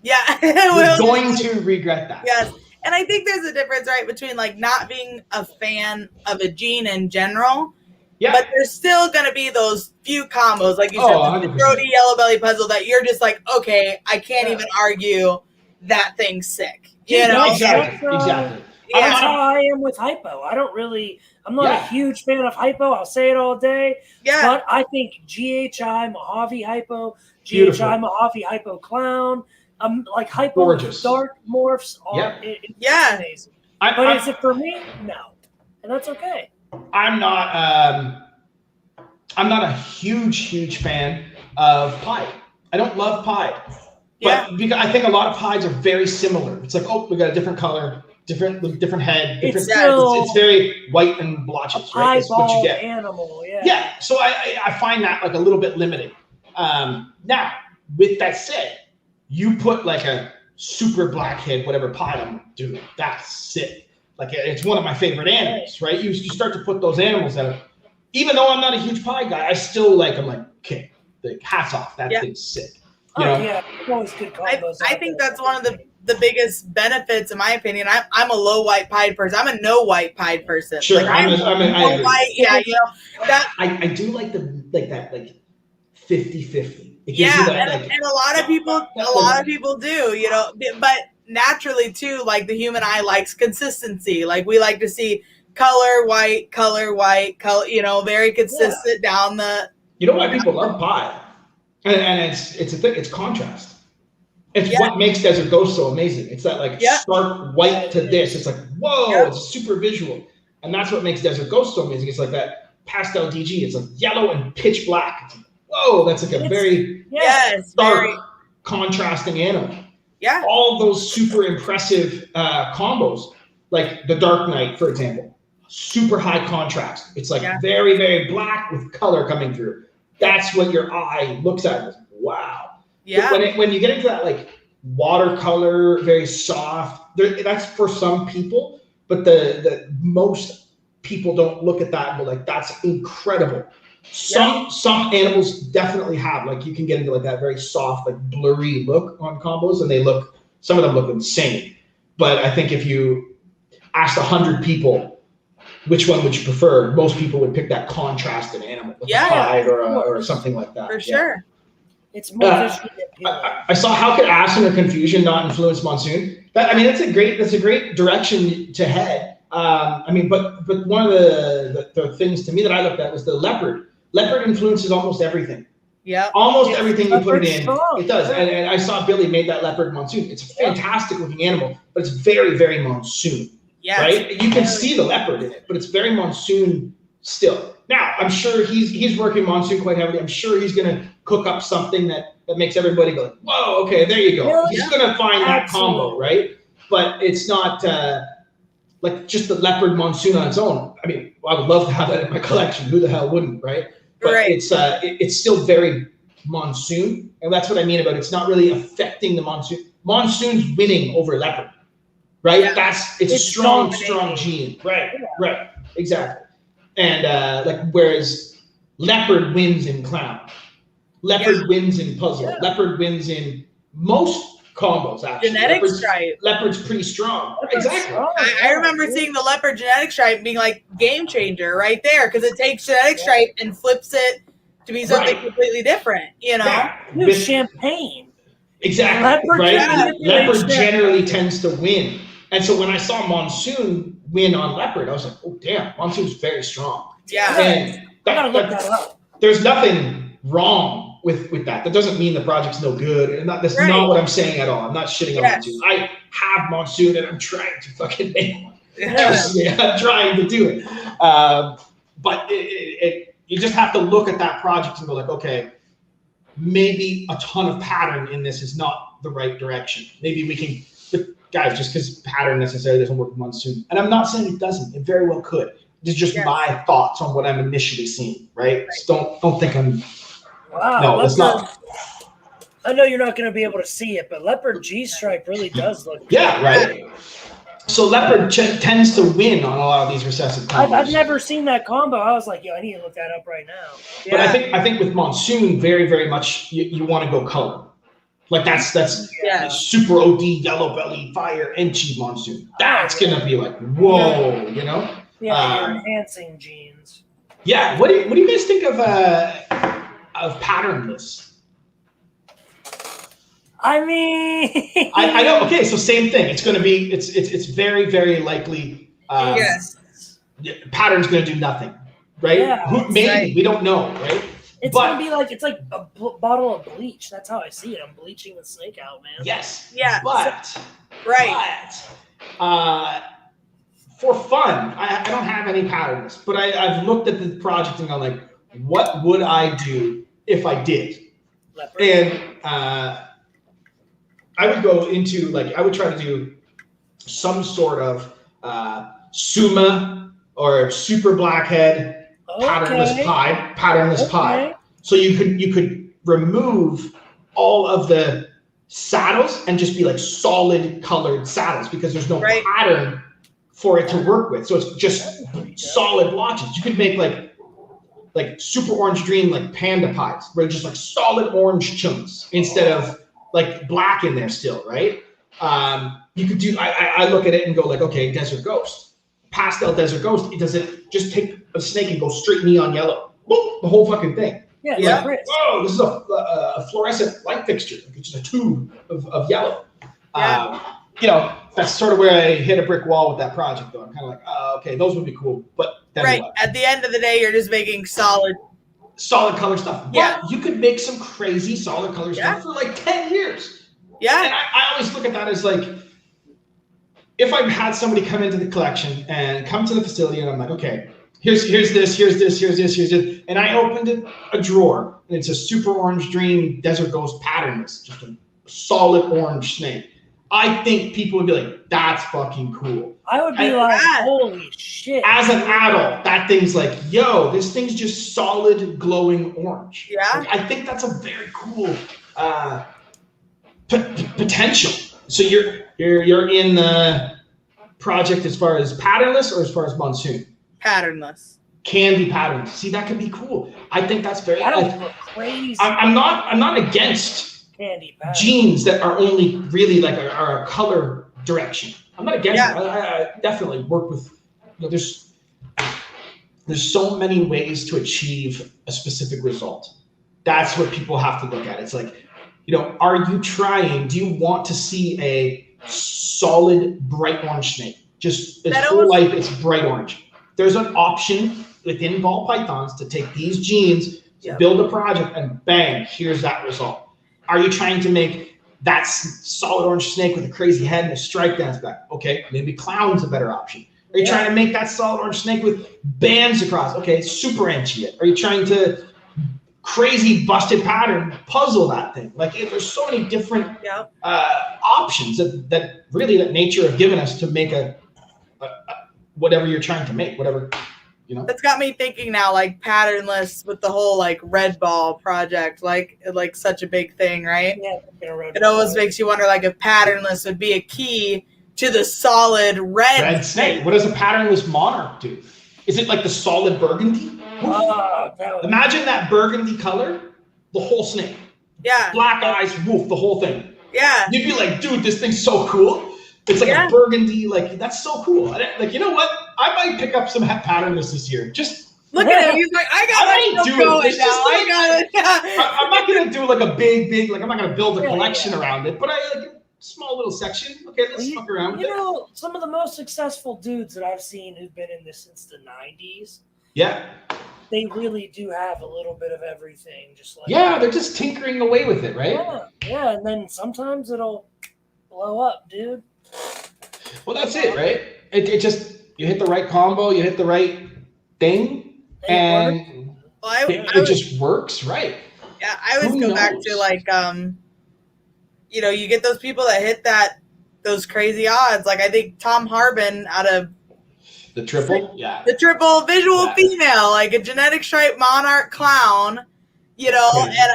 Yeah, you're going to regret that. Yes, and I think there's a difference, right, between like not being a fan of a gene in general, Yeah. But there's still going to be those few combos, like you said, the Brody yellow belly puzzle that you're just like, okay, I can't even argue that thing's sick. You know? Exactly. That's how I am with hypo. I'm not a huge fan of hypo. I'll say it all day. Yeah. But I think GHI Mojave hypo, GHI Mojave hypo clown, like hypo gorgeous. Dark morphs are amazing. But is it for me? No. And that's okay. I'm not a huge fan of Pied. I don't love Pied. But because I think a lot of Pieds are very similar. It's like, oh, we got a different color, different head, different. It's very white and blotches, right? That's what you get. Animal, yeah. So I find that like a little bit limiting. Now, with that said, you put like a super blackhead, whatever Pied, I'm like, dude, that's sick. Like it's one of my favorite animals, right? You start to put those animals out. Even though I'm not a huge Pied guy, I still like. I'm like, okay, like hats off, that thing's sick. You know? Always good combos. I think that's one of the biggest benefits, in my opinion. I'm a low white Pied person. I'm a no white Pied person. Sure, like, I'm no white. Yeah, you know that. I do like that 50-50. And a lot of people do, you know, but naturally too, like the human eye likes consistency. Like we like to see color white, you know, very consistent down the. You know why people love Pied? And it's a thing. It's contrast. It's what makes Desert Ghost so amazing. It's that like stark white to this. It's like whoa, it's super visual, and that's what makes Desert Ghost so amazing. It's like that pastel DG. It's like yellow and pitch black. It's like, whoa, that's like a very stark, contrasting animal. Yeah, all those super impressive combos, like the Dark Knight, for example, super high contrast. It's like very, very black with color coming through. That's what your eye looks at. Wow. Yeah. But when you get into that like watercolor, very soft, that's for some people. But the most people don't look at that and go like, that's incredible. Some animals definitely have, like you can get into like that very soft, like blurry look on combos, and some of them look insane. But I think if you asked 100 people, which one would you prefer? Most people would pick that contrasted animal, like a Pied or something like that. For sure. It's more visually appealing. I saw how could Ashen or Confusion not influence Monsoon? That's a great direction to head. But one of the things to me that I looked at was the leopard. Leopard influences almost everything. Yeah. Almost everything you put it in, it does. And I saw Billy made that leopard Monsoon. It's a fantastic looking animal, but it's very, very Monsoon. Yes. Right? You can see the leopard in it, but it's very Monsoon still. Now, I'm sure he's working Monsoon quite heavily. I'm sure he's going to cook up something that makes everybody go, whoa, okay, there you go. He's going to find that combo, right? But it's not like just the leopard Monsoon on its own. I mean, I would love to have that in my collection. Who the hell wouldn't, right? But it's still very Monsoon, and that's what I mean about it's not really affecting the Monsoon. Monsoon's winning over leopard. Right? Yeah. It's a strong gene. Right. Exactly. And whereas leopard wins in clown. Leopard wins in puzzle. Yeah. Leopard wins in most combos, actually. Genetic stripe. Leopard's pretty strong. Exactly. I remember seeing the leopard genetic stripe being like game changer right there, because it takes genetic stripe and flips it to be something completely different, you know? Yeah. Champagne. Exactly. Leopard generally tends to win. And so when I saw Monsoon win on leopard, I was like, oh, damn, Monsoon's very strong. Yeah. And I gotta look that up. There's nothing wrong with that. That doesn't mean the project's no good. And that's not what I'm saying at all. I'm not shitting on Monsoon. I have Monsoon and I'm trying to fucking make one. I'm trying to do it. But you just have to look at that project and go like, okay, maybe a ton of pattern in this is not the right direction. Maybe we can... Guys, just because pattern necessarily doesn't work with Monsoon. And I'm not saying it doesn't. It very well could. It's just my thoughts on what I'm initially seeing, right? So don't think I'm... Wow. No, that's not... I know you're not going to be able to see it, but leopard G-stripe really does look good. Yeah, right? So leopard tends to win on a lot of these recessive combos. I've never seen that combo. I was like, I need to look that up right now. But I think with Monsoon, very, very much, you want to go color. Like that's super OD yellow belly fire Enchi Monsoon. That's gonna be like whoa, you know. Yeah, you're enhancing genes. Yeah. What do you guys think of patternless? I mean, I know. Okay, so same thing. It's going to be it's very very likely. Yes. Pattern's going to do nothing, right? Yeah, Maybe right. we don't know, right? It's gonna be like a bottle of bleach. That's how I see it. I'm bleaching the snake out, man. Yes. Yeah. But Right. For fun, I don't have any patterns, but I've looked at the project and gone like, what would I do if I did? Leopard. And I would go into I would try to do some sort of Suma or super blackhead patternless pied. So you could remove all of the saddles and just be like solid colored saddles because there's no pattern for it to work with. So it's just solid blotches. You could make like super orange dream like panda pies where it's just like solid orange chunks instead of like black in there still, right? You could do, I look at it and go like, okay, desert ghost, pastel desert ghost. It doesn't just take a snake and go straight neon yellow. Boom, the whole fucking thing. Yeah. Like, whoa, this is a fluorescent light fixture. It's just a tube of yellow. That's sort of where I hit a brick wall with that project, though. I'm kind of like, okay, those would be cool, but then what? At the end of the day, you're just making solid color stuff. Yeah, but you could make some crazy solid color stuff for like 10 years. Yeah, and I always look at that as like, if I had somebody come into the collection and come to the facility, and I'm like, okay, here's this, and I opened a drawer, and it's a super orange dream desert ghost patternless, just a solid orange snake. I think people would be like, that's fucking cool. I would be like, holy shit. As an adult, that thing's like, yo, this thing's just solid glowing orange. Yeah. Like, I think that's a very cool potential. So you're in the project as far as patternless or as far as monsoon? Patternless. Can be patternless. See, that could be cool. I think that's very. I don't look crazy. I'm not against candy jeans that are only really like are a color direction. I'm not against it. I definitely work with. There's so many ways to achieve a specific result. That's what people have to look at. It's like, are you trying? Do you want to see a solid bright orange snake? Just its whole life, it's bright orange. There's an option within ball pythons to take these genes, build a project, and bang, here's that result. Are you trying to make that solid orange snake with a crazy head and a stripe down its back? Okay, maybe clown's a better option. Are you trying to make that solid orange snake with bands across? Okay, super anchy it. Are you trying to crazy busted pattern puzzle that thing? Like, there's so many different options that nature have given us to make a whatever you're trying to make, whatever. That's got me thinking now, like patternless with the whole like red ball project, like such a big thing, right? Yeah, it always makes you wonder, like, if patternless would be a key to the solid red snake. What does a patternless monarch do? Is it like the solid burgundy? Imagine that burgundy color, the whole snake. Yeah. Black eyes, woof, the whole thing. Yeah. You'd be like, dude, this thing's so cool. It's like a burgundy, like, that's so cool. Like, you know what? I might pick up some patternless this year. Just look at him. He's like, I got it. I'm not gonna do like a big, like, I'm not gonna build a collection around it, but I like a small little section. Okay, let's fuck around with it. Some of the most successful dudes that I've seen who've been in this since the 90s. Yeah. They really do have a little bit of everything. Just like they're just tinkering away with it, right? Yeah, and then sometimes it'll blow up, dude. Well, that's it, right? It just, you hit the right combo, you hit the right thing, and it just works, right? Yeah, I always go back to like, you get those people that hit those crazy odds. Like, I think Tom Harbin out of the triple, the triple visual female, like a genetic stripe monarch clown,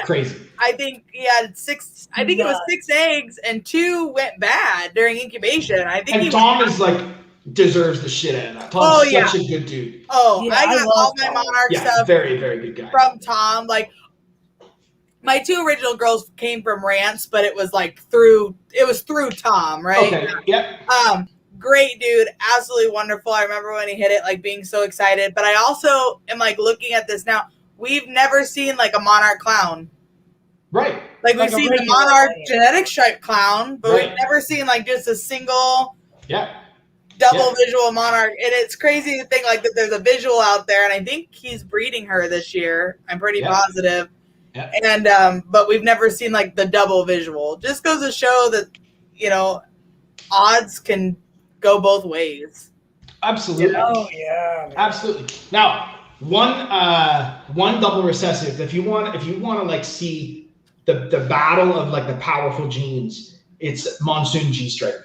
crazy. I think he had 6. I think it was 6 eggs and 2 went bad during incubation. I think Tom is like deserves the shit out of that. Tom's such a good dude. I got all my monarch stuff. Very, very good guy from Tom. Like, my 2 original girls came from Rance, but it was like through Tom, right? Okay. Yep. great dude, absolutely wonderful. I remember when he hit it, like being so excited. But I also am like looking at this now. We've never seen like a monarch clown. Right. Like we've seen the monarch genetic stripe clown, but Right. we've never seen like just a single double visual monarch. And it's crazy to think like that there's a visual out there, and I think he's breeding her this year. I'm pretty positive. Yeah. And but we've never seen like the double visual. Just goes to show that, you know, odds can go both ways. Absolutely. Oh yeah. Man. Absolutely. Now, one double recessive. If you want to like see the battle of like the powerful genes, it's Monsoon G Stripe.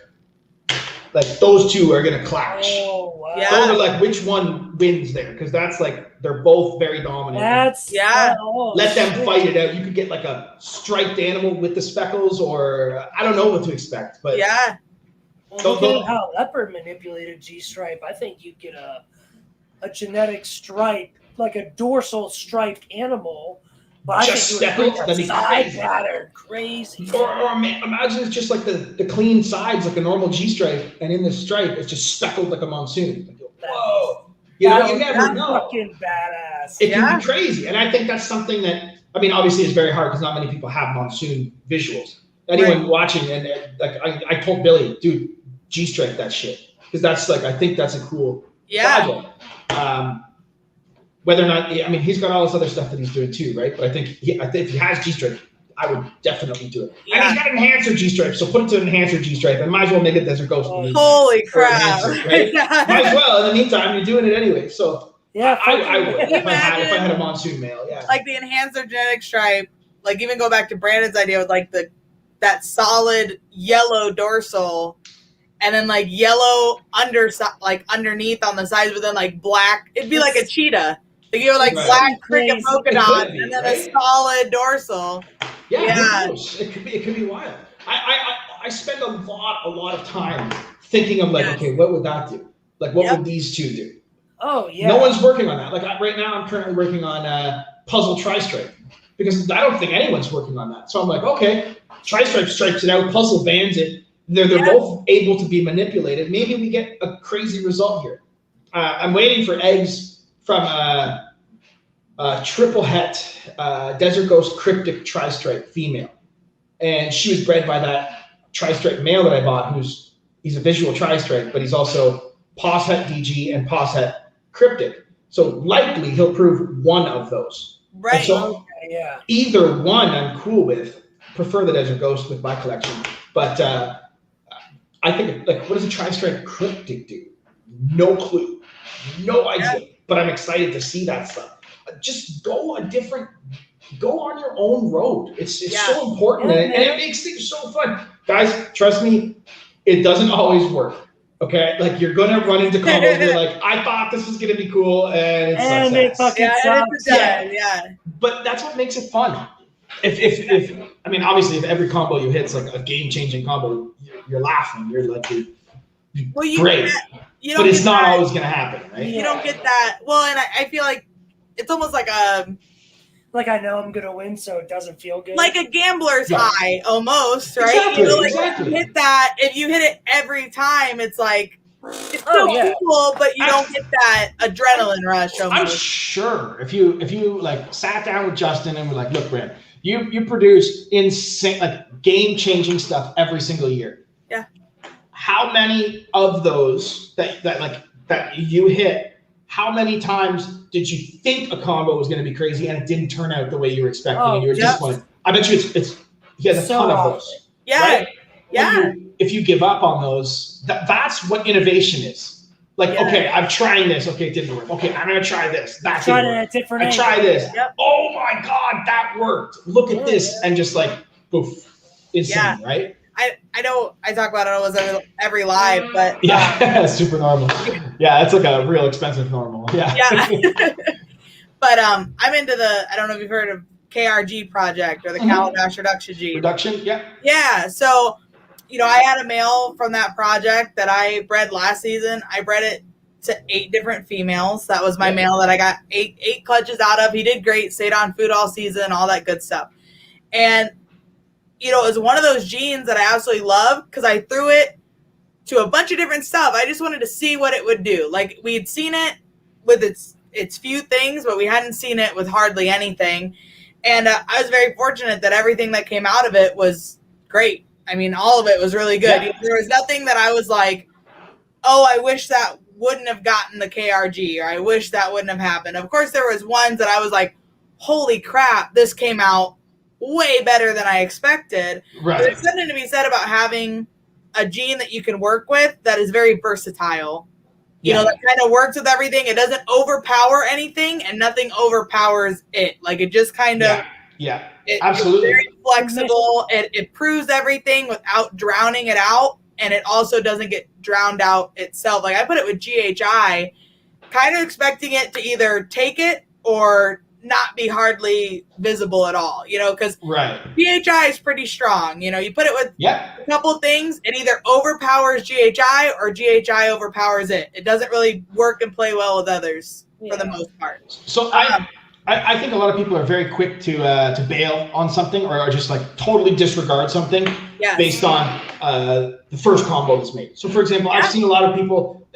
Like those two are gonna clash. Oh wow. Yeah. Those are like which one wins there, because that's like they're both very dominant. Let them fight it out. You could get like a striped animal with the speckles, or I don't know what to expect, but Look at how leopard manipulated G Stripe. I think you'd get a genetic stripe, like a dorsal striped animal. But just I think speckled, that'd be side crazy. pattern, crazy. Or imagine it's just like the clean sides, like a normal G stripe, and in the stripe it's just speckled like a monsoon. Like, whoa! You never know. Fucking badass. It can be crazy, and I think that's something that, I mean, obviously it's very hard because not many people have monsoon visuals. Anyone watching, and like I told Billy, dude, G stripe that shit, because that's like, I think that's a cool project. Whether or not, I mean, he's got all this other stuff that he's doing too, right? But I think if he has G stripe, I would definitely do it. And he's got enhancer G stripe, so put it to an enhancer G stripe, and might as well make it Desert Ghost. Holy crap! Enhancer, right? Might as well. In the meantime, you're doing it anyway. So I would if I had a monsoon male. Yeah. Like the enhancer genetic stripe, like even go back to Brandon's idea with like that solid yellow dorsal, and then like yellow underneath on the sides, but then like black. It'd be like a cheetah. Like you have like black cricket polka dots, and then a solid dorsal. Yeah. It could be wild. I spend a lot of time thinking of like, okay, what would that do? Like, what would these two do? Oh yeah. No one's working on that. Like right now, I'm currently working on puzzle tri-stripe, because I don't think anyone's working on that. So I'm like, okay, tri-stripe stripes it out, puzzle bands it. They're both able to be manipulated. Maybe we get a crazy result here. I'm waiting for eggs from triple het Desert Ghost cryptic tri-stripe female, and she was bred by that tri-stripe male that I bought. He's a visual tri-stripe, but he's also pos het DG and pos het cryptic. So likely he'll prove one of those. Right. And so either one I'm cool with. Prefer the Desert Ghost with my collection, but I think like, what does a tri-stripe cryptic do? No clue, no idea. But I'm excited to see that stuff. Just go on your own road. It's so important, and it makes things so fun. Guys, trust me, it doesn't always work. Okay, like you're gonna run into combos where like, I thought this was gonna be cool, and it fucking sucks. Yeah. But that's what makes it fun. If I mean, obviously, if every combo you hit's like a game-changing combo, you're laughing. You're like, great. But it's not always going to happen, right? You don't get that. Well, and I feel like it's almost like like I know I'm going to win, so it doesn't feel good. Like a gambler's high, almost, right? Exactly. Hit that. If you hit it every time, it's like, it's so cool, but you don't get that adrenaline rush. Almost. I'm sure if you like sat down with Justin and were like, look, Brad, you produce insane, like game-changing stuff every single year. Yeah. How many of those that you hit, how many times did you think a combo was going to be crazy and it didn't turn out the way you were expecting and you were disappointed? I bet you he has a ton of those. Yeah. Right? Yeah. If you give up on those, that's what innovation is. Like, okay, I'm trying this. Okay, it didn't work. Okay, I'm going to try this. That didn't work. I try this. Yep. Oh my God, that worked. Look at this. And just like, poof, insane, right? I know I talk about it almost every live, but super normal. Yeah, it's like a real expensive normal. Yeah. But I'm into I don't know if you've heard of KRG project or the Calabash Reduction Gene. Reduction, yeah. Yeah, so I had a male from that project that I bred last season. I bred it to 8 different females. That was my male that I got 8 clutches out of. He did great, stayed on food all season, all that good stuff. And it was one of those genes that I absolutely love because I threw it to a bunch of different stuff. I just wanted to see what it would do. Like, we'd seen it with its few things, but we hadn't seen it with hardly anything. And I was very fortunate that everything that came out of it was great. I mean, all of it was really good. Yeah. There was nothing that I was like, oh, I wish that wouldn't have gotten the KRG, or I wish that wouldn't have happened. Of course, there was ones that I was like, holy crap, this came out way better than I expected. Right. There's something to be said about having a gene that you can work with that is very versatile. You know, that kind of works with everything. It doesn't overpower anything, and nothing overpowers it. Like, it just kind of absolutely. It's very flexible. It proves everything without drowning it out, and it also doesn't get drowned out itself. Like, I put it with GHI, kind of expecting it to either take it or not be hardly visible at all, you know, because GHI is pretty strong. You know, you put it with a couple of things, it either overpowers GHI or GHI overpowers it. It doesn't really work and play well with others for the most part. So I think a lot of people are very quick to bail on something, or just like totally disregard something based on the first combo that's made. So for example, I've seen a lot of people,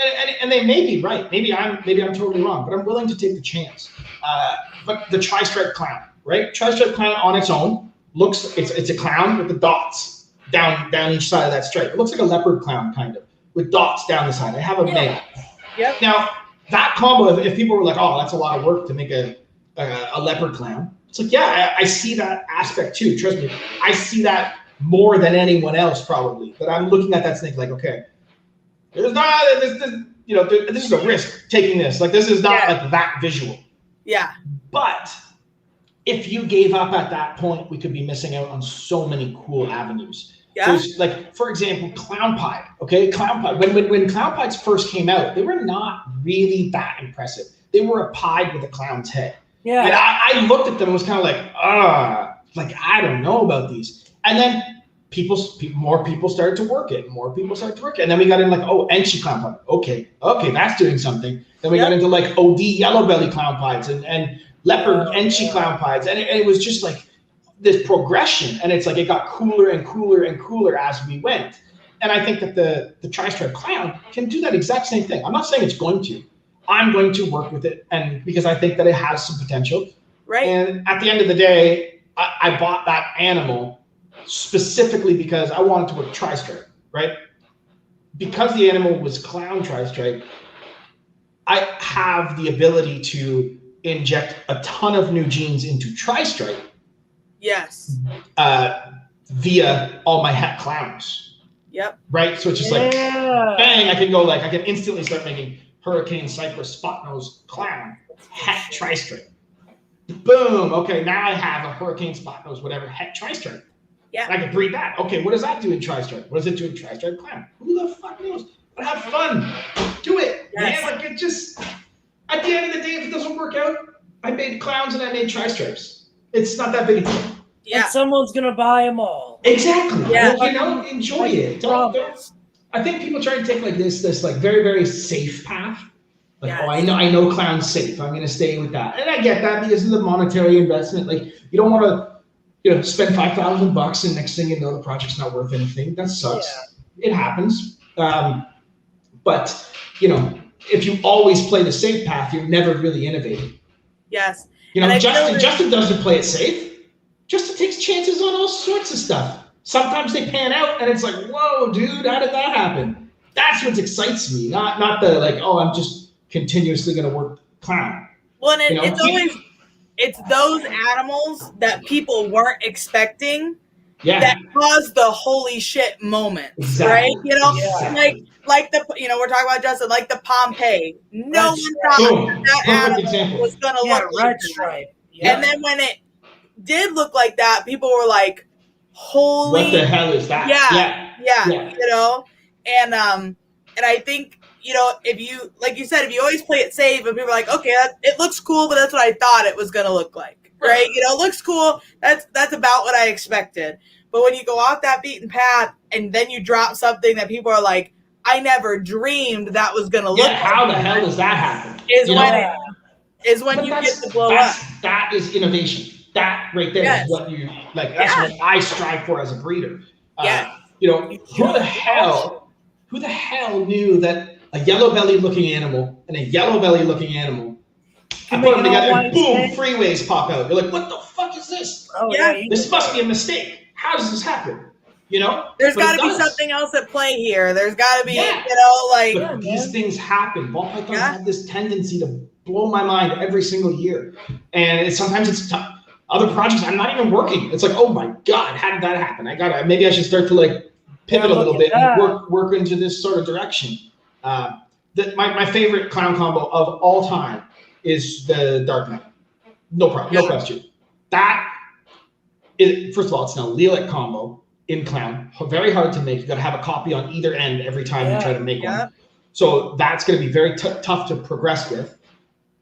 and they may be right. Maybe I'm totally wrong, but I'm willing to take the chance. But the tri-stripe clown, right? Tri-stripe clown on its own looks, it's a clown with the dots down each side of that stripe. It looks like a leopard clown, kind of, with dots down the side. I have a male. Yep. Now, that combo, if people were like, oh, that's a lot of work to make a leopard clown, it's like, yeah, I see that aspect too. Trust me, I see that more than anyone else probably. But I'm looking at that snake like, okay, there's not, this is a risk taking this. Like, this is not like that visual. Yeah. But if you gave up at that point, we could be missing out on so many cool avenues. Yeah. So like, for example, clown pie. Okay, clown pie. When clown pies first came out, they were not really that impressive. They were a pie with a clown's head. Yeah. And I looked at them and was kind of like, I don't know about these. And then more people started to work it. And then we got into like, Enchi clown pie. Okay, that's doing something. Then we got into like OD yellow belly clown pies and leopard Enchi clown pies. And it was just like this progression. And it's like, it got cooler and cooler and cooler as we went. And I think that the tri-stripe clown can do that exact same thing. I'm not saying it's going to. I'm going to work with it, and because I think that it has some potential. Right. And at the end of the day, I bought that animal specifically because I wanted to work tri-stripe, right? Because the animal was clown tri-stripe, I have the ability to inject a ton of new genes into tri-stripe. Yes. Via all my het clowns. Yep. Right? So it's just like, bang, I can instantly start making Hurricane Cypress Spot Nose Clown het tri-stripe. Boom. Okay, now I have a Hurricane Spot Nose whatever het tri-stripe. Yeah. And I can breed that. Okay, what does that do in tri-stripe? What does it do in tri-stripe clown? Who the fuck knows? But have fun. Do it. Yes. Man, like, it just, at the end of the day, if it doesn't work out, I made clowns and I made tri-stripes. It's not that big a deal. Yeah. And someone's gonna buy them all. Exactly. Yeah. Well, enjoy it. Don't I think people try to take like this like very, very safe path. Like, I know clown's safe. I'm going to stay with that. And I get that because of the monetary investment. Like, you don't want to, spend $5,000 and next thing you know, the project's not worth anything. That sucks. Yeah. It happens. But, if you always play the safe path, you're never really innovating. Yes. Justin doesn't play it safe. Justin takes chances on all sorts of stuff. Sometimes they pan out and it's like, whoa, dude, how did that happen? That's what excites me. Not the like, I'm just continuously going to work clown. Well, and it's those animals that people weren't expecting that caused the holy shit moment, right? Like the, we're talking about Justin, like the Pompeii. No one thought that animal was going to look like that. Yeah. And then when it did look like that, people were like, holy, what the hell is that? And I think if you, like you said, if you always play it safe and people are like, okay, it looks cool, but that's what I thought it was gonna look like, right? It looks cool, that's about what I expected. But when you go off that beaten path and then you drop something that people are like, I never dreamed that was gonna look how the hell does that happen? Is when you get to blow up. That is innovation. That right there is what you like. That's what I strive for as a breeder. Who who the hell knew that a yellow belly looking animal and a yellow belly looking animal, I put them together and boom, freeways pop out. You're like, what the fuck is this? Oh, yeah. This must be a mistake. How does this happen? There's got to be something else at play here. There's got to be, like. But these things happen. Ball pythons have this tendency to blow my mind every single year. And sometimes it's tough. Other projects, I'm not even working. It's like, oh my God, how did that happen? Maybe I should start to like pivot a little bit and work into this sort of direction. My favorite clown combo of all time is the Dark Knight. No problem, no question. That is, first of all, it's an allelic combo in clown, very hard to make. You got to have a copy on either end every time you try to make one. So that's going to be very tough to progress with,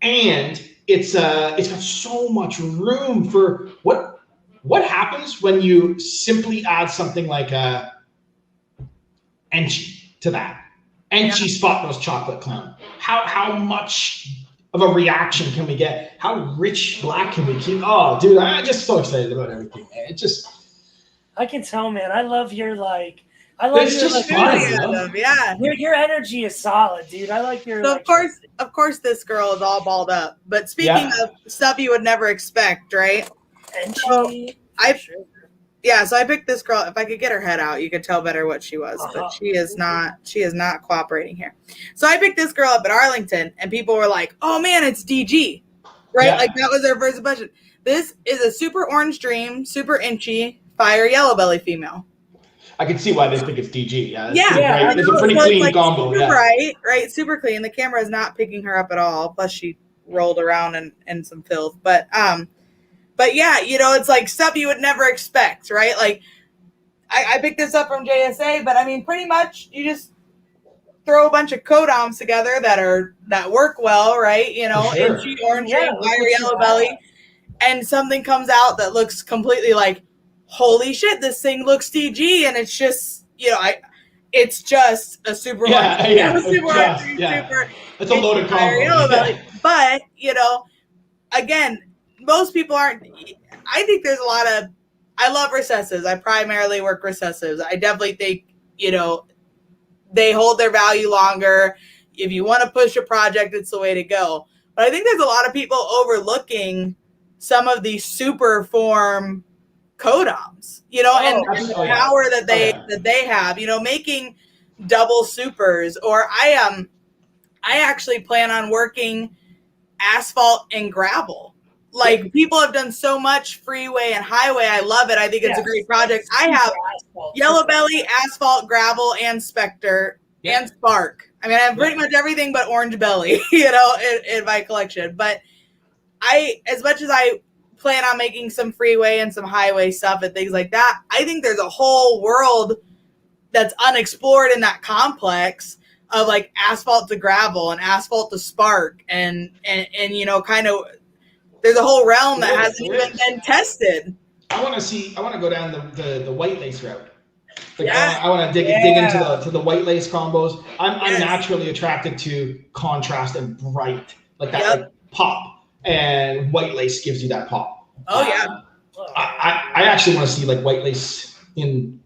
and it's got so much room for what happens when you simply add something like a Enchi to that. Enchi spot nose chocolate clown. How much of a reaction can we get? How rich black can we keep? Oh, dude, I'm just so excited about everything, man. It just. I can tell, man. I love your enthusiasm. Yeah, your energy is solid, dude. I like your. So of course, this girl is all balled up. But speaking of stuff you would never expect, right? And so I picked this girl. If I could get her head out, you could tell better what she was. But she is not. She is not cooperating here. So I picked this girl up at Arlington, and people were like, "Oh man, it's DG," right? Yeah. Like that was their first impression. This is a super orange dream, super inchy. Fire yellow belly female. I can see why they think it's DG. Yeah. It's a pretty clean combo. Right. Super clean. The camera is not picking her up at all. Plus, she rolled around in some filth. But yeah, it's like stuff you would never expect, right? Like, I picked this up from JSA, but I mean, pretty much you just throw a bunch of codoms together that work well, right? Inchy, orange, fire yellow belly, and something comes out that looks completely like. Holy shit, this thing looks DG, and it's just, it's just a super super. It's a loaded combo. But, again, most people aren't, I think there's a lot of, I love recessives. I primarily work recessives. I definitely think, they hold their value longer. If you want to push a project, it's the way to go. But I think there's a lot of people overlooking some of these super form codoms, and the power that they have, making double supers, or I actually plan on working asphalt and gravel. Like people have done so much freeway and highway. I love it. I think it's a great project. I have yellow belly, asphalt, gravel, and Spectre and Spark. I mean, I have pretty much everything but orange belly, in my collection. But as much as I plan on making some freeway and some highway stuff and things like that, I think there's a whole world that's unexplored in that complex of like asphalt to gravel and asphalt to Spark and kind of there's a whole realm that hasn't even been tested. I want to go down the white lace route. I want to dig into the white lace combos. I'm naturally attracted to contrast and bright, like that like pop. And white lace gives you that pop. Oh yeah. I actually want to see like white lace in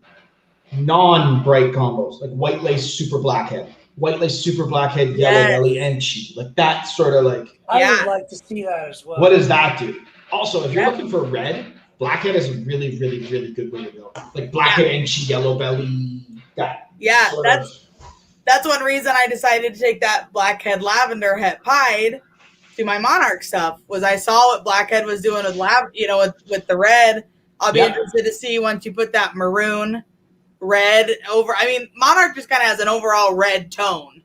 non-bright combos, like white lace super blackhead, yellow belly, and chi, like that sort of like. I would like to see that as well. What does that do? Also, if you're looking for red, blackhead is a really, really, really good way to go. Like blackhead and chi, yellow belly. That's one reason I decided to take that blackhead lavender het pied to my Monarch stuff. Was I saw what Blackhead was doing with the red. I'll be interested to see once you put that maroon red over. I mean, Monarch just kind of has an overall red tone,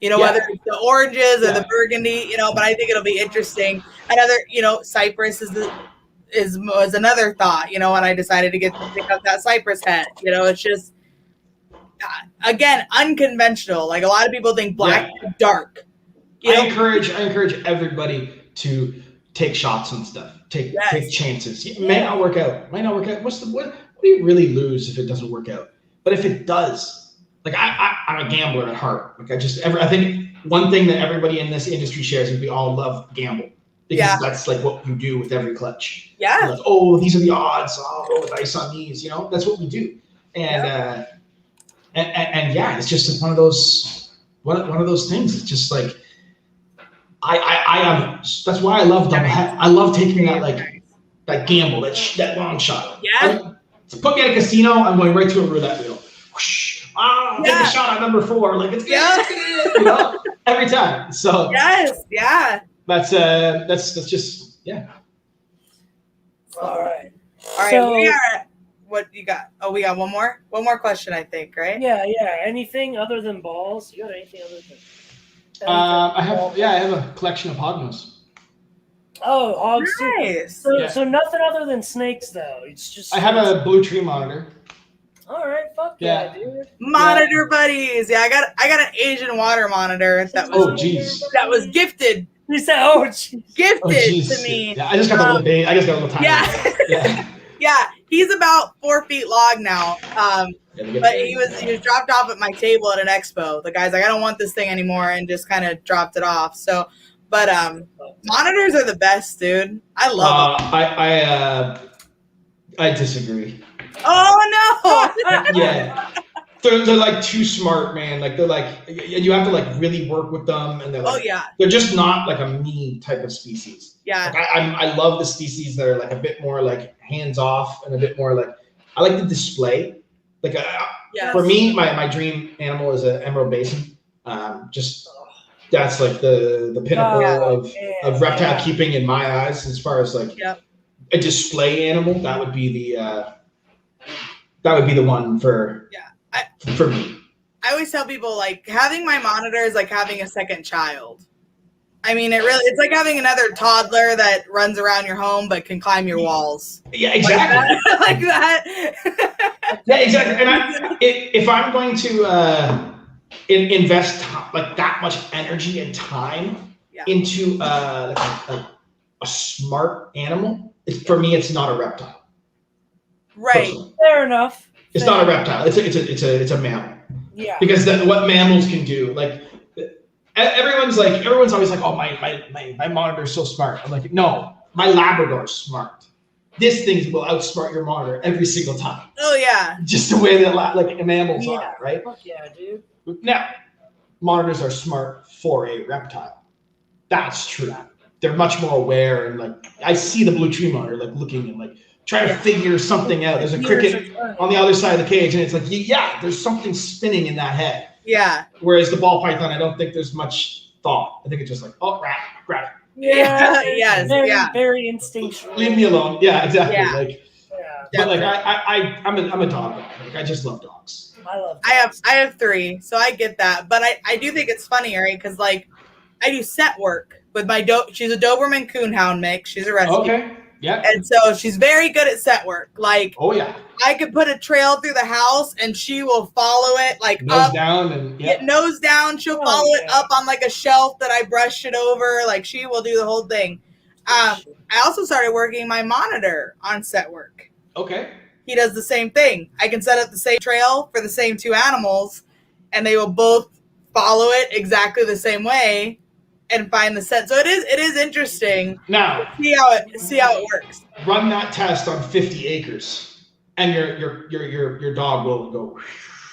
whether it's the oranges or the burgundy, but I think it'll be interesting. Another, cypress was another thought, when I decided to pick up that cypress het. It's just again unconventional. Like a lot of people think black is dark. I encourage everybody to take shots and stuff. Take chances. It may not work out. What do you really lose if it doesn't work out? But if it does, like I'm a gambler at heart. Like I think one thing that everybody in this industry shares is we all love gamble. Because that's like what you do with every clutch. Yeah. Like, oh, these are the odds. I'll roll the dice on these. That's what we do. And And yeah, it's just one of those things. It's just like I am. That's why I love them. I love taking that gamble, that long shot. Yeah. Put me at a casino, I'm going right to a roulette wheel. Whoosh, take a shot at number 4. Like it's good, every time. So yes, yeah. That's just All right. So, we are. What you got? Oh, we got one more question, I think, right? Yeah. Anything other than balls? You got anything other than? I have a collection of hognose. Oh, hogs. Nice. So nothing other than snakes, though. It's just. I have a blue tree monitor. All right, fuck yeah, dude. Monitor buddies. Yeah, I got an Asian water monitor that was gifted. You said, oh, geez. Gifted to me. Yeah, I just got a little big. I just got a little tiny. Yeah. Yeah, he's about 4 feet long now. But he was dropped off at my table at an expo. The guy's like, I don't want this thing anymore, and just kind of dropped it off. So, but monitors are the best, dude. I love them. I disagree. Oh no! Yeah, they're like too smart, man. Like they're like, you have to like really work with them, and they're like, they're just not like a me type of species. Yeah, like, I love the species that are like a bit more like hands off and a bit more like I like the display. Like for me, my dream animal is an emerald basin. That's like the pinnacle of reptile keeping in my eyes, as far as like a display animal. That would be the one for me. I always tell people like having my monitor is like having a second child. I mean, it's like having another toddler that runs around your home but can climb your walls. Yeah, exactly. Like that. Yeah, exactly. And if I'm going to invest like that much energy and time into a smart animal, for me, it's not a reptile. Right. Personally. Fair enough. It's not a reptile. It's a mammal. Yeah. Because what mammals can do, like. Everyone's always like, oh, my monitor's so smart. I'm like, no, my Labrador's smart. This thing will outsmart your monitor every single time. Oh yeah. Just the way that like mammals are, right? Fuck yeah, dude. Now, monitors are smart for a reptile. That's true. They're much more aware, and like I see the blue tree monitor like looking and like trying to figure something out. There's a cricket on the other side of the cage, and it's like, there's something spinning in that head. Yeah. Whereas the ball python, I don't think there's much thought. I think it's just like, oh, grab it. Yeah. Yes. Very instinctual. Leave me alone. Yeah, exactly. Yeah. Like, but like I'm a dog guy. Like I just love dogs. I love dogs. I have 3, so I get that. But I do think it's funny, right? Because like I do set work with my she's a Doberman Coonhound mix. She's a rescue. Okay. Yeah. And so she's very good at set work. Like, oh yeah, I could put a trail through the house and she will follow it like nose up, down and nose down. She'll follow it up on like a shelf that I brushed it over. Like she will do the whole thing. I also started working my monitor on set work. Okay. He does the same thing. I can set up the same trail for the same 2 animals, and they will both follow it exactly the same way and find the scent. So it is interesting. Now see how it works. Run that test on 50 acres, and your dog will go.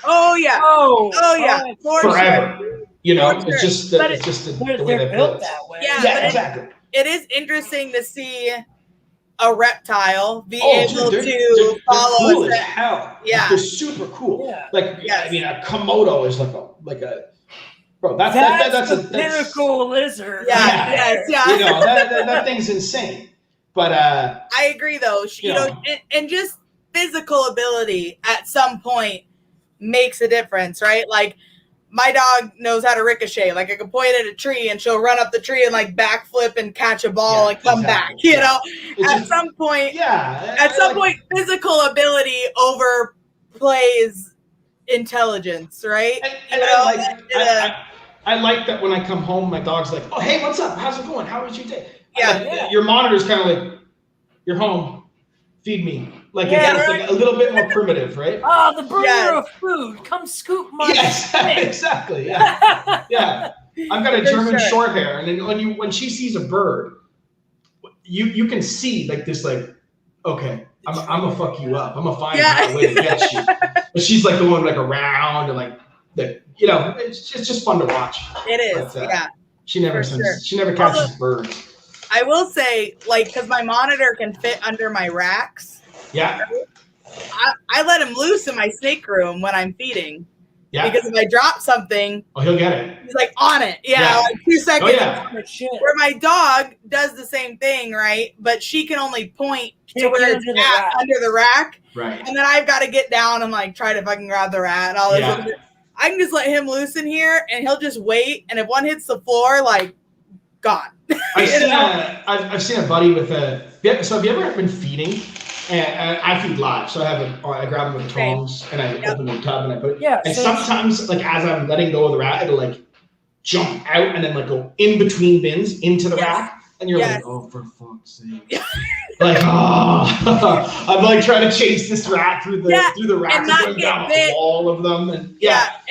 Oh yeah. Oh yeah. Forever. Sure. You know, For it's just the way they're built that way. Yeah, exactly. It is interesting to see a reptile be able to follow cool a as hell. Yeah, they're super cool. Yeah. Like I mean, a Komodo is like a bro. That's a pinnacle lizard. Yeah, yeah. You know that thing's insane. But I agree though. You know, and just physical ability at some point makes a difference, right? Like my dog knows how to ricochet. Like I can point at a tree and she'll run up the tree and like backflip and catch a ball and come back. You know, at some point, physical ability overplays intelligence, right? And I like that when I come home, my dog's like, "Oh, hey, what's up? How's it going? How was your day?" Like, your monitor's kind of like, "You're home. Feed me." Like, it's like a little bit more primitive, right? Oh, the bringer of food. Come scoop my exactly. Yeah. Yeah. I've got a German short hair, and then when she sees a bird, you can see like this, like, okay, I'm gonna fuck you up. I'm gonna find a way to get you. But she's like the one like around and like that it's just fun to watch. It is, yeah. She never catches birds. I will say, like, because my monitor can fit under my racks. Yeah. I let him loose in my snake room when I'm feeding. Yeah. Because if I drop something, he'll get it. He's like on it. Yeah. Like 2 seconds. Oh, yeah. Where my dog does the same thing, right? But she can only point to where it's under the rack. Right. And then I've got to get down and like try to fucking grab the rat and all this. Yeah. I can just let him loose in here and he'll just wait. And if one hits the floor, like, gone. I've seen a buddy with so have you ever been feeding? And I feed live, so I grab them with the tongs and I open the tub and I put it. Yeah. And sometimes, like as I'm letting go of the rat, it'll like jump out and then like go in between bins into the rack, and you're like, oh, for fuck's sake! Like, oh, I'm like trying to chase this rat through the racks and going down all of them, and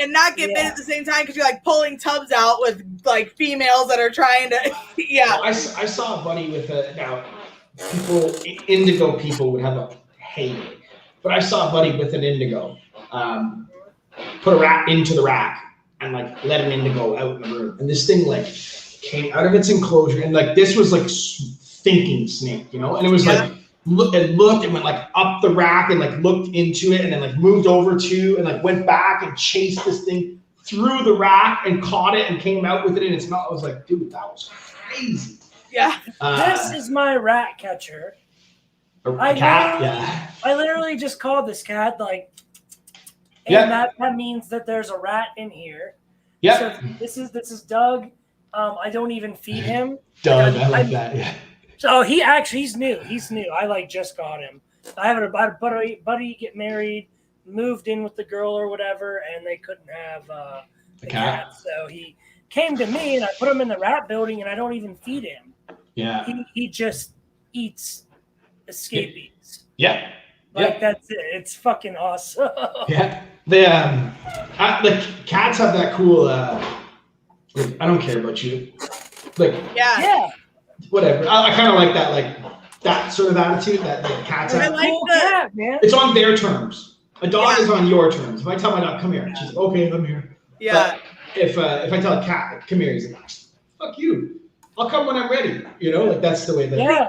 and not get bit at the same time because you're like pulling tubs out with like females that are trying to. Well, I saw a buddy with indigo people would have a heyday, but I saw a buddy with an indigo put a rat into the rack and like let an indigo out in the room, and this thing like came out of its enclosure, and like this was like thinking snake, and it was like looked and went like up the rack and like looked into it and then like moved over to and like went back and chased this thing through the rack and caught it and came out with it in its mouth. I was like, dude, that was crazy. Yeah. This is my rat catcher. A cat? I literally just called this cat like, and that means that there's a rat in here. Yeah. So this is Doug. I don't even feed him. Doug, I like that. Yeah. So he's new. He's new. I like just got him. I had a buddy get married, moved in with the girl or whatever, and they couldn't have the cat. So he came to me and I put him in the rat building and I don't even feed him. Yeah. He just eats escapees. Yeah. That's it. It's fucking awesome. Yeah. The cats have that cool I don't care about you. Like whatever. I kind of like that, like that sort of attitude that the cats have. I like that, man. It's on their terms. A dog is on your terms. If I tell my dog, come here, she's like, okay, I'm here. Yeah. But if I tell a cat, come here, he's like, fuck you. I'll come when I'm ready. Like that's the way that. Yeah.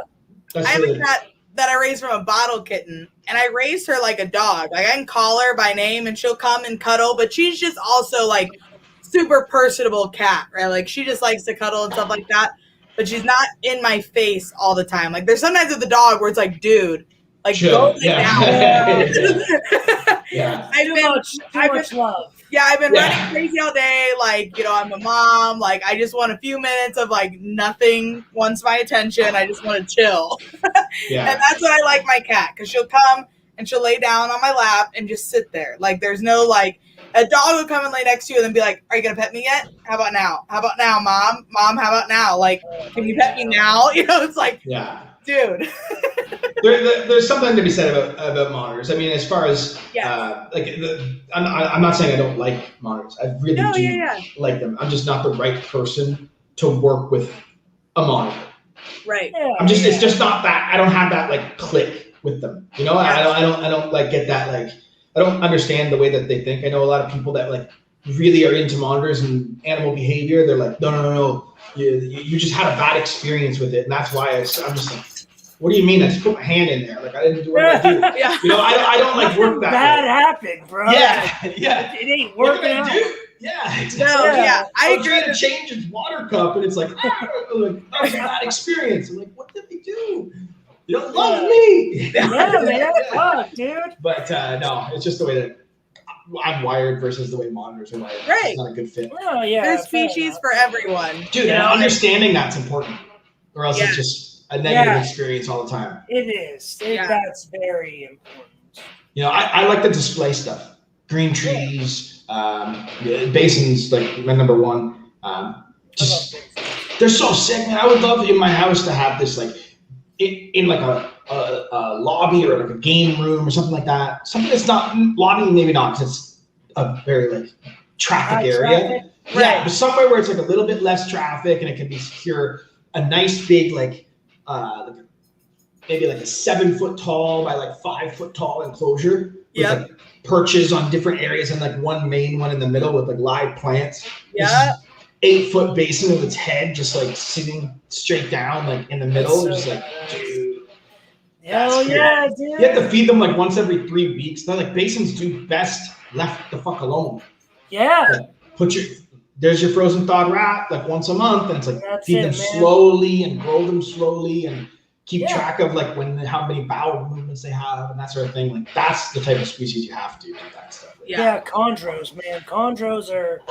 I have a cat that I raised from a bottle kitten, and I raised her like a dog. Like I can call her by name, and she'll come and cuddle. But she's just also like super personable cat, right? Like she just likes to cuddle and stuff like that. But she's not in my face all the time. Like there's sometimes with the dog where it's like, dude, like go down. Yeah. I've been love. Yeah, I've been running crazy all day. Like, I'm a mom. Like, I just want a few minutes of like nothing wants my attention. I just want to chill. Yeah. And that's what I like my cat, because she'll come and she'll lay down on my lap and just sit there. Like, there's no like, a dog will come and lay next to you and then be like, are you going to pet me yet? How about now? How about now, mom? Mom, how about now? Like, can you pet me now? It's like, dude. There's something to be said about monitors. I mean, as far as I'm not saying I don't like monitors. I really do like them. I'm just not the right person to work with a monitor. Right. It's just not that. I don't have that like click with them. I don't like get that like. I don't understand the way that they think. I know a lot of people that like really are into monitors and animal behavior. They're like, no. You just had a bad experience with it, and that's why I'm just like. What do you mean? I just put my hand in there. Like I didn't do what I do. I don't like work that bad way. happened, bro. Yeah. It ain't working out. Yeah, exactly. No, I agree. Trying to change its water cup, and it's like, that was a bad experience. I'm like, what did they do? You don't love me. Yeah, man. Fuck, dude. But no, it's just the way that I'm wired versus the way monitors are wired. Right. It's not a good fit. Oh, yeah. There's species for everyone. Dude, understanding that's important, or else it's just a negative experience all the time. It is. That's very important. I like the display stuff. Green trees, basins, like my number one. They're so sick, man. I would love in my house to have this like in like a lobby or like a game room or something like that. Something that's not lobby, maybe not, because it's a very like traffic area. Traffic. Right. Yeah, but somewhere where it's like a little bit less traffic and it can be secure. A nice big like maybe like a 7 foot tall by like 5 foot tall enclosure with like perches on different areas and like one main one in the middle with like live plants. Yeah. 8-foot basin with its head just like sitting straight down like in the middle. So just like, dude. Hell yeah, dude. You have to feed them like once every 3 weeks. They're like basins do best left the fuck alone. Yeah. Like, there's your frozen thawed rat like once a month, and it's like feed them man. slowly and grow them slowly and keep track of like how many bowel movements they have and that sort of thing. Like that's the type of species you have to do that stuff. Yeah, chondros, man. Chondros are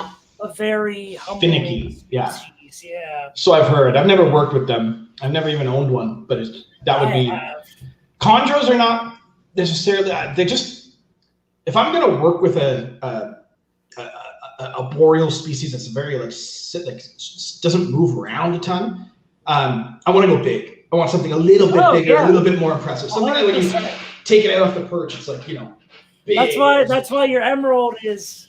a very humble finicky, species. Yeah. So I've heard. I've never worked with them. I've never even owned one, but that would be. Chondros are not necessarily. They just. If I'm gonna work with a boreal species that's very like doesn't move around a ton, I want to go big. I want something a little bit bigger, a little bit more impressive. Something that when you take it out off the perch, it's like big. That's why your emerald is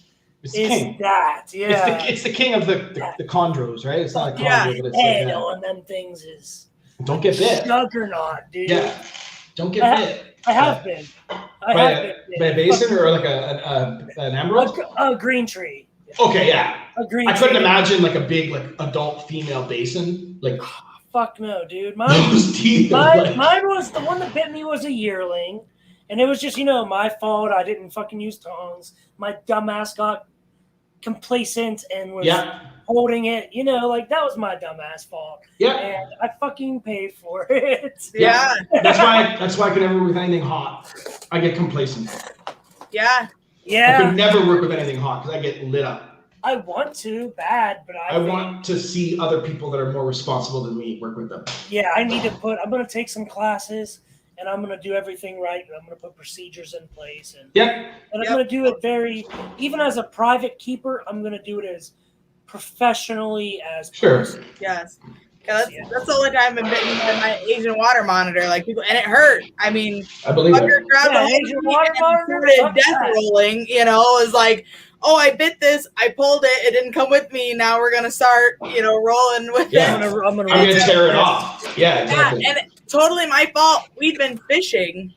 king. That. Yeah. It's the king of the chondros, right? It's not a chondro, but it's and them things is. Don't get bit. Juggernaut, dude. Yeah. Don't get bit. I have been. By a basin or like an emerald? A green tree. Okay, yeah. A green I couldn't tree. imagine like a big like adult female basin. Like fuck no, dude. Mine was the one that bit me was a yearling. And it was just, my fault. I didn't fucking use tongs. My dumbass got complacent and was holding it. That was my dumbass fault. Yeah. And I fucking paid for it. Yeah. That's why I could never work with anything hot. I get complacent. Yeah. Yeah. I could never work with anything hot because I get lit up. I want to bad, but I want to see other people that are more responsible than me work with them. Yeah, I'm going to take some classes. And I'm going to do everything right. And I'm going to put procedures in place. And I'm going to do it even as a private keeper, I'm going to do it as professionally as possible. Yes. That's the only time I've been bitten by my Asian water monitor. Like people, and it hurt. I mean, I believe it. Asian water monitor started death rolling. It was like, oh, I bit this, I pulled it, it didn't come with me. Now we're gonna start, rolling with it. I'm gonna tear it off. Yeah, exactly. Yeah, and totally my fault. We'd been fishing,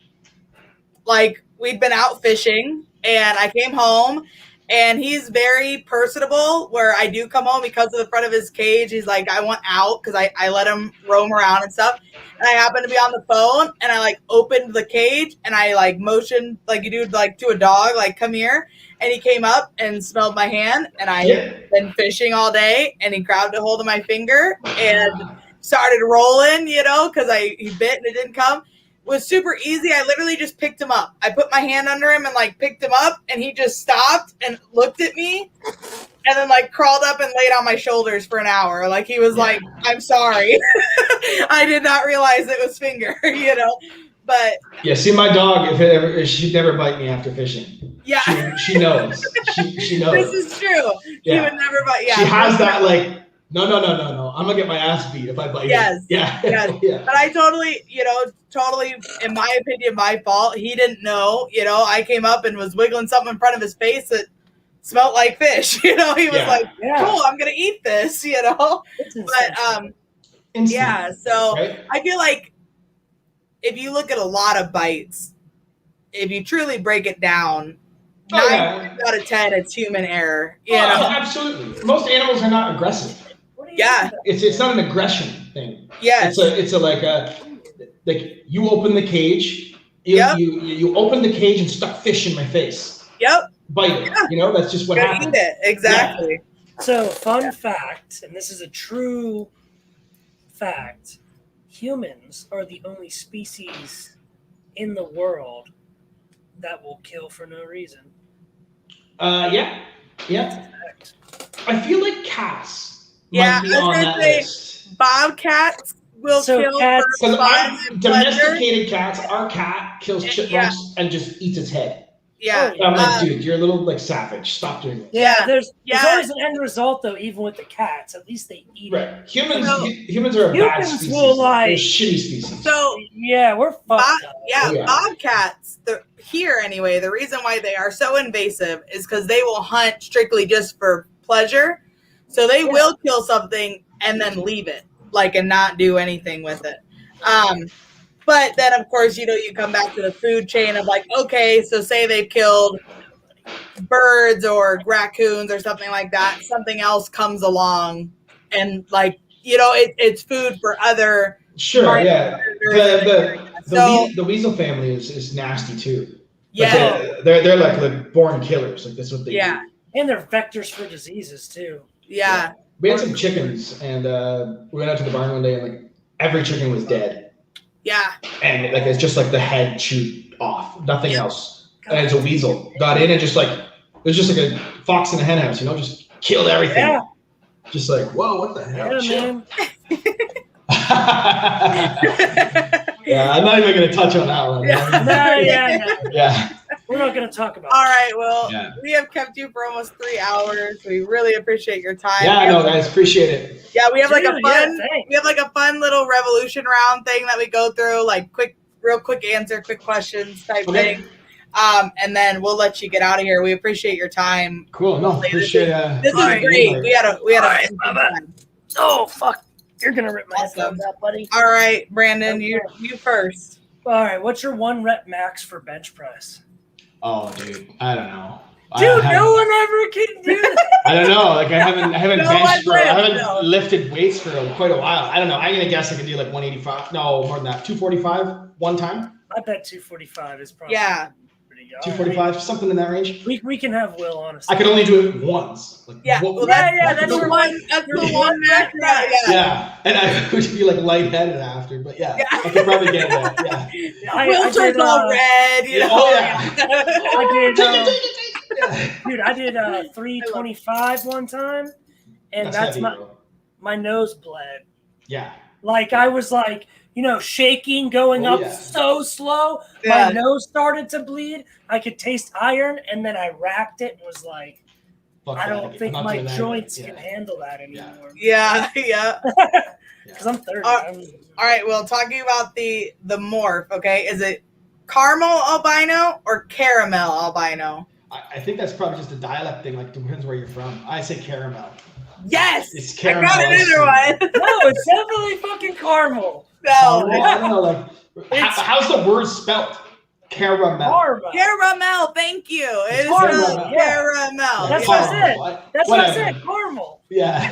we'd been out fishing, and I came home. And he's very personable where I do come home because of the front of his cage. He's like, I want out because I let him roam around and stuff. And I happened to be on the phone and I opened the cage and I motioned like you do to a dog, come here. And he came up and smelled my hand and I had been fishing all day and he grabbed a hold of my finger and started rolling, because he bit and it didn't come. Was super easy. I literally just picked him up. I put my hand under him and picked him up and he just stopped and looked at me and then crawled up and laid on my shoulders for an hour. He was like, I'm sorry. I did not realize it was finger, but see my dog, she'd never bite me after fishing. Yeah. She knows. She knows. This is true. She would never bite. Yeah. She has that no. I'm gonna get my ass beat if I bite. Yes. Yeah. But I totally, totally, in my opinion, my fault. He didn't know. I came up and was wiggling something in front of his face that smelled like fish. He was like, "Cool, I'm gonna eat this." But So right? I feel like if you look at a lot of bites, if you truly break it down, 9 out of 10, it's human error. Absolutely. Most animals are not aggressive. Yeah, it's not an aggression thing. Yes, it's you open the cage. You open the cage and stuck fish in my face. Yep. Bite it. Yeah. That's just what happens. Eat it. Exactly. Yeah. So fun fact, and this is a true fact: humans are the only species in the world that will kill for no reason. Yeah. I feel like cats. Yeah, I was gonna say bobcats will kill for fun and domesticated cats. Our cat kills chipmunks and just eats its head. Yeah, I'm like, dude, you're a little savage. Stop doing it. Yeah, there's always an end result though. Even with the cats, at least they eat it. Humans are a bad species. They're shitty species. So we're fucked up. Bobcats. Here anyway, the reason why they are so invasive is because they will hunt strictly just for pleasure. So they will kill something and then leave it, and not do anything with it. But then, of course, you come back to the food chain of like, okay, so say they've killed birds or raccoons or something like that. Something else comes along, and like it's food for other. Sure, yeah. The So weasel family is nasty too. yeah, Like they're like born killers. Like that's what they do. And they're vectors for diseases too. Yeah. We had some chickens, and we went out to the barn one day, and like every chicken was dead. Yeah. And like it's just like the head chewed off, nothing else. And it's a weasel got in and just like it was just like a fox in a hen house, just killed everything. Yeah. Just like, whoa, what the hell? Yeah, man. Yeah, I'm not even gonna touch on that one. Yeah. We're not gonna talk about. All right, well, we have kept you for almost 3 hours. We really appreciate your time. Yeah, no, guys, appreciate it. Yeah, we have like a fun little revolution round thing that we go through, like real quick answer, quick questions type thing. And then we'll let you get out of here. We appreciate your time. Cool. No, appreciate it. This is great. We had a time. Oh fuck. You're gonna rip my headphones out, buddy. All right, Brandon, you first. All right, what's your 1 rep max for bench press? Oh, dude, I don't know. Dude, no one ever can do that. I don't know. Like I haven't lifted weights for quite a while. I don't know. I'm gonna guess I can do like 185. No, more than that. 245 one time. I bet 245 is probably pretty good. 245, something in that range. We can have Will honestly. I could only do it once. Like, that's the one. That's the one max. Yeah, and I would be like lightheaded after, but I could probably get that. Yeah. Will turns all red. I did. Dude, I did 325 one time, and that's heavy, my nose bled. Yeah. Like I was like, shaking, going up so slow. Yeah. My nose started to bleed. I could taste iron, and then I racked it and was like, I don't think my joints can handle that anymore. Yeah. Because I'm 30. All right, well, talking about the morph, okay, is it caramel albino or caramel albino? I think that's probably just a dialect thing, like depends where you're from. I say caramel. Yes! It's caramel. I got another one. No, it's definitely fucking caramel. No. I don't know, like, how's the word spelled? Caramel. Caramel, thank you. It's caramel. Caramel. That's what I said. That's what I said. Caramel. Yeah.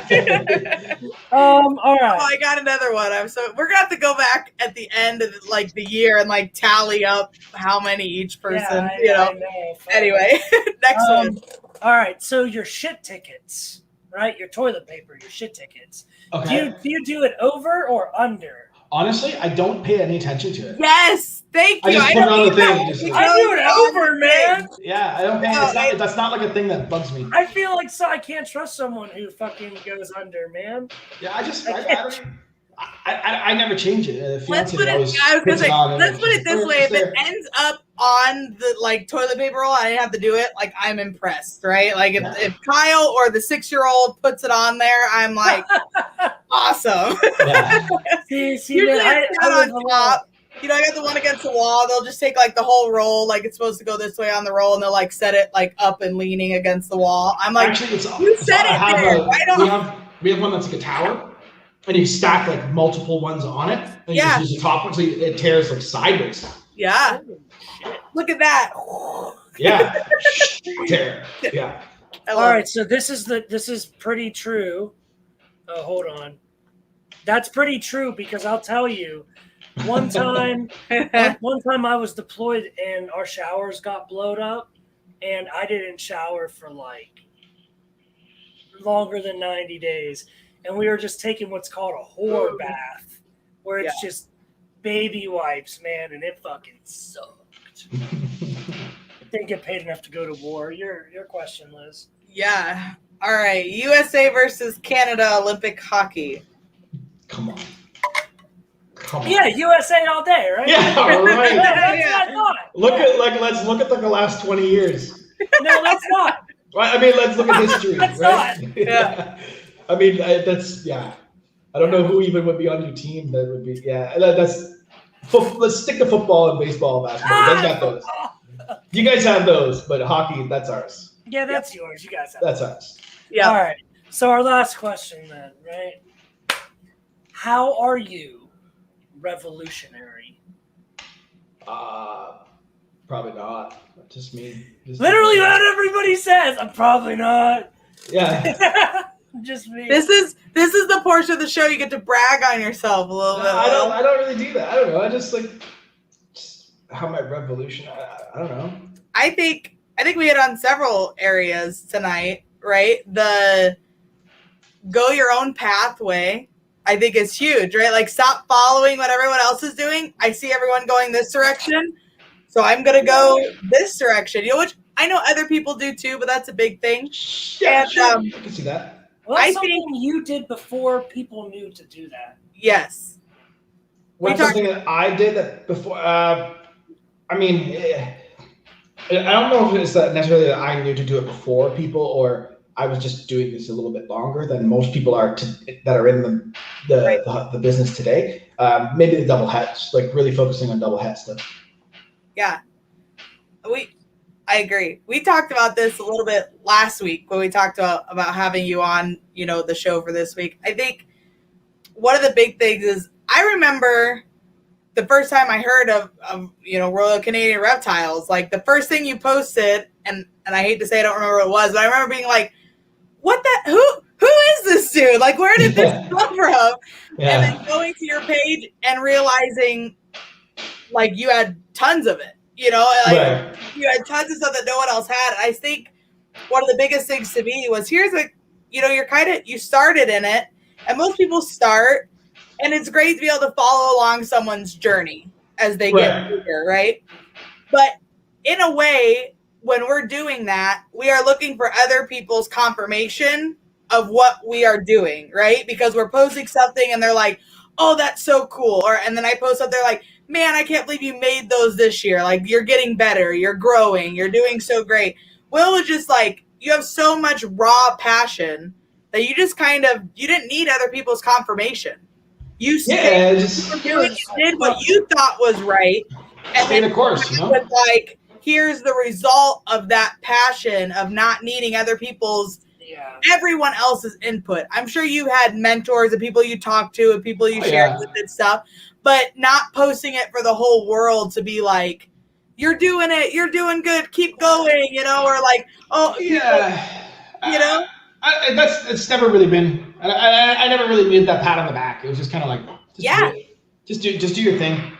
All right. Oh, I got another one. We're gonna have to go back at the end of the year and like tally up how many each person. I know. Anyway, next one. All right. So your shit tickets, right? Your toilet paper, your shit tickets. Okay. Do you do it over or under? Honestly, I don't pay any attention to it. Yes, thank you. I just put it on the thing. I do it over, man. Yeah, I don't pay. That's not like a thing that bugs me. I feel like I can't trust someone who fucking goes under, man. Yeah, I never change it. Let's put it this way: if it ends up on the toilet paper roll, I didn't have to do it. Like I'm impressed, right? Like if Kyle or the 6-year-old puts it on there, I'm like, awesome. Yeah. Usually it's on top. I got the one against the wall. They'll just take the whole roll, like it's supposed to go this way on the roll, and they'll set it up and leaning against the wall. I'm like, actually, you said it there. We have one that's like a tower. And you stack multiple ones on it, and you just use the top one, so it tears sideways. Yeah. Look at that. Yeah. Tear. Yeah. All right, so this is pretty true. Oh, hold on. That's pretty true because I'll tell you, one time I was deployed and our showers got blowed up, and I didn't shower for longer than 90 days. And we were just taking what's called a whore bath, where it's just baby wipes, man, and it fucking sucked. Didn't get paid enough to go to war. Your question, Liz. Yeah. All right. USA versus Canada Olympic hockey. Come on. Yeah, USA all day, right? Yeah, all right. That's what I thought. Let's look at the last 20 years. No, let's not. Well, I mean, let's look at history. Let's right? not. Yeah. I mean, that's I don't know who even would be on your team. That would be let's stick to football and baseball, and basketball. You guys got those. You guys have those, but hockey, that's ours. Yeah, that's yours. You guys have. That's ours. Yeah. All right. So our last question then, right? How are you revolutionary Probably not. Just me. Literally what everybody says. I'm probably not. Yeah. Just me. This is the portion of the show you get to brag on yourself a little bit. I don't really do that. I don't know. I just how my revolution. I don't know. I think we hit on several areas tonight, right? The go your own pathway, I think, is huge, right? Like, stop following what everyone else is doing. I see everyone going this direction, so I'm gonna go this direction. Which I know other people do too, but that's a big thing. Yeah, and, sure. I can see that. Well, that's something you did before people knew to do that. Yes. What's something that I did that before? I mean, I don't know if it's necessarily that I knew to do it before people, or I was just doing this a little bit longer than most people are that are in the business today. Maybe the double hats, like really focusing on double hat stuff. Yeah, I agree. We talked about this a little bit last week when we talked about having you on, the show for this week. I think one of the big things is I remember the first time I heard of Royal Canadian Reptiles, like the first thing you posted, and I hate to say I don't remember what it was, but I remember being like, what the, who is this dude? Like, where did this come from? Yeah. And then going to your page and realizing like you had tons of it, you had tons of stuff that no one else had. I think one of the biggest things to me was you started in it, and most people start, and it's great to be able to follow along someone's journey as they get bigger, right? But in a way, when we're doing that, we are looking for other people's confirmation of what we are doing, right? Because we're posting something and they're like, oh, that's so cool. And then I post something like, man, I can't believe you made those this year. Like, you're getting better, you're growing, you're doing so great. Will was just like, you have so much raw passion that you just you didn't need other people's confirmation. You did what you thought was right. And stay the course, with like, here's the result of that passion of not needing other people's, everyone else's input. I'm sure you had mentors and people you talked to and people you shared with and stuff, but not posting it for the whole world to be like, you're doing it, you're doing good, keep going, or like, oh, it's never really been. I never really needed that pat on the back. It was just kind of like, just do your thing.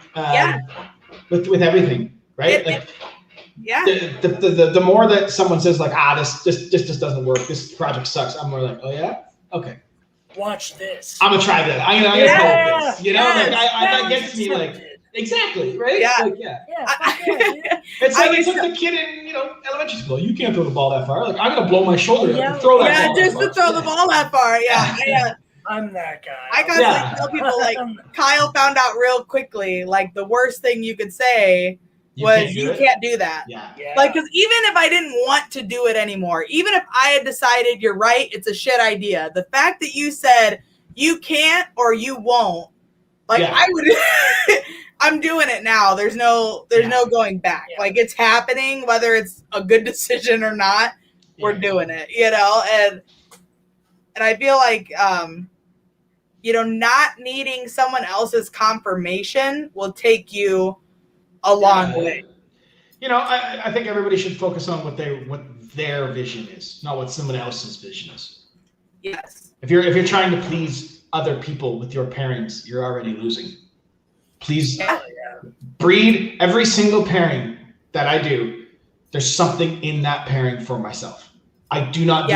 With everything, right? The more that someone says like, this just doesn't work, this project sucks, I'm more like, oh yeah, okay. Watch this. I'm gonna try that. I'm gonna help this. That gets me like. Exactly, right? Yeah. Like, it's like I took the kid in, elementary school. You can't throw the ball that far. Like, I'm going to blow my shoulder up to throw that ball. Just to throw the ball that far. Yeah. I'm that guy. I constantly tell people, like, Kyle found out real quickly, like, the worst thing you could say was you can't do that. Yeah. Like, because even if I didn't want to do it anymore, even if I had decided you're right, it's a shit idea, the fact that you said you can't or you won't, like, I would... I'm doing it now. There's no going back. Yeah. Like, it's happening, whether it's a good decision or not, we're doing it, and I feel like, not needing someone else's confirmation will take you a long way. I think everybody should focus on what their vision is, not what someone else's vision is. Yes. If you're trying to please other people with your pairings, you're already losing. Please breed every single pairing that I do. There's something in that pairing for myself. I do not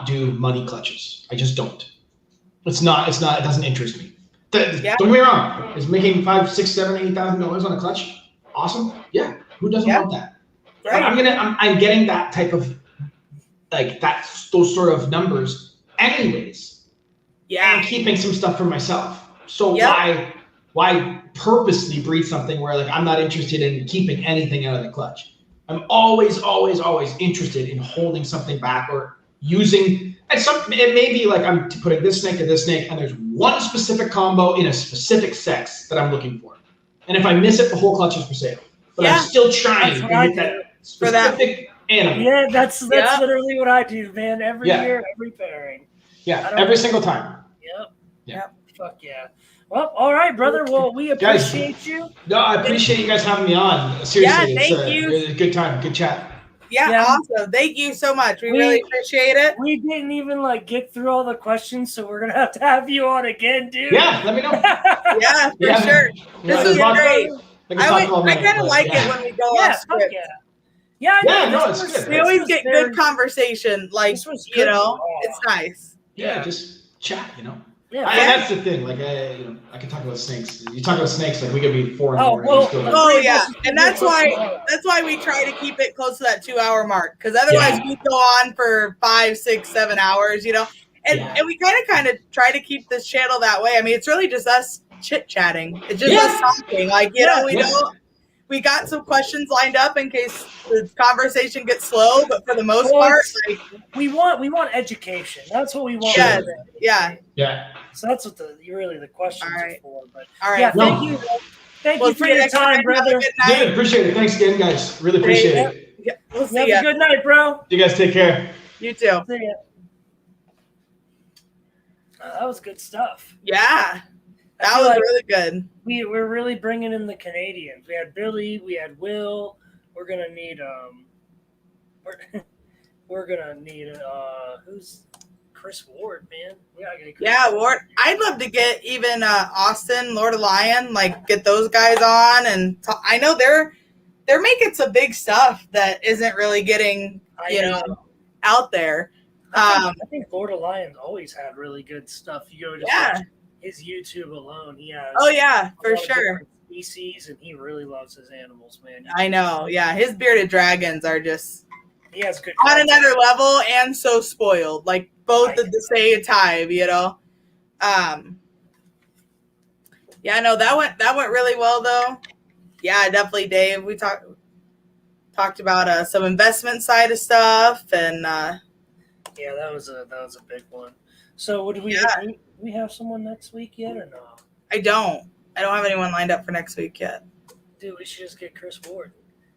do money clutches. I just don't. It doesn't interest me. Don't get me wrong. Is making $5,000, $6,000, $7,000, $8,000 on a clutch awesome? Yeah. Who doesn't want that? Right. But I'm getting that type of those sort of numbers anyways. Yeah. And keeping some stuff for myself. So why purposely breed something where I'm not interested in keeping anything out of the clutch? I'm always interested in holding something back or using. It may be like I'm putting this snake and this snake, and there's one specific combo in a specific sex that I'm looking for. And if I miss it, the whole clutch is for sale. But I'm still trying to get that specific animal. Yeah, that's literally what I do, man. Every year, every pairing. Yeah, every single time. Yep. Fuck yeah. Well, all right, brother. Well, we appreciate you. No, I appreciate you guys having me on. Seriously, it's a good time, good chat. Yeah, awesome. Thank you so much. We really appreciate it. We didn't even get through all the questions, so we're gonna have you on again, dude. Yeah, let me know. Yeah, for sure. This is great. I kind of like it when we go off script. Yeah, it's good. We always get good conversation. It's nice. Yeah, just chat. Yeah, and that's the thing. I can talk about snakes. You talk about snakes, we could be 4 hours. And that's why we try to keep it close to that 2-hour mark, because otherwise we go on for 5, 6, 7 hours. And we kind of try to keep this channel that way. I mean, it's really just us chit chatting. It's just us talking. We got some questions lined up in case the conversation gets slow, but for the most part, we want education. That's what we want. Yeah. So that's what the questions are for. But all right. Thank you. Thank you for your time, brother. Good, appreciate it. Thanks again, guys. Really appreciate it. Yeah, we'll see you. Have a good night, bro. You guys take care. You too. See ya. That was good stuff. Yeah. That was really good. We're really bringing in the Canadians. We had Billy, we had Will. We're gonna need who's Chris Ward, man. We gotta get Chris Ward. Ward. I'd love to get even Austin, Lord of Lion, get those guys on, and I know they're making some big stuff that isn't really getting out there. I think Lord of Lion's always had really good stuff. You go watch his YouTube alone. He has for sure species, and he really loves his animals, man. I know. Yeah, his bearded dragons are just he has good on another level, and so spoiled, both at the same time. No, that went really well though. Yeah, definitely, Dave. We talked about some investment side of stuff, and that was a big one. So what do we we have someone next week yet or no? I don't have anyone lined up for next week yet. Dude, we should just get Chris Ward.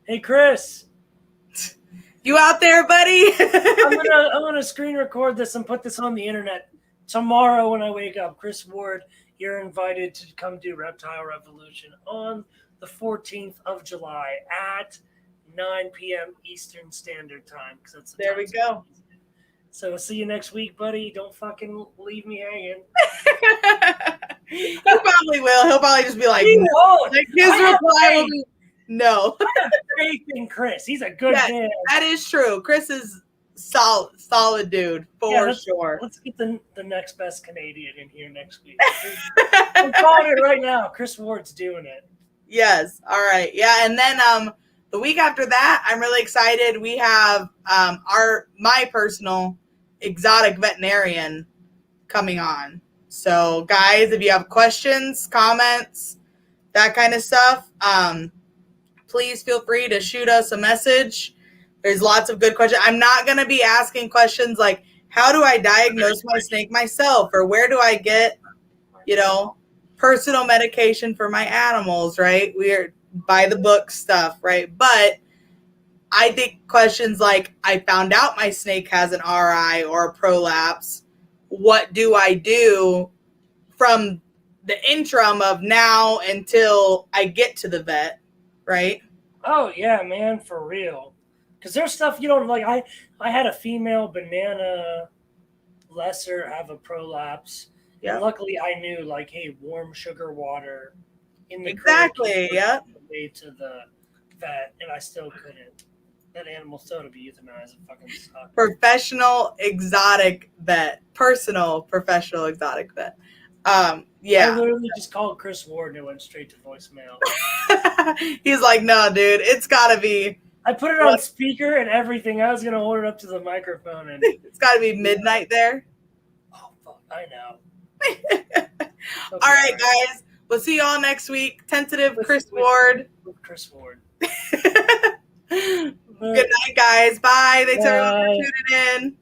Hey, Chris. You out there, buddy? I'm gonna screen record this and put this on the internet tomorrow when I wake up. Chris Ward, you're invited to come do Reptile Revolution on the 14th of July at 9 p.m. Eastern Standard Time. There we go. So see you next week, buddy. Don't fucking leave me hanging. He probably will. He'll probably just be like, no. His reply will be no. I have faith in Chris. He's a good man. That is true. Chris is solid dude for sure. Let's get the next best Canadian in here next week. I'm calling it right now. Chris Ward's doing it. Yes. All right. Yeah, and then the week after that, I'm really excited. We have my personal exotic veterinarian coming on. So guys, if you have questions, comments, that kind of stuff, please feel free to shoot us a message. There's lots of good questions. I'm not going to be asking questions like, how do I diagnose my snake myself? Or where do I get, personal medication for my animals, right? We're by the book stuff, right? But I think questions like, I found out my snake has an RI or a prolapse. What do I do from the interim of now until I get to the vet, right? Oh, yeah, man, for real. Because there's stuff you don't like. I had a female banana lesser have a prolapse. Yeah. And luckily, I knew, hey, warm sugar water in the exactly, yeah. Way to the vet, and I still couldn't. That animal still to be euthanized. It fucking sucked. Professional exotic vet. Personal professional exotic vet. Yeah. I literally just called Chris Ward and it went straight to voicemail. He's like, no, dude, it's gotta be. I put it on speaker and everything. I was gonna hold it up to the microphone and it's gotta be midnight there. Oh fuck, I know. All right, guys. We'll see you all next week. Tentative Chris Ward. With Chris Ward. Good night, guys. Bye. Thanks everyone for tuning in.